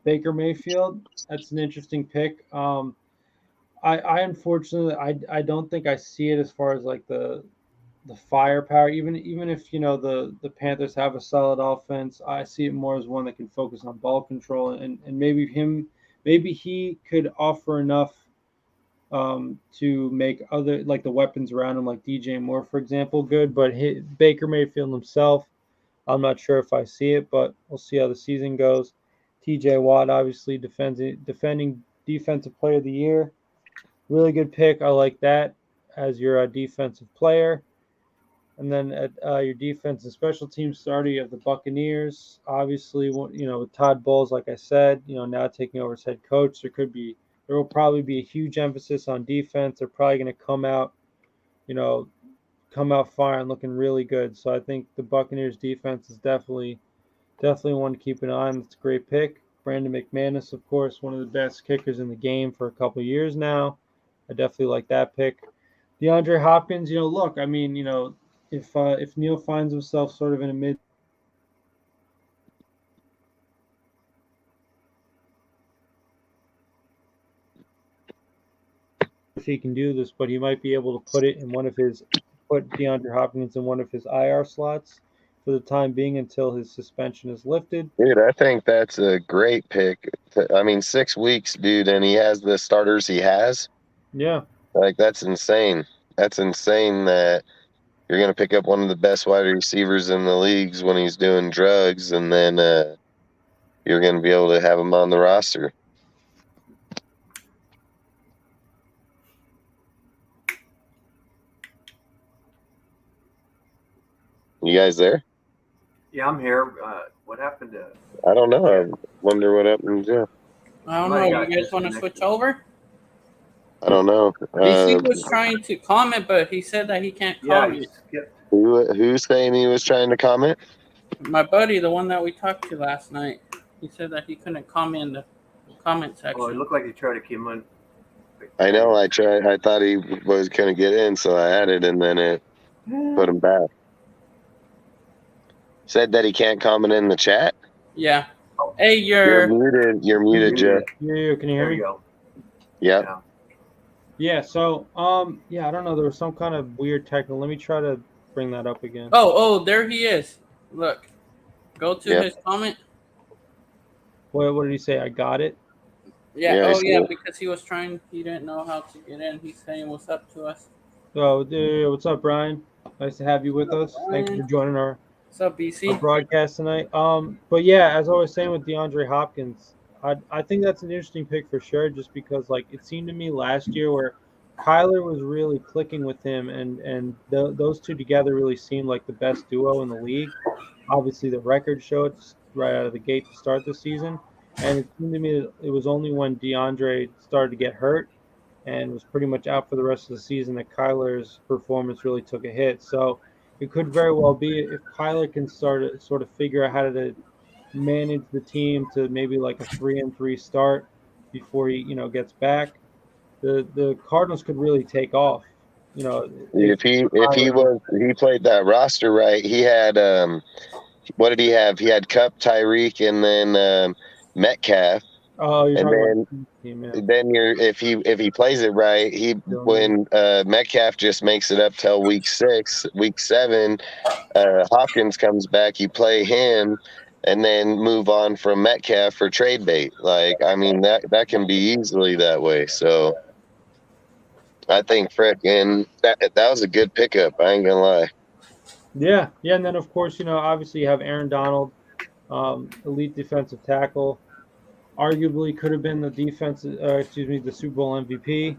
Baker Mayfield, that's an interesting pick. I unfortunately I don't think I see it as far as like the firepower. Even if the Panthers have a solid offense, I see it more as one that can focus on ball control and maybe he could offer enough to make other like the weapons around him, like DJ Moore, for example, good. But Baker Mayfield himself, I'm not sure if I see it, but we'll see how the season goes. TJ Watt, obviously defending defensive player of the year. Really good pick. I like that as your defensive player. And then at your defense and special teams starter, you have the Buccaneers. Obviously, with Todd Bowles, like I said, now taking over as head coach, there will probably be a huge emphasis on defense. They're probably going to come out firing, looking really good. So I think the Buccaneers defense is definitely one to keep an eye on. It's a great pick. Brandon Mcmanus, of course, one of the best kickers in the game for a couple of years now. I definitely like that pick. DeAndre Hopkins, look, if Neil finds himself sort of in a mid if he can do this, but he might be able to put DeAndre Hopkins in one of his IR slots for the time being until his suspension is lifted. Dude, I think that's a great pick. 6 weeks, dude, and he has the starters he has. Yeah. Like, that's insane. That's insane that you're going to pick up one of the best wide receivers in the leagues when he's doing drugs, and then you're going to be able to have him on the roster. You guys there? Yeah, I'm here. What happened to? I don't know. I wonder what happened. Yeah. I don't Somebody know. got You guys want to switch disconnected. over? I don't know. DC was trying to comment, but he said that he can't Yeah, comment. he skipped. Who's saying he was trying to comment? My buddy, the one that we talked to last night, he said that he couldn't comment in the comment section. Oh, it looked like he tried to come in. I know. I tried. I thought he was going to get in, so I added, and then it put him back. Said that he can't comment in the chat. Yeah. Hey, You're muted. You're muted, Jeff. Yeah, can you hear There me? you go. Yep. Yeah, so yeah, I don't know. There was some kind of weird technical. Let me try to bring that up again. Oh, there he is. Look. Go to his comment. What did he say? I got it. Yeah. Yeah, because he didn't know how to get in. He's saying what's up to us. Oh, what's up, Brian? Nice to have you with us. Thank you for joining our What's up, BC? broadcast tonight. But yeah, as I was saying with DeAndre Hopkins, I think that's an interesting pick for sure, just because like it seemed to me last year where Kyler was really clicking with him, and those two together really seemed like the best duo in the league. Obviously, the record showed right out of the gate to start the season, and it seemed to me that it was only when DeAndre started to get hurt and was pretty much out for the rest of the season that Kyler's performance really took a hit. So it could very well be if Kyler can sort of figure out how to manage the team to maybe like a 3-3 start before he gets back, the Cardinals could really take off. If he played that roster right, he had what did he have? He had Cup, Tyreek, and then Metcalf. Oh, you're and talking then about the team, then if he plays it right, when Metcalf just makes it up till week 6, week 7, Hopkins comes back, you play him, and then move on from Metcalf for trade bait. Like, I mean, that can be easily that way. So I think frickin' that was a good pickup. I ain't gonna lie. Yeah, and then of course, obviously you have Aaron Donald, elite defensive tackle. Arguably could have been the the Super Bowl MVP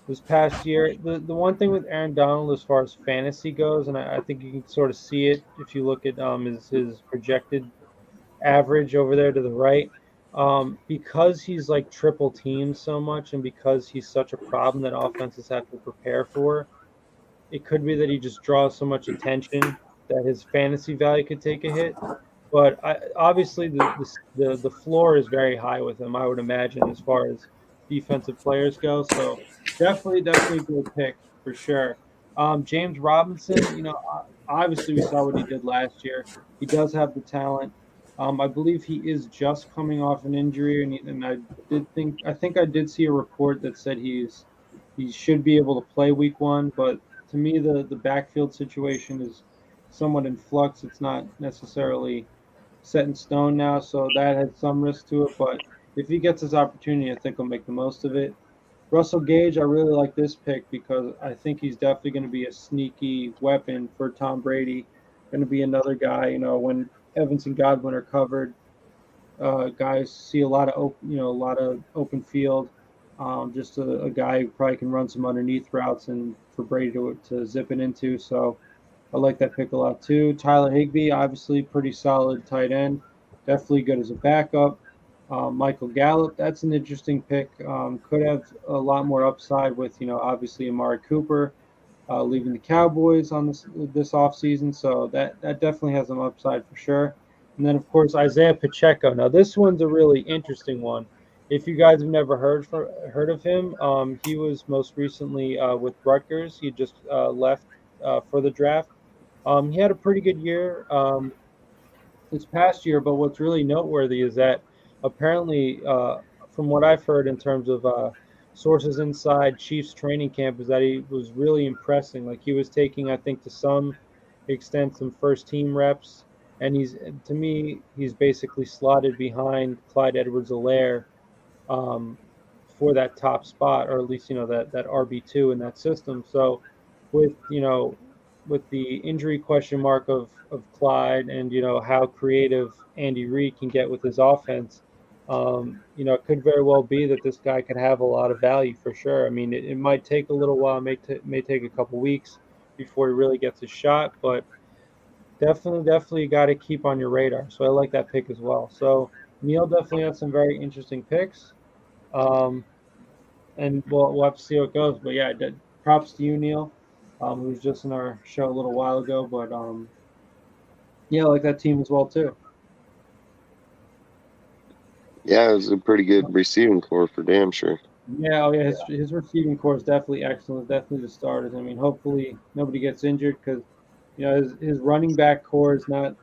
this past year. The one thing with Aaron Donald as far as fantasy goes, and I think you can sort of see it if you look at his projected average over there to the right, because he's like triple teamed so much, and because he's such a problem that offenses have to prepare for. It could be that he just draws so much attention that his fantasy value could take a hit. But obviously the floor is very high with him, I would imagine, as far as defensive players go. So definitely a good pick for sure. James Robinson, obviously we saw what he did last year. He does have the talent. I believe he is just coming off an injury, and I think I did see a report that said he should be able to play week 1, but to me the backfield situation is somewhat in flux. It's not necessarily set in stone now, so that has some risk to it. But if he gets his opportunity, I think he'll make the most of it. Russell Gage, I really like this pick because I think he's definitely going to be a sneaky weapon for Tom Brady. Going to be another guy, when Evans and Godwin are covered, guys see a lot of open field. Just a guy who probably can run some underneath routes and for Brady to zip it into. So I like that pick a lot too. Tyler Higbee, obviously pretty solid tight end. Definitely good as a backup. Michael Gallup, that's an interesting pick. Could have a lot more upside with, obviously Amari Cooper leaving the Cowboys on this offseason. So that definitely has some upside for sure. And then, of course, Isaiah Pacheco. Now, this one's a really interesting one. If you guys have never heard of him, he was most recently with Rutgers. He just left for the draft. He had a pretty good year this past year, but what's really noteworthy is that apparently, from what I've heard in terms of sources inside Chiefs training camp, is that he was really impressing. Like, he was taking, I think, to some extent, some first-team reps, and to me, he's basically slotted behind Clyde Edwards-Helaire for that top spot, or at least that RB2 in that system. So with the injury question mark of Clyde, and how creative Andy Reid can get with his offense, it could very well be that this guy could have a lot of value for sure. I mean, it might take a little while, may take a couple weeks before he really gets his shot, but definitely got to keep on your radar. So I like that pick as well. So Neil definitely has some very interesting picks. And we'll have to see how it goes. But yeah, props to you, Neil, who was just in our show a little while ago. But yeah, I like that team as well too. Yeah, it was a pretty good receiving core for damn sure. Yeah, oh yeah, his receiving core is definitely excellent. Definitely the starters. I mean, hopefully nobody gets injured because his running back core is not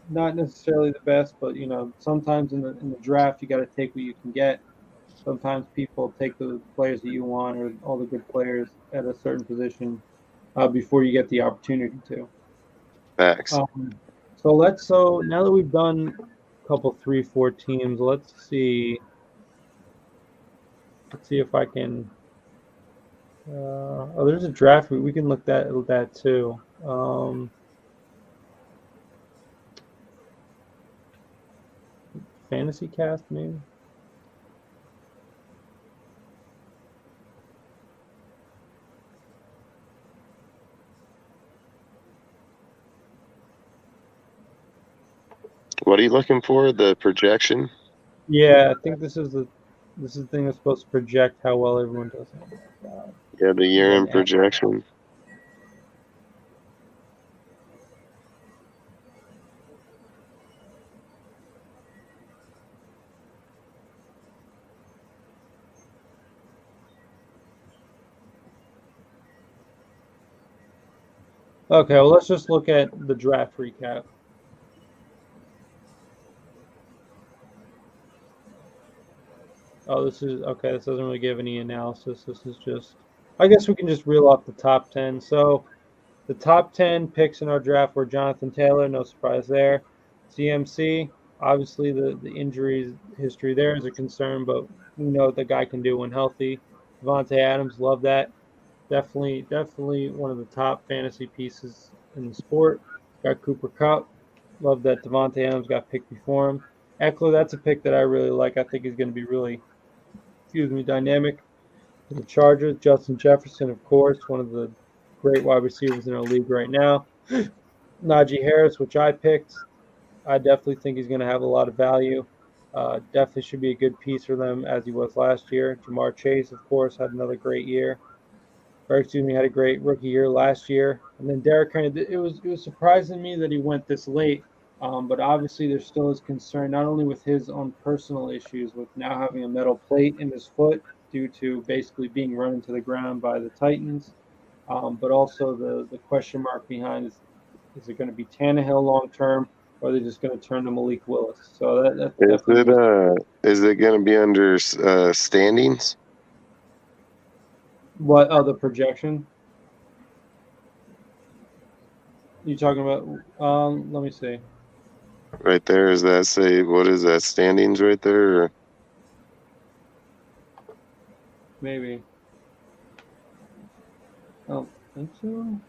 necessarily the best, but sometimes in the draft you got to take what you can get. Sometimes people take the players that you want or all the good players at a certain position before you get the opportunity to. Facts. So now that we've done a couple 3-4 teams, let's see if I can. There's a draft. We can look at that too. Fantasy cast maybe. What are you looking for? The projection? Yeah, I think this is the thing that's supposed to project how well everyone does. Yeah, the year-end projection. Okay, well, let's just look at the draft recap. Oh, this doesn't really give any analysis. This is just, I guess we can just reel off the top 10. So the top 10 picks in our draft were Jonathan Taylor, no surprise there. CMC, obviously the injuries history there is a concern, but we know what the guy can do when healthy. Devonte Adams, love that. Definitely one of the top fantasy pieces in the sport. Got Cooper Kupp. Love that Devonte Adams got picked before him. Eckler, that's a pick that I really like. I think he's going to be really, dynamic. For the Chargers, Justin Jefferson, of course, one of the great wide receivers in our league right now. Najee Harris, which I picked. I definitely think he's going to have a lot of value. Definitely should be a good piece for them as he was last year. Jamar Chase, of course, had another great year. Had a great rookie year last year. And then Derrick Henry, it was surprising me that he went this late. But obviously there still is concern, not only with his own personal issues with now having a metal plate in his foot due to basically being run into the ground by the Titans, but also the question mark behind is it going to be Tannehill long term, or are they just going to turn to Malik Willis? So that's is it going to be under standings? What other projection? You talking about? Let me see. Right there, is that say what is that, standings right there? Or? Maybe. I don't think so.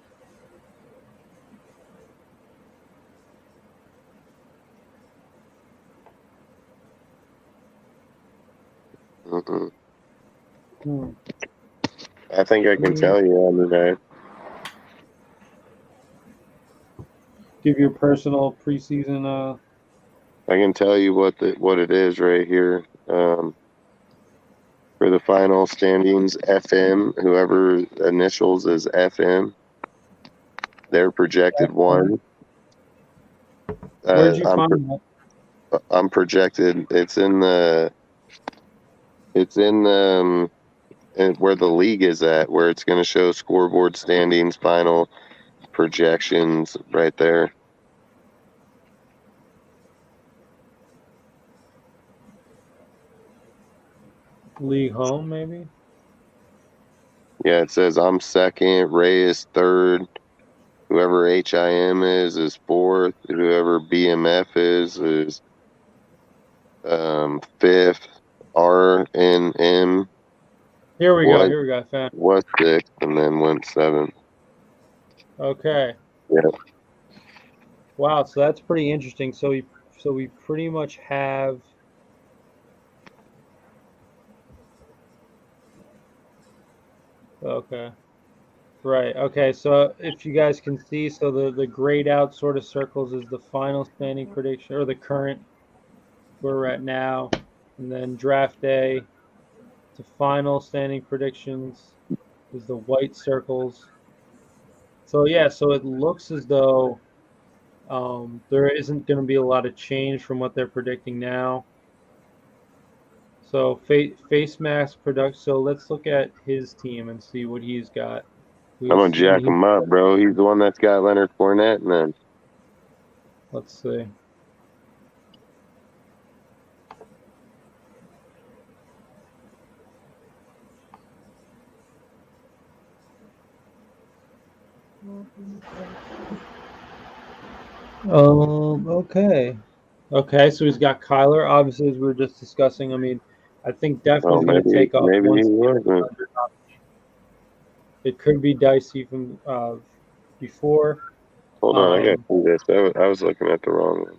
I think I can tell you on that. Give your personal preseason. I can tell you what it is right here. For the final standings, FM, whoever initials is FM, they're projected one. Where'd you find that? I'm projected. It's in where the league is at, where it's going to show scoreboard standings, final projections right there. League home, maybe? Yeah, it says I'm second, Ray is third, whoever HIM is fourth, whoever BMF is fifth, RNM. Here we go. Found it. Was sixth and then went seventh. Okay. Yeah. Wow, so that's pretty interesting. So we pretty much have. Okay. Right. Okay. So if you guys can see, so the grayed out sort of circles is the final standing prediction or the current where we're at now, and then draft day to final standing predictions is the white circles. So yeah, so it looks as though there isn't going to be a lot of change from what they're predicting now. So face mask production. So let's look at his team and see what he's got. I'm gonna jack him up, bro. He's the one that's got Leonard Fournette, and then let's see. Okay. Okay, so he's got Kyler. Obviously, as we were just discussing, I mean, I think definitely going to take off maybe once. he wasn't. It could be dicey from before. Hold on, I got to see this. I was looking at the wrong one.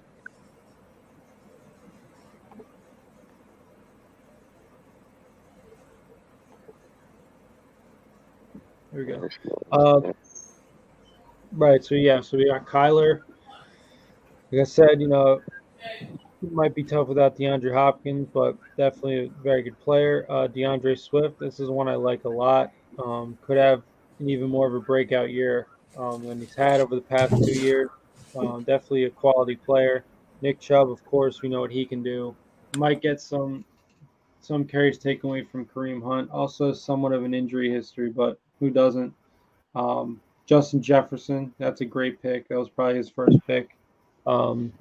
Here we go. Right, so yeah, so we got Kyler. Like I said, you know, it might be tough without DeAndre Hopkins, but definitely a very good player. DeAndre Swift, this is one I like a lot. Could have an even more of a breakout year than he's had over the past 2 years. Definitely a quality player. Nick Chubb, of course, we know what he can do. Might get some carries taken away from Kareem Hunt. Also, somewhat of an injury history, but who doesn't? Justin Jefferson, that's a great pick. That was probably his first pick. Amon-Ra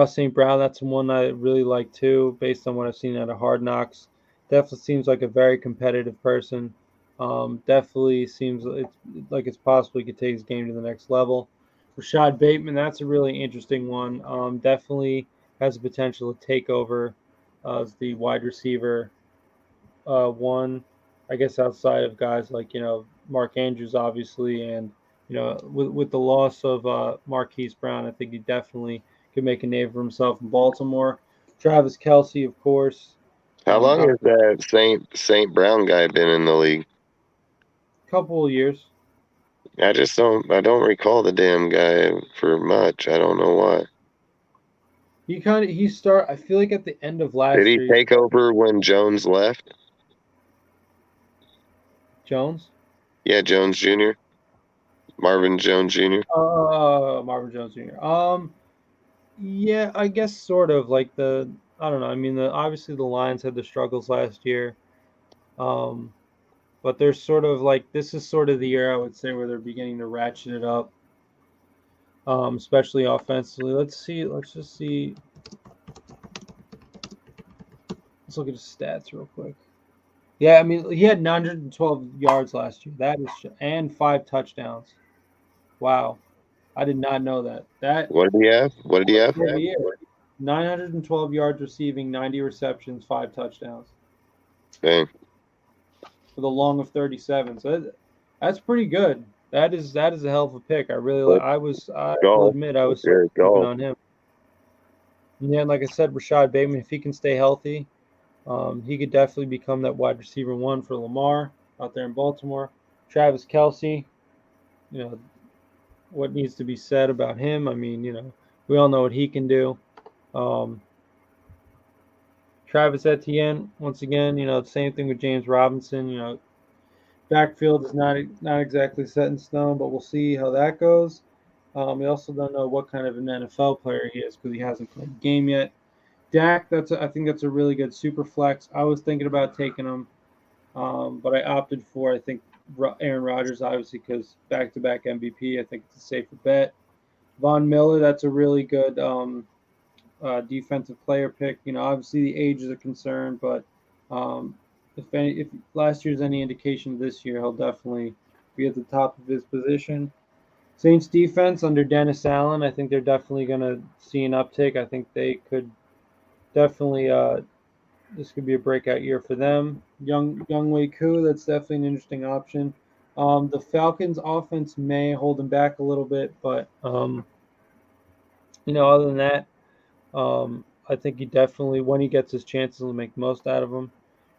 St. Brown, that's one I really like too, based on what I've seen out of Hard Knocks. Definitely seems like a very competitive person. Definitely seems like it's possible he could take his game to the next level. Rashad Bateman, that's a really interesting one. Definitely has the potential to take over as the wide receiver one, I guess, outside of guys like, you know, Mark Andrews, obviously, and, you know, with the loss of Marquise Brown, I think he definitely could make a name for himself in Baltimore. Travis Kelsey, of course. How long has that Saint Brown guy been in the league? Couple of years. I don't recall the damn guy for much. I don't know why. I feel like at the end of last year. Did he take over when Jones left? Jones? Yeah, Jones Jr. Marvin Jones Jr. Marvin Jones Jr. Yeah, I guess sort of like I don't know. I mean, obviously the Lions had the struggles last year. But they're sort of like, this is sort of the year I would say where they're beginning to ratchet it up. Especially offensively. Let's just see. Let's look at his stats real quick. Yeah, I mean, he had 912 yards last year. And 5 touchdowns. Wow. I did not know that. What did he have? 912 yards receiving, 90 receptions, 5 touchdowns. Dang. With a long of 37. So that's pretty good. That is a hell of a pick. I will admit I was sleeping on him. And then, like I said, Rashad Bateman, if he can stay healthy, he could definitely become that wide receiver one for Lamar out there in Baltimore. Travis Kelsey, you know, what needs to be said about him? I mean, you know, we all know what he can do. Travis Etienne, once again, you know, the same thing with James Robinson. You know, backfield is not exactly set in stone, but we'll see how that goes. We also don't know what kind of an NFL player he is because he hasn't played a game yet. Dak, I think that's a really good super flex. I was thinking about taking him, but I opted for, I think, Aaron Rodgers, obviously, because back-to-back MVP. I think it's a safer bet. Von Miller, that's a really good defensive player pick. You know, obviously the age is a concern, but if last year's any indication this year, he'll definitely be at the top of his position. Saints defense under Dennis Allen, I think they're definitely going to see an uptick. I think they could definitely this could be a breakout year for them. Younghoe Koo, that's definitely an interesting option. The Falcons offense may hold them back a little bit, but you know, other than that, I think he definitely, when he gets his chances, will make most out of them.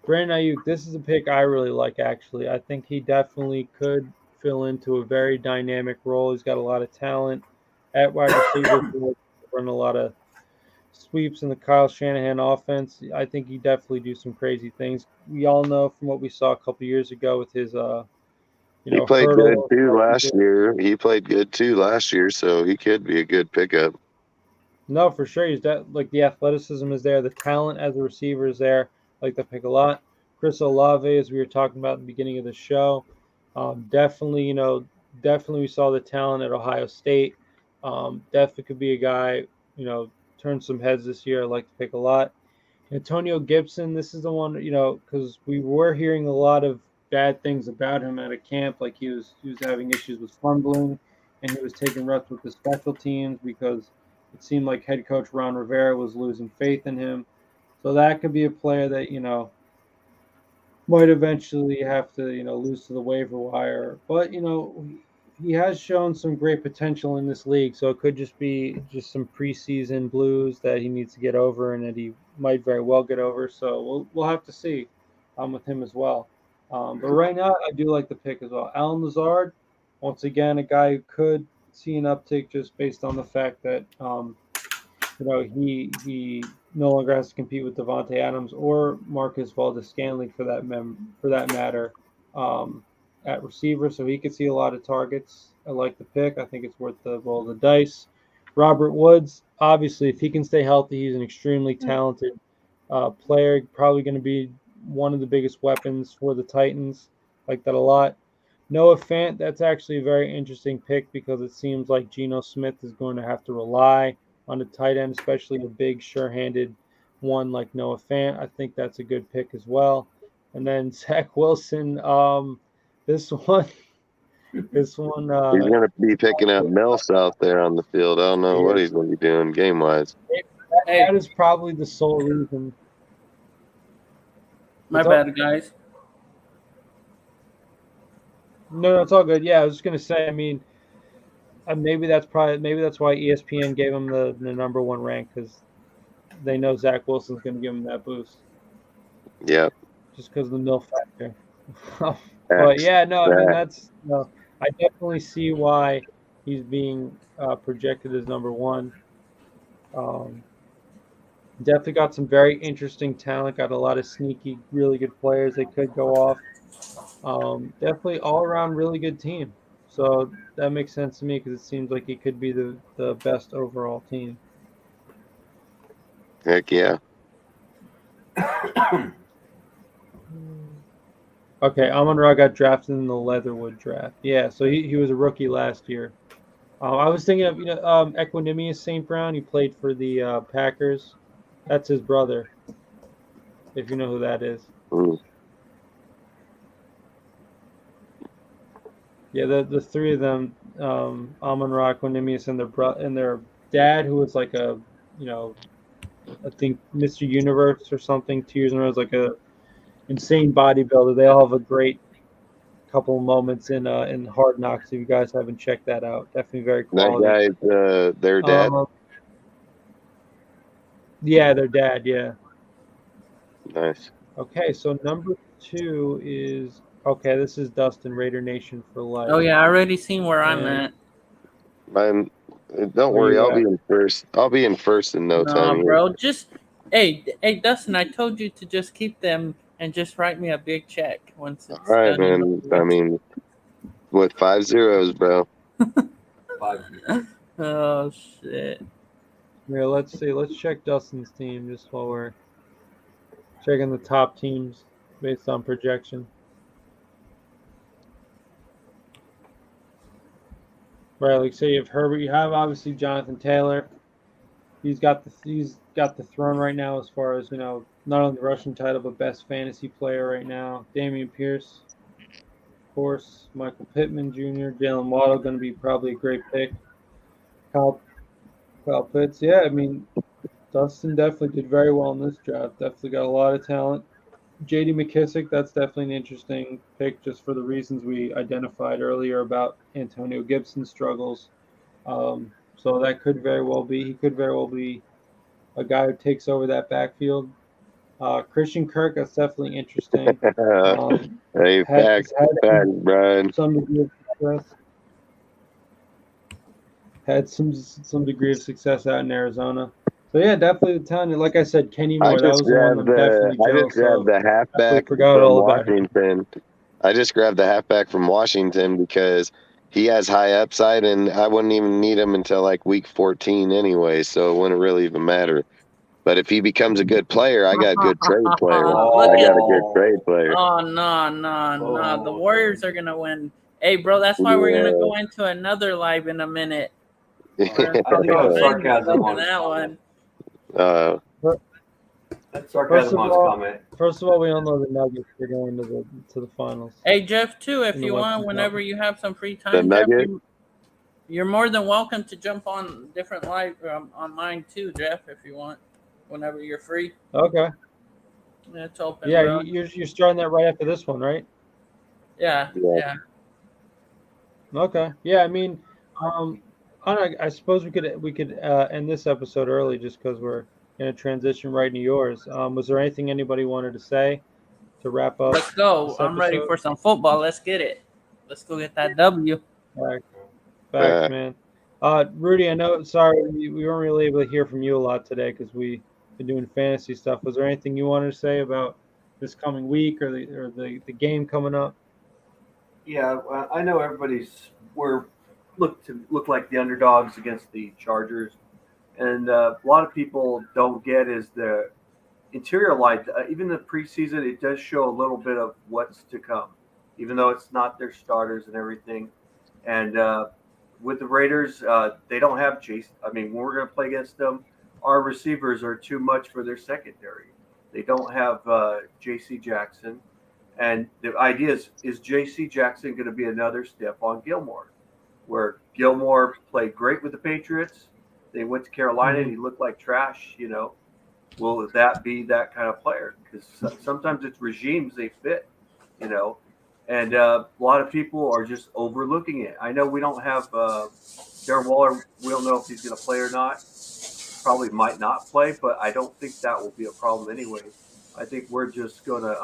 Brandon Ayuk, this is a pick I really like, actually. I think he definitely could fill into a very dynamic role. He's got a lot of talent at wide receiver, run a lot of sweeps in the Kyle Shanahan offense. I think he definitely do some crazy things. We all know from what we saw a couple years ago with his, He played good hurdle. too last year. He played good too last year, so he could be a good pickup. No, for sure. He's like the athleticism is there, the talent as a receiver is there. Like the pick a lot. Chris Olave, as we were talking about at the beginning of the show, definitely, definitely we saw the talent at Ohio State. Definitely could be a guy, turn some heads this year. I like to pick a lot. Antonio Gibson, this is the one, because we were hearing a lot of bad things about him at a camp. Like he was having issues with fumbling, and he was taking reps with the special teams because it seemed like head coach Ron Rivera was losing faith in him. So that could be a player that, might eventually have to, lose to the waiver wire. But, he has shown some great potential in this league. So it could just be just some preseason blues that he needs to get over and that he might very well get over. So we'll have to see with him as well. But right now, I do like the pick as well. Alan Lazard, once again, a guy who could see an uptick just based on the fact that, he no longer has to compete with Devonte Adams or Marcus Valdes-Scantling for that matter at receiver, so he could see a lot of targets. I like the pick. I think it's worth the roll of the dice. Robert Woods, obviously, if he can stay healthy, he's an extremely talented player. Probably going to be one of the biggest weapons for the Titans. Like that a lot. Noah Fant, that's actually a very interesting pick because it seems like Geno Smith is going to have to rely on a tight end, especially a big, sure-handed one like Noah Fant. I think that's a good pick as well. And then Zach Wilson, this one. He's going to be picking out Mel's out there on the field. I don't know what he's going to be doing game-wise. That is probably the sole reason. My bad, guys. No, it's all good. Yeah, I was just going to say, I mean, maybe that's why ESPN gave him the number one rank because they know Zach Wilson's going to give him that boost. Yeah. Just because of the mill factor. But yeah, no, I mean I definitely see why he's being projected as number one. Definitely got some very interesting talent. Got a lot of sneaky, really good players that could go off. Definitely all around really good team. So that makes sense to me because it seems like he could be the best overall team. Heck yeah. Okay, Amon-Ra got drafted in the Leatherwood draft. Yeah, so he was a rookie last year. I was thinking of Equanimous St. Brown. He played for the Packers. That's his brother, if you know who that is. Ooh. Yeah, the three of them, Amon-Ra, Equanimous, and their dad, who was like I think Mr. Universe or something 2 years in a row, was like a insane bodybuilder. They all have a great couple of moments in Hard Knocks. If you guys haven't checked that out, definitely very quality. That guy's their dad. Yeah, their dad. Yeah. Nice. Okay, so number 2 is this is Dustin, Raider Nation for life. Oh yeah, I already seen where I'm at. Don't worry, I'll be in first. I'll be in first in no time. Bro, just hey Dustin, I told you to just keep them and just write me a big check once it's all right, done. man. I mean, with 5 zeros, bro. 5 zeros. Oh shit. Yeah, let's see. Let's check Dustin's team just while we're checking the top teams based on projection. Right, like say you have Herbert, you have obviously Jonathan Taylor. He's got the throne right now as far as not only the rushing title but best fantasy player right now. Damian Pierce, of course, Michael Pittman Jr., Jalen Waddle going to be probably a great pick. Kyle Pitts, yeah, I mean Dustin definitely did very well in this draft. Definitely got a lot of talent. J.D. McKissick, that's definitely an interesting pick just for the reasons we identified earlier about Antonio Gibson's struggles. So that could very well be. He could very well be a guy who takes over that backfield. Christian Kirk, that's definitely interesting. Hey, facts, Brian. Some degree of success. Had some degree of success out in Arizona. So yeah, definitely the talent. Like I said, Kenny I Moore, that just was the one I'm definitely jealous grabbed of. the halfback Forgot from all about him. Washington. I just grabbed the halfback from Washington because he has high upside, and I wouldn't even need him until like week 14 anyway, so it wouldn't really even matter. But if he becomes a good player, I got good trade players. Look I got at- a good trade player. Oh no! The Warriors are gonna win. Hey, bro, that's why we're gonna go into another live in a minute. I think that's sarcasm on that one. That's sarcasm on his comment. First of all, we all know the Nuggets are going to the finals. Hey, Jeff, too, if In the you want, Western whenever you have some free The time, Jeff, Nuggets? you're more than welcome to jump on different live on mine too, Jeff, if you want, whenever you're free. Okay. Yeah, it's open. Yeah, bro. you're starting that right after this one, right? Yeah. Okay. Yeah, I mean, I suppose we could end this episode early just because we're gonna transition right into yours. Was there anything anybody wanted to say to wrap up? Let's go. this I'm ready episode? for some football. Let's get it. Let's go get that W. Facts, man. Rudy, I know. Sorry, we weren't really able to hear from you a lot today because we've been doing fantasy stuff. Was there anything you wanted to say about this coming week or the game coming up? Yeah, I know look like the underdogs against the Chargers, and a lot of people don't get is the interior line. Even the preseason, it does show a little bit of what's to come, even though it's not their starters and everything. And with the Raiders, they don't have Jason. I mean, when we're going to play against them, our receivers are too much for their secondary. They don't have J.C. Jackson. And the idea is J.C. Jackson going to be another step on Gilmore, where Gilmore played great with the Patriots. They went to Carolina and he looked like trash, Will that be that kind of player? Because sometimes it's regimes they fit, And a lot of people are just overlooking it. I know we don't have Darren Waller. We don't know if he's going to play or not. Probably might not play, but I don't think that will be a problem anyway. I think we're just going to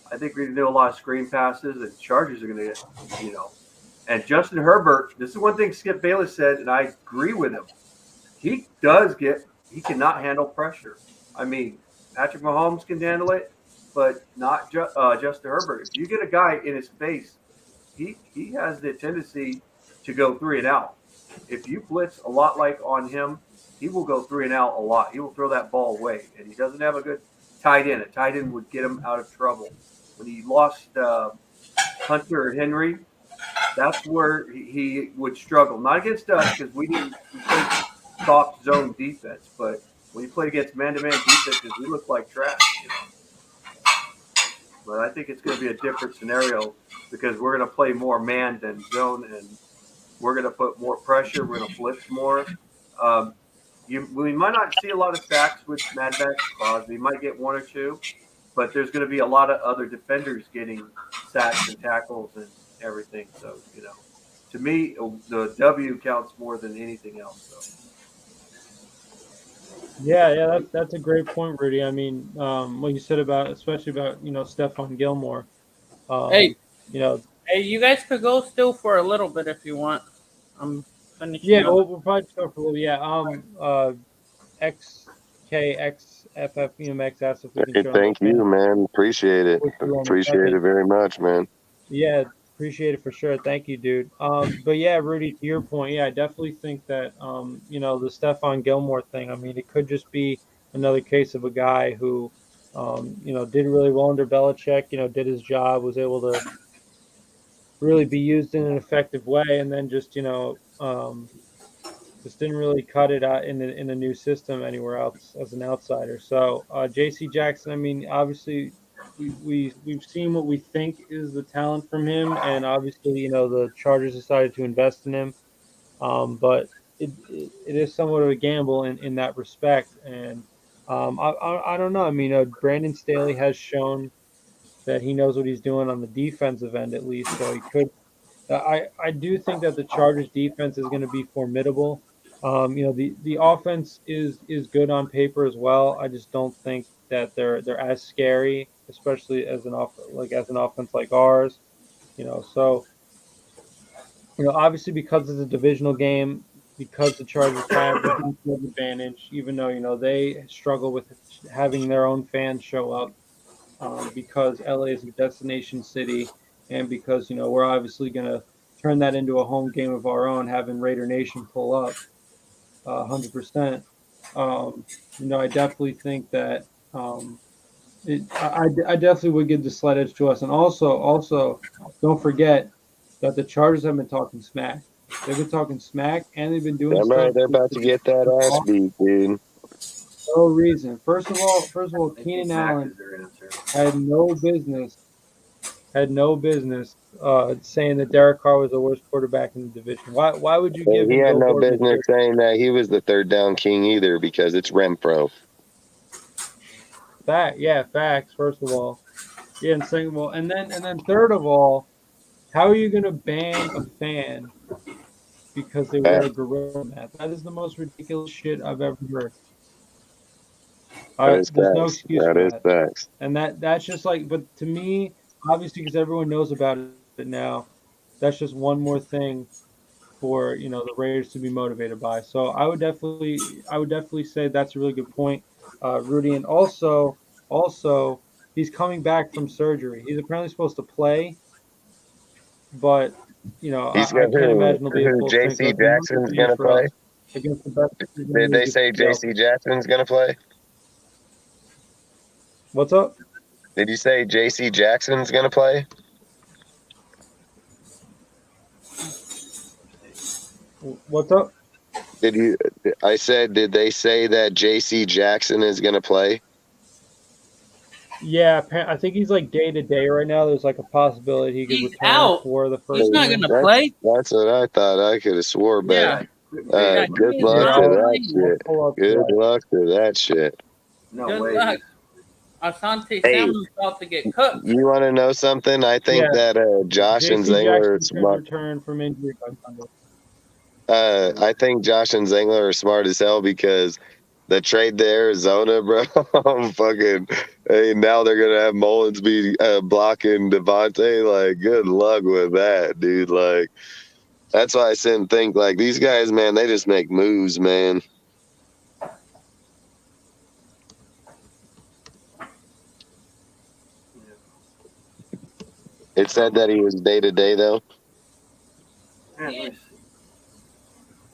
I think we're going to do a lot of screen passes, and Chargers are going to get, And Justin Herbert, this is one thing Skip Bayless said, and I agree with him. He cannot handle pressure. I mean, Patrick Mahomes can handle it, but not Justin Herbert. If you get a guy in his face, he has the tendency to go 3 and out. If you blitz a lot like on him, he will go 3 and out a lot. He will throw that ball away, and he doesn't have a good tight end. A tight end would get him out of trouble. When he lost Hunter and Henry, that's where he would struggle. Not against us because we played soft zone defense, but when he played against man-to-man defenses, we looked like trash. But I think it's going to be a different scenario because we're going to play more man than zone, and we're going to put more pressure. We're going to blitz more. We might not see a lot of sacks with Mad Max Crosby. We might get 1 or 2, but there's going to be a lot of other defenders getting sacks and tackles and everything. So, to me, the W counts more than anything else. So. Yeah, that's a great point, Rudy. I mean, what you said especially about Stephon Gilmore. Hey, you guys could go still for a little bit if you want. I'm finishing. Yeah, we'll probably go for a little. Yeah, XKXFF asked if we can show Thank you, man. Appreciate it. Appreciate it very much, man. Yeah, appreciate it for sure. Thank you, dude. But yeah, Rudy, to your point, yeah, I definitely think that the Stephon Gilmore thing. I mean, it could just be another case of a guy who, did really well under Belichick. Did his job, was able to really be used in an effective way, and then just just didn't really cut it out in a new system anywhere else as an outsider. So J.C. Jackson, I mean, obviously we've seen what we think is the talent from him, and obviously the Chargers decided to invest in him, but it is somewhat of a gamble in that respect. And I don't know. I mean, Brandon Staley has shown that he knows what he's doing on the defensive end at least, so he could. I do think that the Chargers defense is going to be formidable. The offense is good on paper as well. I just don't think that they're as scary, especially as as an offense like ours. So obviously because it's a divisional game, because the Chargers have the home field advantage, even though they struggle with having their own fans show up, because LA is a destination city, and because we're obviously going to turn that into a home game of our own, having Raider Nation pull up 100%. I definitely think that I definitely would give the slight edge to us, and also don't forget that the Chargers have been talking smack. They've been talking smack, and they've been doing I'm right. stuff They're about to get that ass beat, dude. no reason. First of all, I think Keenan Mac Allen is their answer. had no business saying that Derek Carr was the worst quarterback in the division. Why would you give He him had Bill no Gordon's business jersey? saying that he was the third down king either because it's Renfro. Facts. First of all, and second of all, and then third of all, how are you going to ban a fan because they wear a gorilla mask? That is the most ridiculous shit I've ever heard. That is There's no facts. excuse That for is that. facts. And that's just like, but to me, obviously, because everyone knows about it now, that's just one more thing for the Raiders to be motivated by. So I would definitely say that's a really good point, Rudy. And also, he's coming back from surgery. He's apparently supposed to play, but He's I got can't imagine he'll be at who full strength. J.C. That's not good Jackson's news gonna for play. us against the best in the Did they league. say J.C. Jackson's gonna play? What's up? Did you say J.C. Jackson's gonna play? What's up? Did you? I said, did they say that J.C. Jackson is gonna play? Yeah, I think he's like day to day right now. There's like a possibility he could He's return out. for the He's first not game. gonna play. That's what I thought. I could have swore, but Yeah, Vegas. yeah, good he is luck Yeah, to not that playing. I'll shit. pull up Good that. luck to that shit. No Good way. luck. Asante Hey, Samuel's about to get cooked. you want to know something? I think Yeah, that Josh and J.C. Zangler are Jackson could smart. return from injury by Sunday. I think Josh and Zangler are smart as hell because the trade to Arizona, bro. I'm fucking. Hey, now they're gonna have Mullins be blocking Devonte. Like, good luck with that, dude. Like, that's why I sit and think like these guys, man. They just make moves, man. It said that he was day to day though. Yeah, let me see.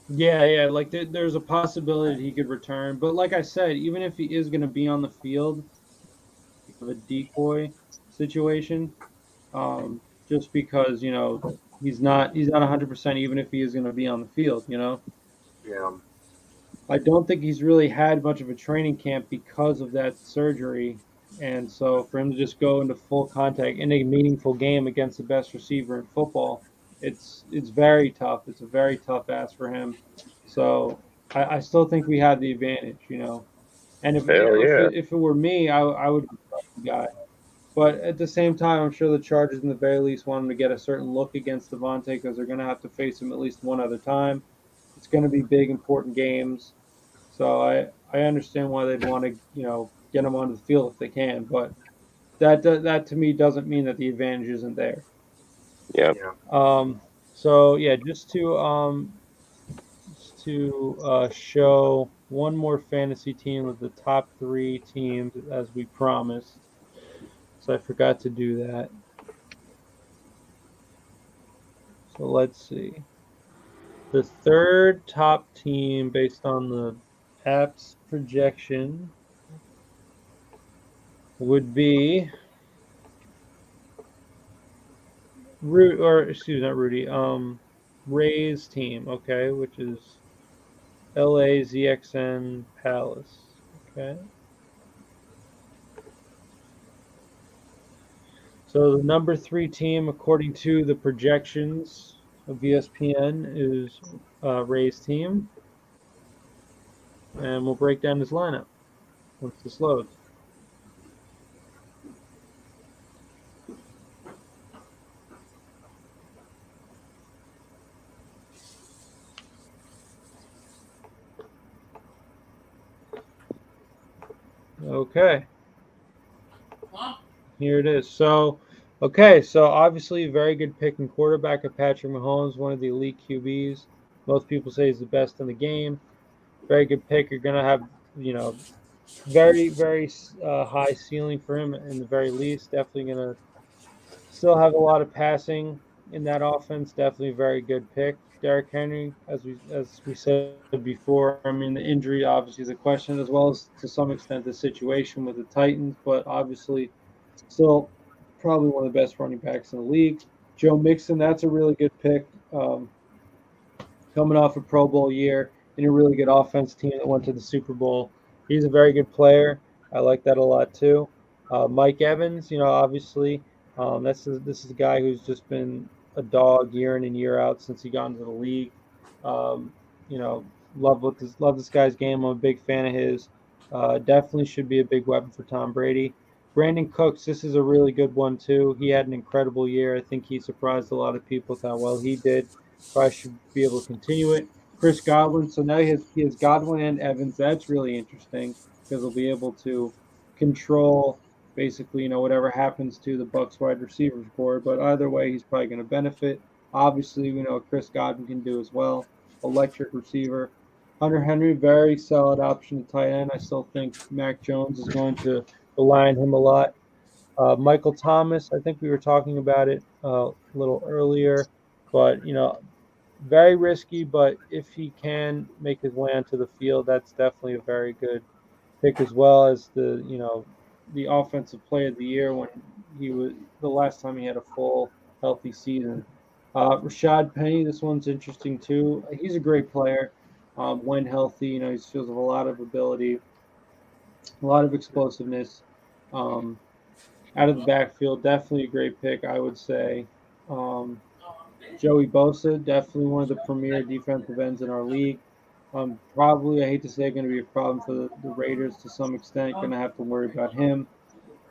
Yeah. Like there's a possibility he could return, but like I said, even if he is going to be on the field, of a decoy situation, just because he's not 100% even if he is going to be on the field. Yeah. I don't think he's really had much of a training camp because of that surgery. And so for him to just go into full contact in a meaningful game against the best receiver in football, it's very tough. It's a very tough ask for him. So I still think we have the advantage. And if Hell yeah. if it were me, I would be the guy. But at the same time, I'm sure the Chargers, in the very least, want him to get a certain look against Devonte because they're going to have to face him at least one other time. It's going to be big, important games. So I understand why they'd want to get him onto the field if they can, but that to me doesn't mean that the advantage isn't there. Yeah. So yeah, just to show one more fantasy team of the top 3 teams as we promised. So I forgot to do that. So let's see. The third top team based on the app's projection would be not Rudy, Ray's team, okay, which is LA ZXN Palace. Okay. So the number 3 team, according to the projections of ESPN, is Ray's team. And we'll break down his lineup once this loads. Okay. Here it is. So, okay. So, obviously, very good pick in quarterback of Patrick Mahomes, one of the elite QBs. Most people say he's the best in the game. Very good pick. You're going to have, you know, very, very high ceiling for him in the very least. Definitely going to still have a lot of passing in that offense. Definitely a very good pick. Derrick Henry, as we said before, I mean, the injury obviously is a question, as well as to some extent the situation with the Titans, but obviously still probably one of the best running backs in the league. Joe Mixon, that's a really good pick. Coming off a Pro Bowl year in a really good offense team that went to the Super Bowl. He's a very good player. I like that a lot too. Mike Evans, you know, obviously, this is a guy who's just been a dog year in and year out since he got into the league. You know, love this guy's game. I'm a big fan of his. Definitely should be a big weapon for Tom Brady. Brandon Cooks, this is a really good one too. He had an incredible year. I think he surprised a lot of people with how well he did. Probably should be able to continue it. Chris Godwin, so now he has Godwin and Evans. That's really interesting because he'll be able to control basically, you know, whatever happens to the Bucs wide receivers board. But either way, he's probably going to benefit. Obviously, we know Chris Godwin can do as well. Electric receiver. Hunter Henry, very solid option at tight end. I still think Mac Jones is going to rely on him a lot. Michael Thomas, I think we were talking about it a little earlier, but, you know, very risky, but if he can make his way onto the field, that's definitely a very good pick, as well as the offensive player of the year when he was the last time he had a full healthy season. Rashad Penny, this one's interesting too. He's a great player when healthy. You know, he shows a lot of ability, a lot of explosiveness out of the backfield. Definitely a great pick, I would say. Joey Bosa, definitely one of the premier defensive ends in our league. Probably, I hate to say, going to be a problem for the Raiders to some extent. Going to have to worry about him.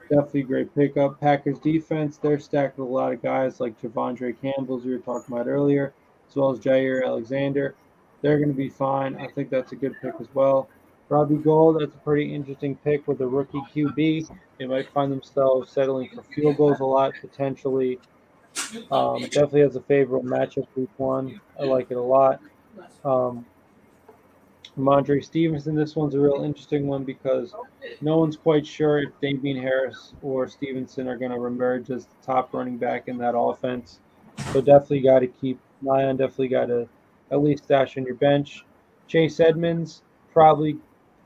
Definitely a great pickup. Packers defense, they're stacked with a lot of guys like Javondre Campbell, as we were talking about earlier, as well as Jair Alexander. They're going to be fine. I think that's a good pick as well. Robbie Gould, that's a pretty interesting pick with a rookie QB. They might find themselves settling for field goals a lot, potentially. Definitely has a favorable matchup week one. I like it a lot. Ramondre Stevenson, this one's a real interesting one because no one's quite sure if Damian Harris or Stevenson are going to emerge as the top running back in that offense. So definitely got to keep an eye on, definitely got to at least stash on your bench. Chase Edmonds, probably,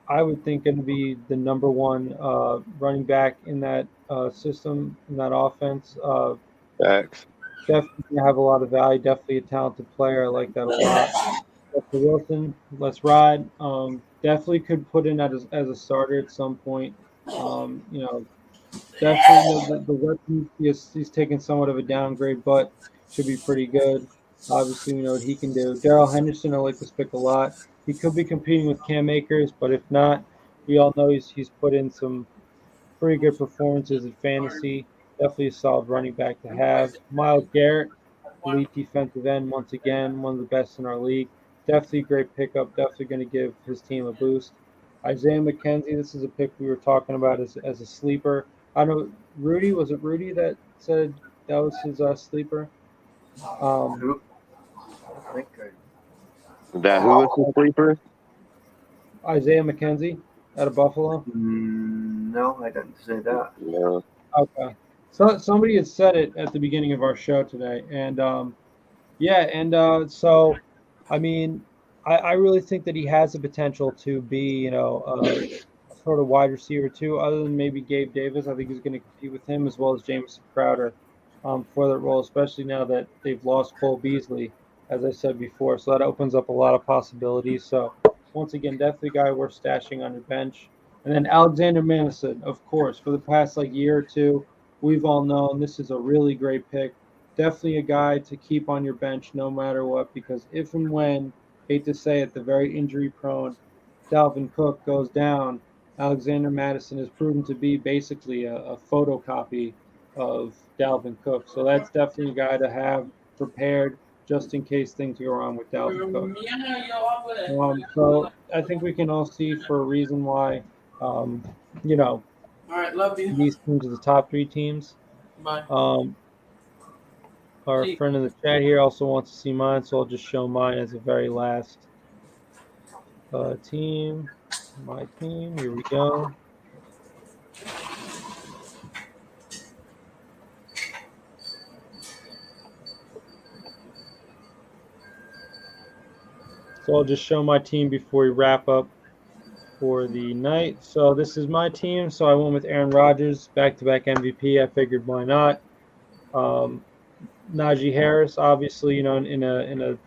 I would think, going to be the number one running back in that system, in that offense. Facts. Definitely going to have a lot of value, definitely a talented player. I like that a lot. Garrett Wilson, let's ride. Definitely could put in as a starter at some point. You know, definitely the weapon, he's taken somewhat of a downgrade, but should be pretty good. Obviously, we know what he can do. Darrell Henderson, I like this pick a lot. He could be competing with Cam Akers, but if not, we all know he's put in some pretty good performances in fantasy. Definitely a solid running back to have. Myles Garrett, elite defensive end, once again, one of the best in our league. Definitely a great pickup. Definitely going to give his team a boost. Isaiah McKenzie, this is a pick we were talking about as a sleeper. I know Rudy, was it Rudy that said that was his sleeper? Who? I think Who was the sleeper? Isaiah McKenzie out of Buffalo. No, I didn't say that. No. Okay. So somebody had said it at the beginning of our show today, and so I mean, I really think that he has the potential to be, you know, a sort of wide receiver too, other than maybe Gabe Davis. I think he's going to compete with him as well as Jamison Crowder for that role, especially now that they've lost Cole Beasley, as I said before. So that opens up a lot of possibilities. So once again, definitely a guy worth stashing on your bench. And then Alexander Madison, of course, for the past year or two, we've all known this is a really great pick. Definitely a guy to keep on your bench no matter what, because if and when, hate to say it, the very injury-prone Dalvin Cook goes down, Alexander Madison has proven to be basically a photocopy of Dalvin Cook. So that's definitely a guy to have prepared just in case things go wrong with Dalvin Cook. So I think we can all see for a reason why you know, All right, love you. these teams are the top 3 teams. Bye. Our See. friend in the chat here also wants to see mine, so I'll just show mine as the very last team. My team. Here we go. So I'll just show my team before we wrap up for the night. So this is my team. So I went with Aaron Rodgers, back-to-back MVP. I figured why not. Najee Harris, obviously, in a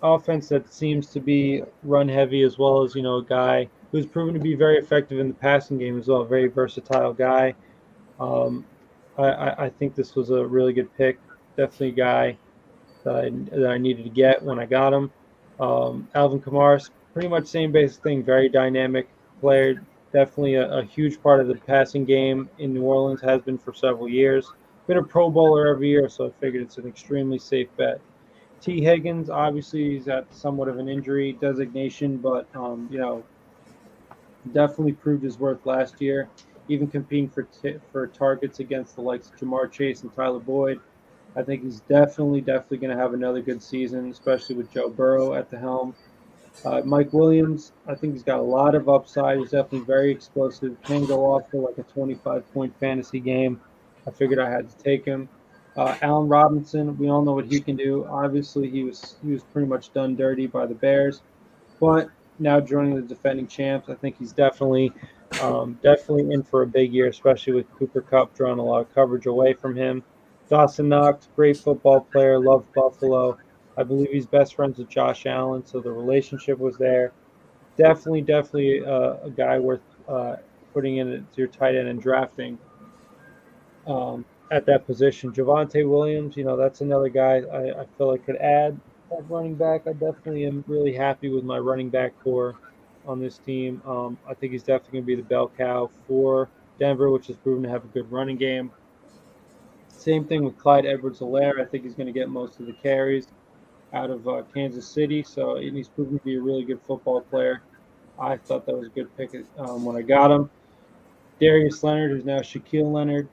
offense that seems to be run heavy, as well as a guy who's proven to be very effective in the passing game as well. A very versatile guy. I think this was a really good pick. Definitely a guy that I needed to get when I got him. Alvin Kamara, pretty much same basic thing. Very dynamic player. Definitely a huge part of the passing game in New Orleans, has been for several years. Been a Pro Bowler every year, so I figured it's an extremely safe bet. T. Higgins, obviously, he's got somewhat of an injury designation, but definitely proved his worth last year, even competing for targets against the likes of Jamar Chase and Tyler Boyd. I think he's definitely going to have another good season, especially with Joe Burrow at the helm. Mike Williams, I think he's got a lot of upside. He's definitely very explosive. Can go off for like a 25-point fantasy game. I figured I had to take him. Allen Robinson, we all know what he can do. Obviously, he was pretty much done dirty by the Bears, but now joining the defending champs, I think he's definitely in for a big year, especially with Cooper Kupp drawing a lot of coverage away from him. Dawson Knox, great football player, loved Buffalo. I believe he's best friends with Josh Allen, so the relationship was there. Definitely a guy worth putting in to your tight end and drafting at that position. Javonte Williams, that's another guy I feel like could add at running back. I definitely am really happy with my running back core on this team. I think he's definitely going to be the bell cow for Denver, which has proven to have a good running game. Same thing with Clyde Edwards-Helaire. I think he's going to get most of the carries out of Kansas City, so he's proven to be a really good football player. I thought that was a good pick when I got him. Darius Leonard, who's now Shaquille Leonard,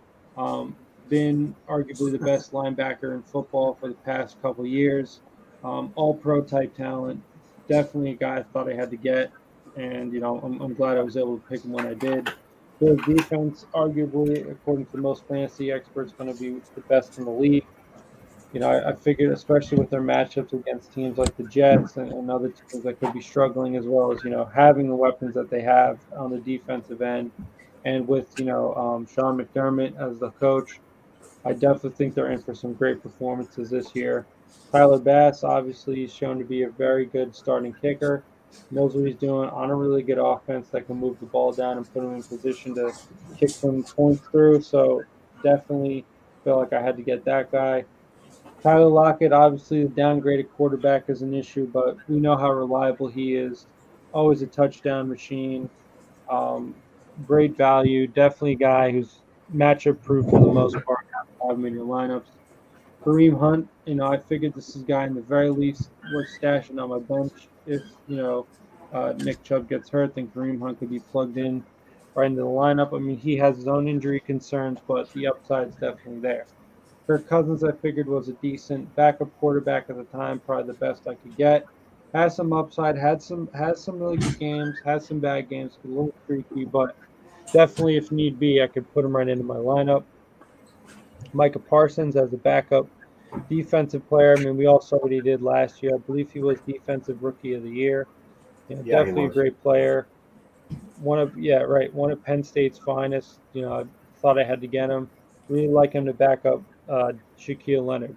been arguably the best linebacker in football for the past couple years. All-pro type talent. Definitely a guy I thought I had to get, and I'm glad I was able to pick him when I did. Bills defense, arguably, according to most fantasy experts, going to be the best in the league. I figured, especially with their matchups against teams like the Jets and other teams that could be struggling, as well as having the weapons that they have on the defensive end, and with Sean McDermott as the coach, I definitely think they're in for some great performances this year. Tyler Bass, obviously, he's shown to be a very good starting kicker. Knows what he's doing on a really good offense that can move the ball down and put him in position to kick some points through. So definitely feel like I had to get that guy. Tyler Lockett, obviously, the downgraded quarterback is an issue, but we know how reliable he is. Always a touchdown machine. Great value. Definitely a guy who's matchup proof for the most part. Have him in your lineups. Kareem Hunt, I figured this is a guy in the very least worth stashing on my bench. If, Nick Chubb gets hurt, then Kareem Hunt could be plugged in right into the lineup. I mean, he has his own injury concerns, but the upside's definitely there. Kirk Cousins, I figured, was a decent backup quarterback at the time, probably the best I could get. Has some upside, has some really good games, has some bad games, a little freaky, but definitely, if need be, I could put him right into my lineup. Micah Parsons as a backup defensive player. I mean, we all saw what he did last year. I believe he was Defensive Rookie of the Year. Definitely a great player. One of Penn State's finest. I thought I had to get him. Really like him to back up Shaquille Leonard.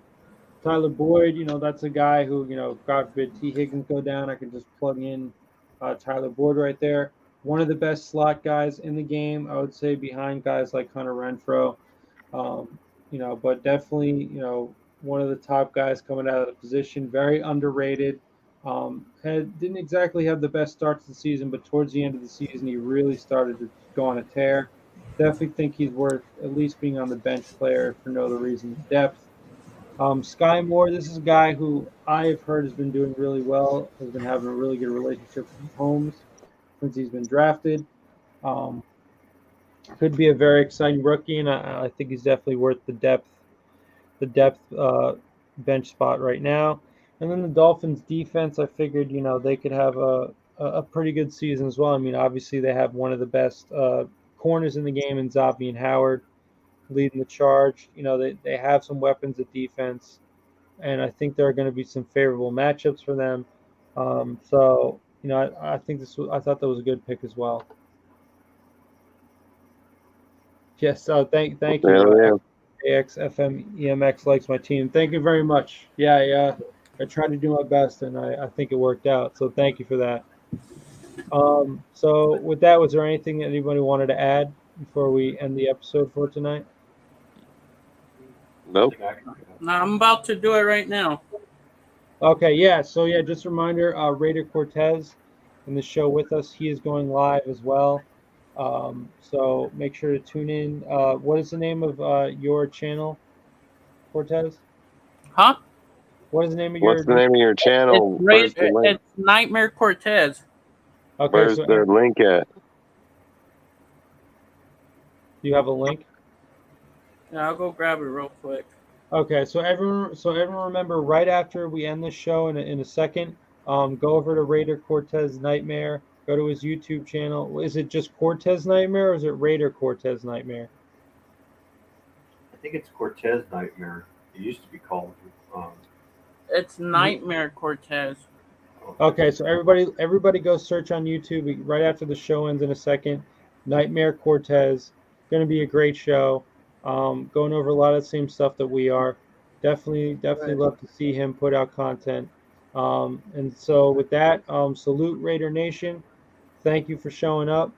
Tyler Boyd, that's a guy who, God forbid T. Higgins go down, I can just plug in Tyler Boyd right there. One of the best slot guys in the game, I would say, behind guys like Hunter Renfrow. But definitely, one of the top guys coming out of the position, very underrated. Didn't exactly have the best start to the season, but towards the end of the season, he really started to go on a tear. Definitely think he's worth at least being on the bench player for no other reason than depth. Sky Moore, this is a guy who I've heard has been doing really well, has been having a really good relationship with Holmes since he's been drafted. Could be a very exciting rookie, and I think he's definitely worth the depth bench spot right now. And then the Dolphins defense, I figured, they could have a pretty good season as well. I mean, obviously they have one of the best corners in the game in Xavier Howard leading the charge. They have some weapons at defense, and I think there are going to be some favorable matchups for them. So I think I thought that was a good pick as well. Yes, thank you. AXFMEMX likes my team. Thank you very much. Yeah, I tried to do my best, and I think it worked out. So thank you for that. So with that, was there anything that anybody wanted to add before we end the episode for tonight? Nope. No, I'm about to do it right now. Okay, yeah. So yeah, just a reminder, Raider Cortez in the show with us. He is going live as well. So make sure to tune in. What is the name of your channel, Cortez? Huh? What is the name of What's the name of your channel? It's Nightmare Cortez. Okay, Where's the link at? Do you have a link? Yeah, I'll go grab it real quick. Okay, so everyone remember, right after we end the show in a second, go over to Raider Cortez Nightmare. Go to his YouTube channel. Is it just Cortez Nightmare, or is it Raider Cortez Nightmare? I think it's Cortez Nightmare. It used to be called. It's Nightmare Cortez. Okay, so everybody go search on YouTube right after the show ends in a second. Nightmare Cortez. Going to be a great show. Going over a lot of the same stuff that we are. Definitely love to see him put out content. And so with that, salute Raider Nation. Thank you for showing up.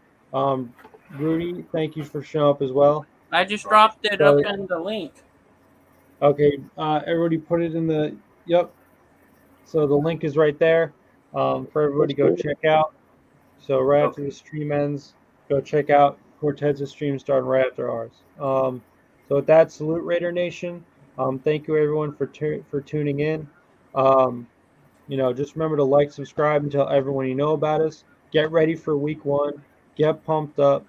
Rudy, thank you for showing up as well. I just dropped it up in the link. Okay, everybody put it in the, yep. So the link is right there for everybody to go check out. So right after the stream ends, go check out Cortez's stream starting right after ours. So with that, salute Raider Nation. Thank you everyone for tuning in. Just remember to like, subscribe, and tell everyone you know about us. Get ready for week 1. Get pumped up.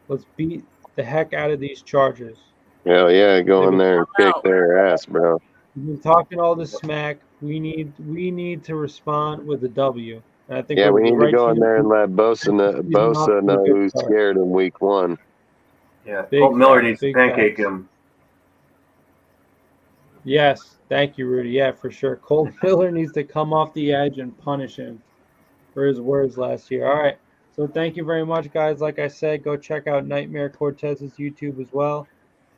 Let's beat the heck out of these Chargers. Hell yeah, go in there and kick their ass, bro. We've been talking all this smack. We need to respond with a W. And I think we need to go in there and let Bosa know who's scared in week 1. Yeah, Colt Miller needs to pancake him. Yes, thank you, Rudy. Yeah, for sure. Colt Miller needs to come off the edge and punish him for his words last year. All right. So thank you very much, guys. Like I said, go check out Nightmare Cortez's YouTube as well.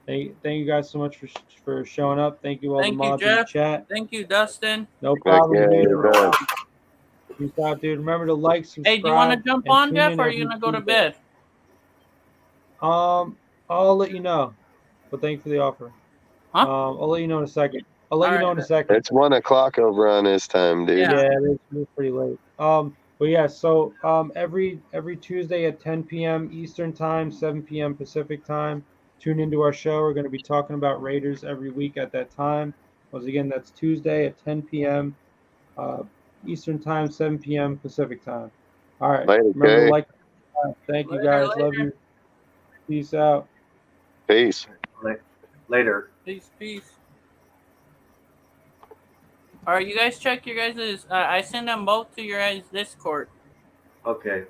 Thank you guys so much for showing up. Thank you all the mods in the chat. Thank you, Dustin. No problem, dude. Peace out, dude. Remember to like, subscribe. Hey, do you want to jump on, Jeff, or are you going to go to bed? I'll let you know. But thank you for the offer. Huh? I'll let you know in a second. It's 1 o'clock over on his time, dude. Yeah, it is pretty late. But yeah, so every Tuesday at 10 p.m. Eastern time, 7 p.m. Pacific time, tune into our show. We're going to be talking about Raiders every week at that time. Once again, that's Tuesday at 10 p.m. Eastern time, 7 p.m. Pacific time. All right. Remember to like. Thank you, guys. Love you. Peace out. Peace. Later. Peace. All right, you guys check your guys'. I send them both to your guys' Discord. Okay.